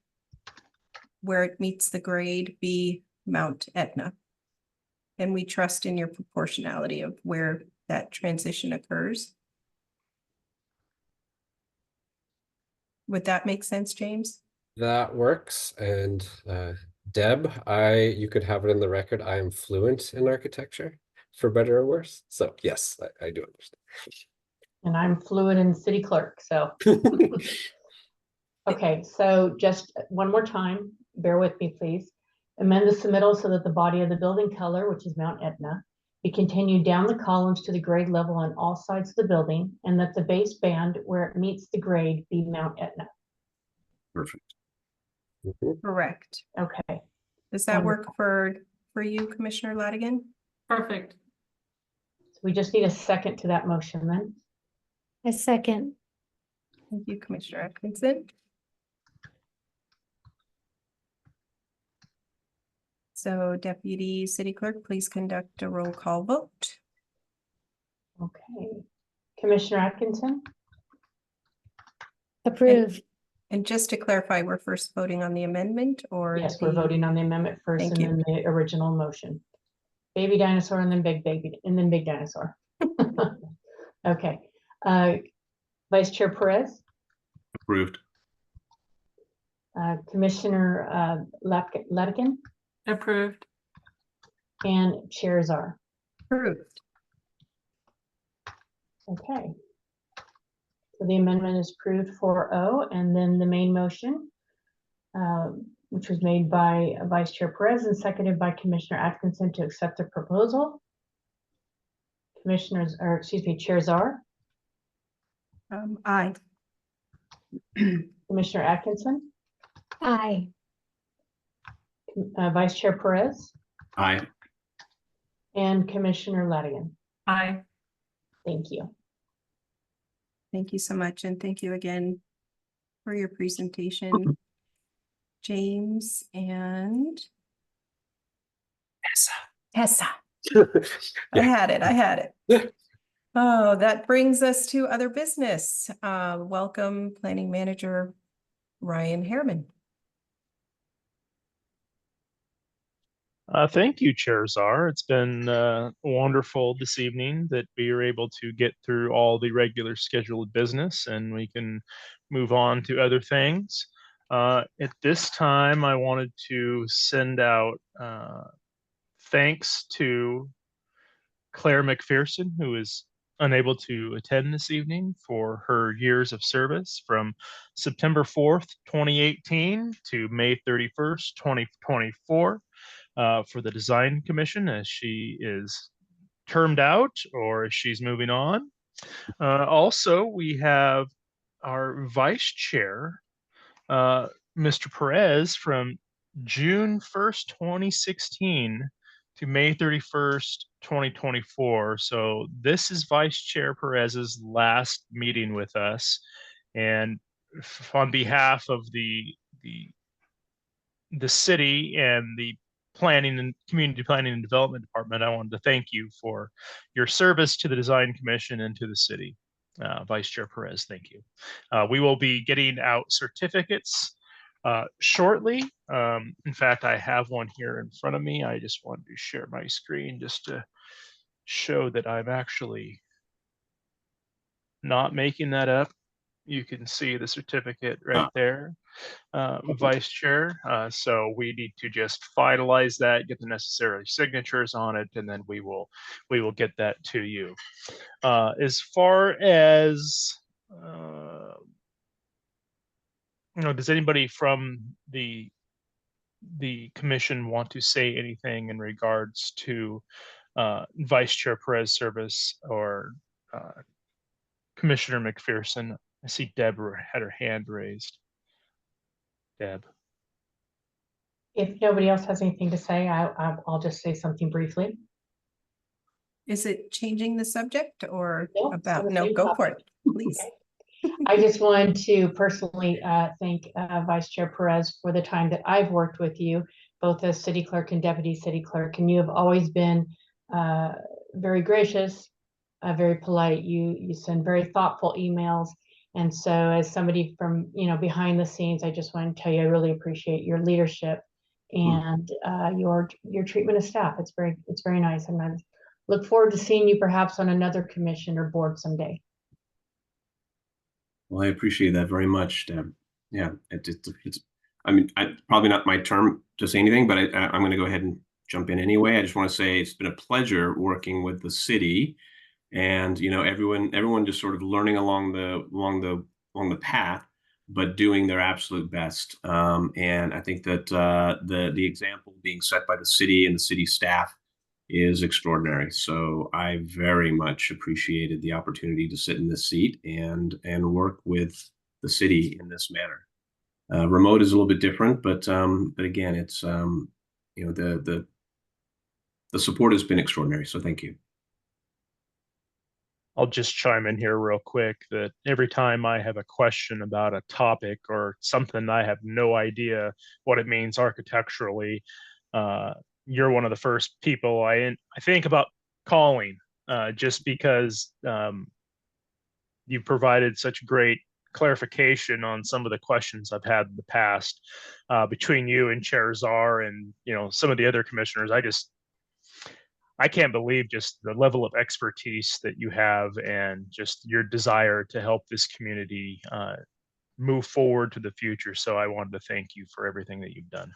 where it meets the grade be Mount Etna. And we trust in your proportionality of where that transition occurs. Would that make sense, James? That works. And Deb, you could have it in the record. I am fluent in architecture, for better or worse. So yes, I do understand. And I'm fluent in city clerk, so. Okay, so just one more time, bear with me, please. Amend the submittal so that the body of the building color, which is Mount Etna, be continued down the columns to the grade level on all sides of the building, and that the base band where it meets the grade be Mount Etna. Perfect. Correct. Okay, Does that Wonderful. work for you, Commissioner Ladigan? Perfect. so we just need a second to that motion then. A second. Thank you, Commissioner Atkinson. So Deputy City Clerk, please conduct a roll call vote. Okay, Commissioner Atkinson, Approved. And just to clarify, we're first voting on the amendment or? yes, we're voting on the amendment first Thank and you. then the original motion. Baby dinosaur and then big baby and then big dinosaur. Okay, Vice Chair Perez, Approved. Commissioner Ledigan, Approved. and Chair Czar. Approved. Okay. So the amendment is approved 4-0, and then the main motion. which was made by Vice Chair Perez and seconded by Commissioner Atkinson to accept the proposal. Commissioners, or excuse me, Chair Czar, Aye. Commissioner Atkinson, Aye. Vice Chair Perez, Aye. and Commissioner Latigan. Aye. Thank you. Thank you so much, and thank you again for your presentation, James and Tessa. I had it. Oh, that brings us to other business. Welcome, Planning Manager Ryan Harriman. Thank you, Chair Czar. It's been wonderful this evening that we are able to get through all the regular scheduled business and we can move on to other things. At this time, I wanted to send out thanks to Claire McPherson, who is unable to attend this evening, for her years of service from September 4th, 2018 to May 31st, 2024. For the Design Commission, as she is termed out or as she's moving on. Also, we have our Vice Chair, Mr. Perez, from June 1st, 2016 to May 31st, 2024. So this is Vice Chair Perez's last meeting with us. And on behalf of the city and the planning and community planning and development department, I wanted to thank you for your service to the Design Commission and to the city. Vice Chair Perez, thank you. We will be getting out certificates shortly. In fact, I have one here in front of me. I just wanted to share my screen just to show that I'm actually not making that up. You can see the certificate right there. Vice Chair. So we need to just finalize that, get the necessary signatures on it, and then we will get that to you. As far as does anybody from the commission want to say anything in regards to Vice Chair Perez service or Commissioner McPherson? I see Deb had her hand raised. Deb. If nobody else has anything to say, I'll just say something briefly. Is it changing the subject or No, about? No, go for it, please. Okay. I just wanted to personally thank Vice Chair Perez for the time that I've worked with you, both as city clerk and deputy city clerk, and you have always been very gracious, very polite. You send very thoughtful emails. And so as somebody from, behind the scenes, I just want to tell you, I really appreciate your leadership and your treatment of staff. It's very nice. And I look forward to seeing you perhaps on another commission or board someday. Well, I appreciate that very much, Deb. Yeah, it's I mean, probably not my term to say anything, but I'm going to go ahead and jump in anyway. I just want to say it's been a pleasure working with the city, and everyone just sort of learning along the path, but doing their absolute best. And I think that the example being set by the city and the city staff is extraordinary. So I very much appreciated the opportunity to sit in this seat and work with the city in this manner. Remote is a little bit different, but again, it's the support has been extraordinary. So thank you. I'll just chime in here real quick that every time I have a question about a topic or something I have no idea what it means architecturally, you're one of the first people I think about calling, just because you provided such great clarification on some of the questions I've had in the past between you and Chair Czar and some of the other commissioners. I can't believe just the level of expertise that you have and just your desire to help this community move forward to the future. So I wanted to thank you for everything that you've done.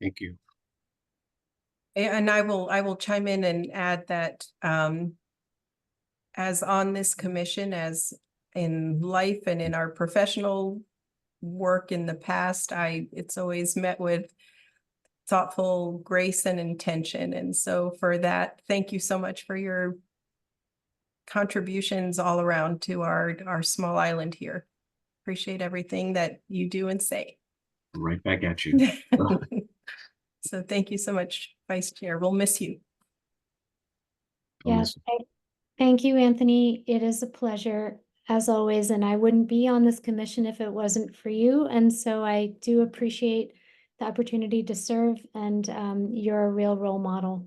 Thank you. And I will chime in and add that as on this commission, as in life and in our professional work in the past, it's always met with thoughtful grace and intention. And so for that, thank you so much for your contributions all around to our small island here. Appreciate everything that you do and say. Right back at you. So thank you so much, Vice Chair. We'll miss you. Yeah, thank you, Anthony. It is a pleasure as always, and I wouldn't be on this commission if it wasn't for you. And so I do appreciate the opportunity to serve, and you're a real role model.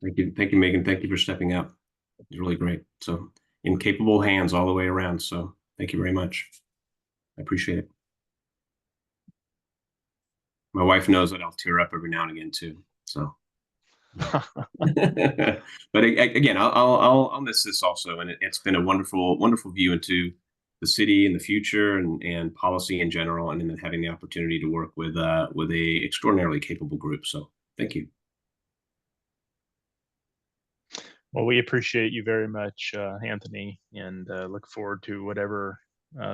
Thank you, Megan. Thank you for stepping up. It's really great. So in capable hands all the way around. So thank you very much. I appreciate it. My wife knows that I'll tear up every now and again too. So, but again, I'll miss this also, and it's been a wonderful view into the city and the future and policy in general, and then having the opportunity to work with a extraordinarily capable group. So thank you. Well, we appreciate you very much, Anthony, and look forward to whatever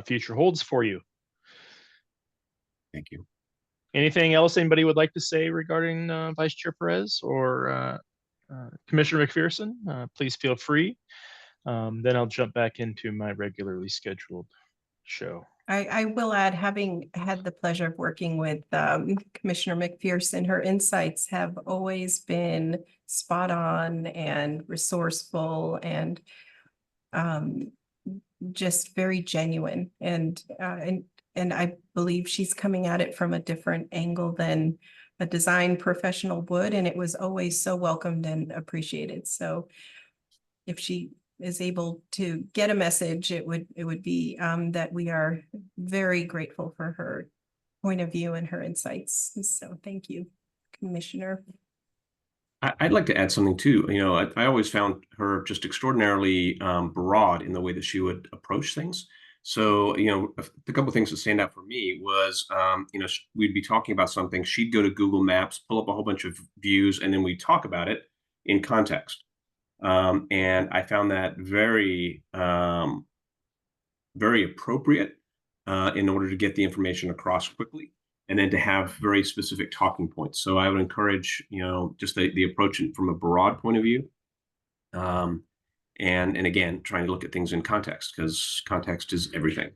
future holds for you. Thank you. Anything else anybody would like to say regarding Vice Chair Perez or Commissioner McPherson? Please feel free. Then I'll jump back into my regularly scheduled show. I will add, having had the pleasure of working with Commissioner McPherson, her insights have always been spot on and resourceful and just very genuine. And I believe she's coming at it from a different angle than a design professional would, and it was always so welcomed and appreciated. So if she is able to get a message, it would be that we are very grateful for her point of view and her insights. So thank you, Commissioner. I'd like to add something too. You know, I always found her just extraordinarily broad in the way that she would approach things. So, you know, a couple of things that stand out for me was, you know, we'd be talking about something. She'd go to Google Maps, pull up a whole bunch of views, and then we'd talk about it in context. And I found that very, very appropriate in order to get the information across quickly, and then to have very specific talking points. So I would encourage, you know, just the approach from a broad point of view. And again, trying to look at things in context, because context is everything.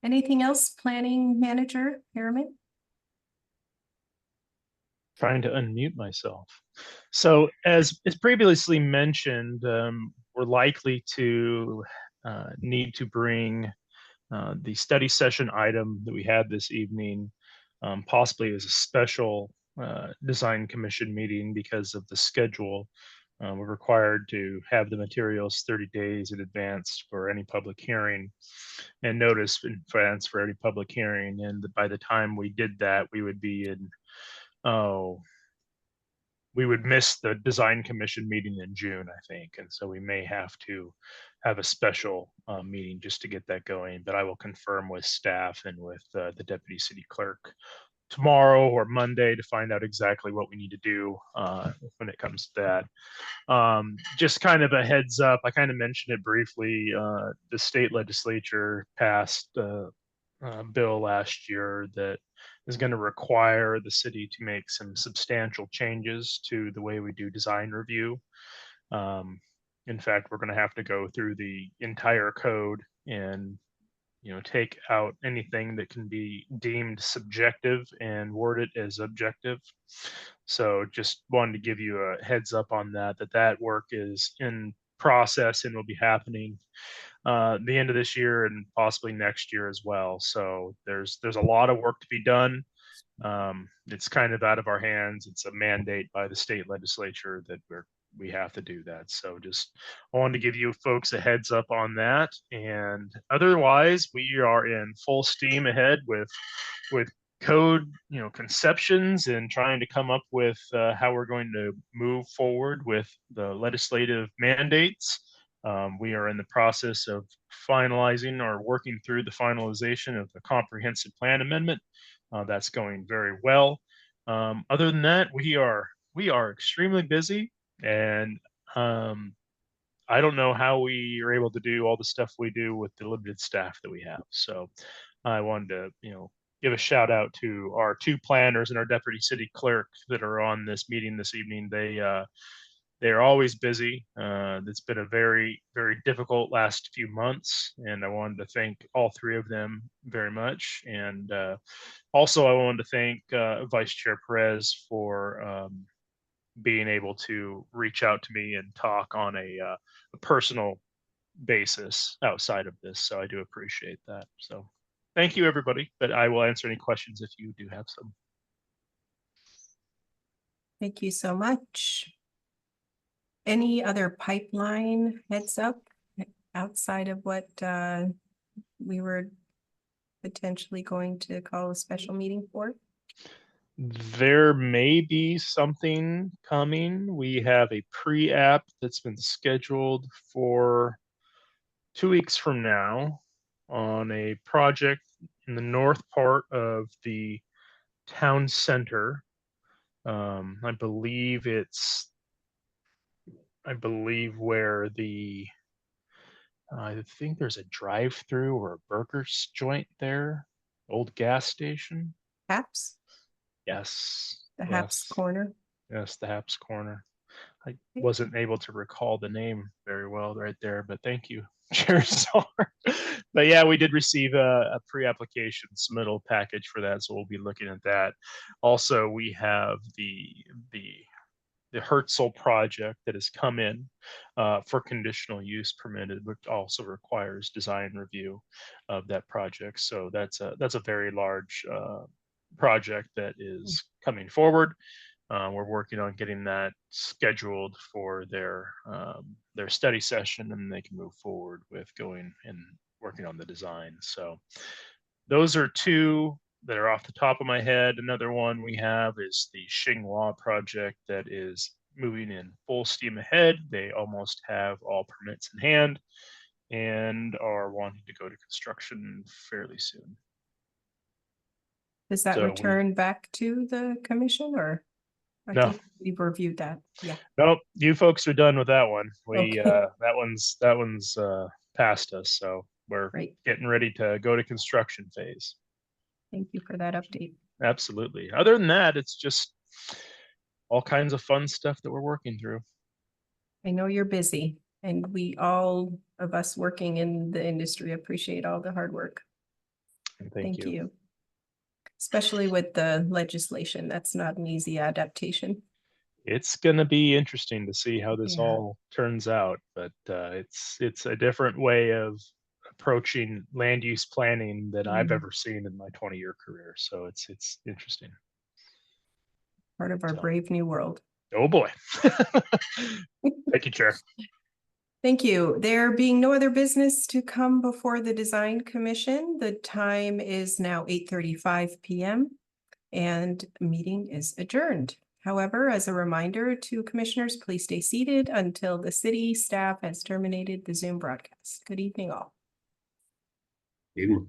Anything else, Planning Manager Harriman? Trying to unmute myself. So as previously mentioned, we're likely to need to bring the study session item that we had this evening, possibly as a special design commission meeting because of the schedule. We're required to have the materials 30 days in advance for any public hearing and notice in advance for any public hearing. And by the time we did that, we would be in, we would miss the design commission meeting in June, I think. And so we may have to have a special meeting just to get that going, but I will confirm with staff and with the deputy city clerk tomorrow or Monday to find out exactly what we need to do when it comes to that. Just kind of a heads up, I kind of mentioned it briefly. The state legislature passed a bill last year that is going to require the city to make some substantial changes to the way we do design review. In fact, we're going to have to go through the entire code and, you know, take out anything that can be deemed subjective and word it as objective. So just wanted to give you a heads up on that work is in process and will be happening the end of this year and possibly next year as well. So there's a lot of work to be done. It's kind of out of our hands. It's a mandate by the state legislature that we have to do that. So just I wanted to give you folks a heads up on that. And otherwise, we are in full steam ahead with code, you know, conceptions and trying to come up with how we're going to move forward with the legislative mandates. We are in the process of finalizing or working through the finalization of the comprehensive plan amendment. That's going very well. Other than that, we are we are extremely busy, and I don't know how we are able to do all the stuff we do with the limited staff that we have. So I wanted to, give a shout out to our two planners and our deputy city clerk that are on this meeting this evening. They're always busy. It's been a very, very difficult last few months, and I wanted to thank all three of them very much. And also, I wanted to thank Vice Chair Perez for being able to reach out to me and talk on a personal basis outside of this. So I do appreciate that. So thank you, everybody. But I will answer any questions if you do have some. Thank you so much. Any other pipeline heads up outside of what we were potentially going to call a special meeting for? There may be something coming. We have a pre-app that's been scheduled for 2 weeks from now on a project in the north part of the town center. I believe where I think there's a drive-through or a burgers joint there, old gas station. Haps? Yes. The Haps Corner? Yes, the Haps Corner. I wasn't able to recall the name very well right there, but thank you, Chair Star. But yeah, we did receive a pre-application submittal package for that, so we'll be looking at that. Also, we have the Herzl project that has come in for conditional use permitted, which also requires design review of that project. So that's a very large project that is coming forward. We're working on getting that scheduled for their study session, and they can move forward with going and working on the design. So those are two that are off the top of my head. Another one we have is the Xinghua project that is moving in full steam ahead. They almost have all permits in hand and are wanting to go to construction fairly soon. Does that So return back to the commission, or? I No. think we've reviewed that. Yeah. Nope, you folks are done with that one. Okay. That one's past us, so we're Great. getting ready to go to construction phase. Thank you for that update. Absolutely. Other than that, it's just all kinds of fun stuff that we're working through. I know you're busy, and we all of us working in the industry appreciate all the hard work. And thank you. Especially with the legislation. That's not an easy adaptation. It's going to be interesting to see how this Yeah. all turns out, but it's a different way of approaching land use planning than I've ever seen in my 20-year career. So it's interesting. Part of our So. brave new world. Oh boy. Thank you, Chair. Thank you. There being no other business to come before the Design Commission, the time is now 8:35 p.m. and meeting is adjourned. However, as a reminder to commissioners, please stay seated until the city staff has terminated the Zoom broadcast. Good evening, all. Evening.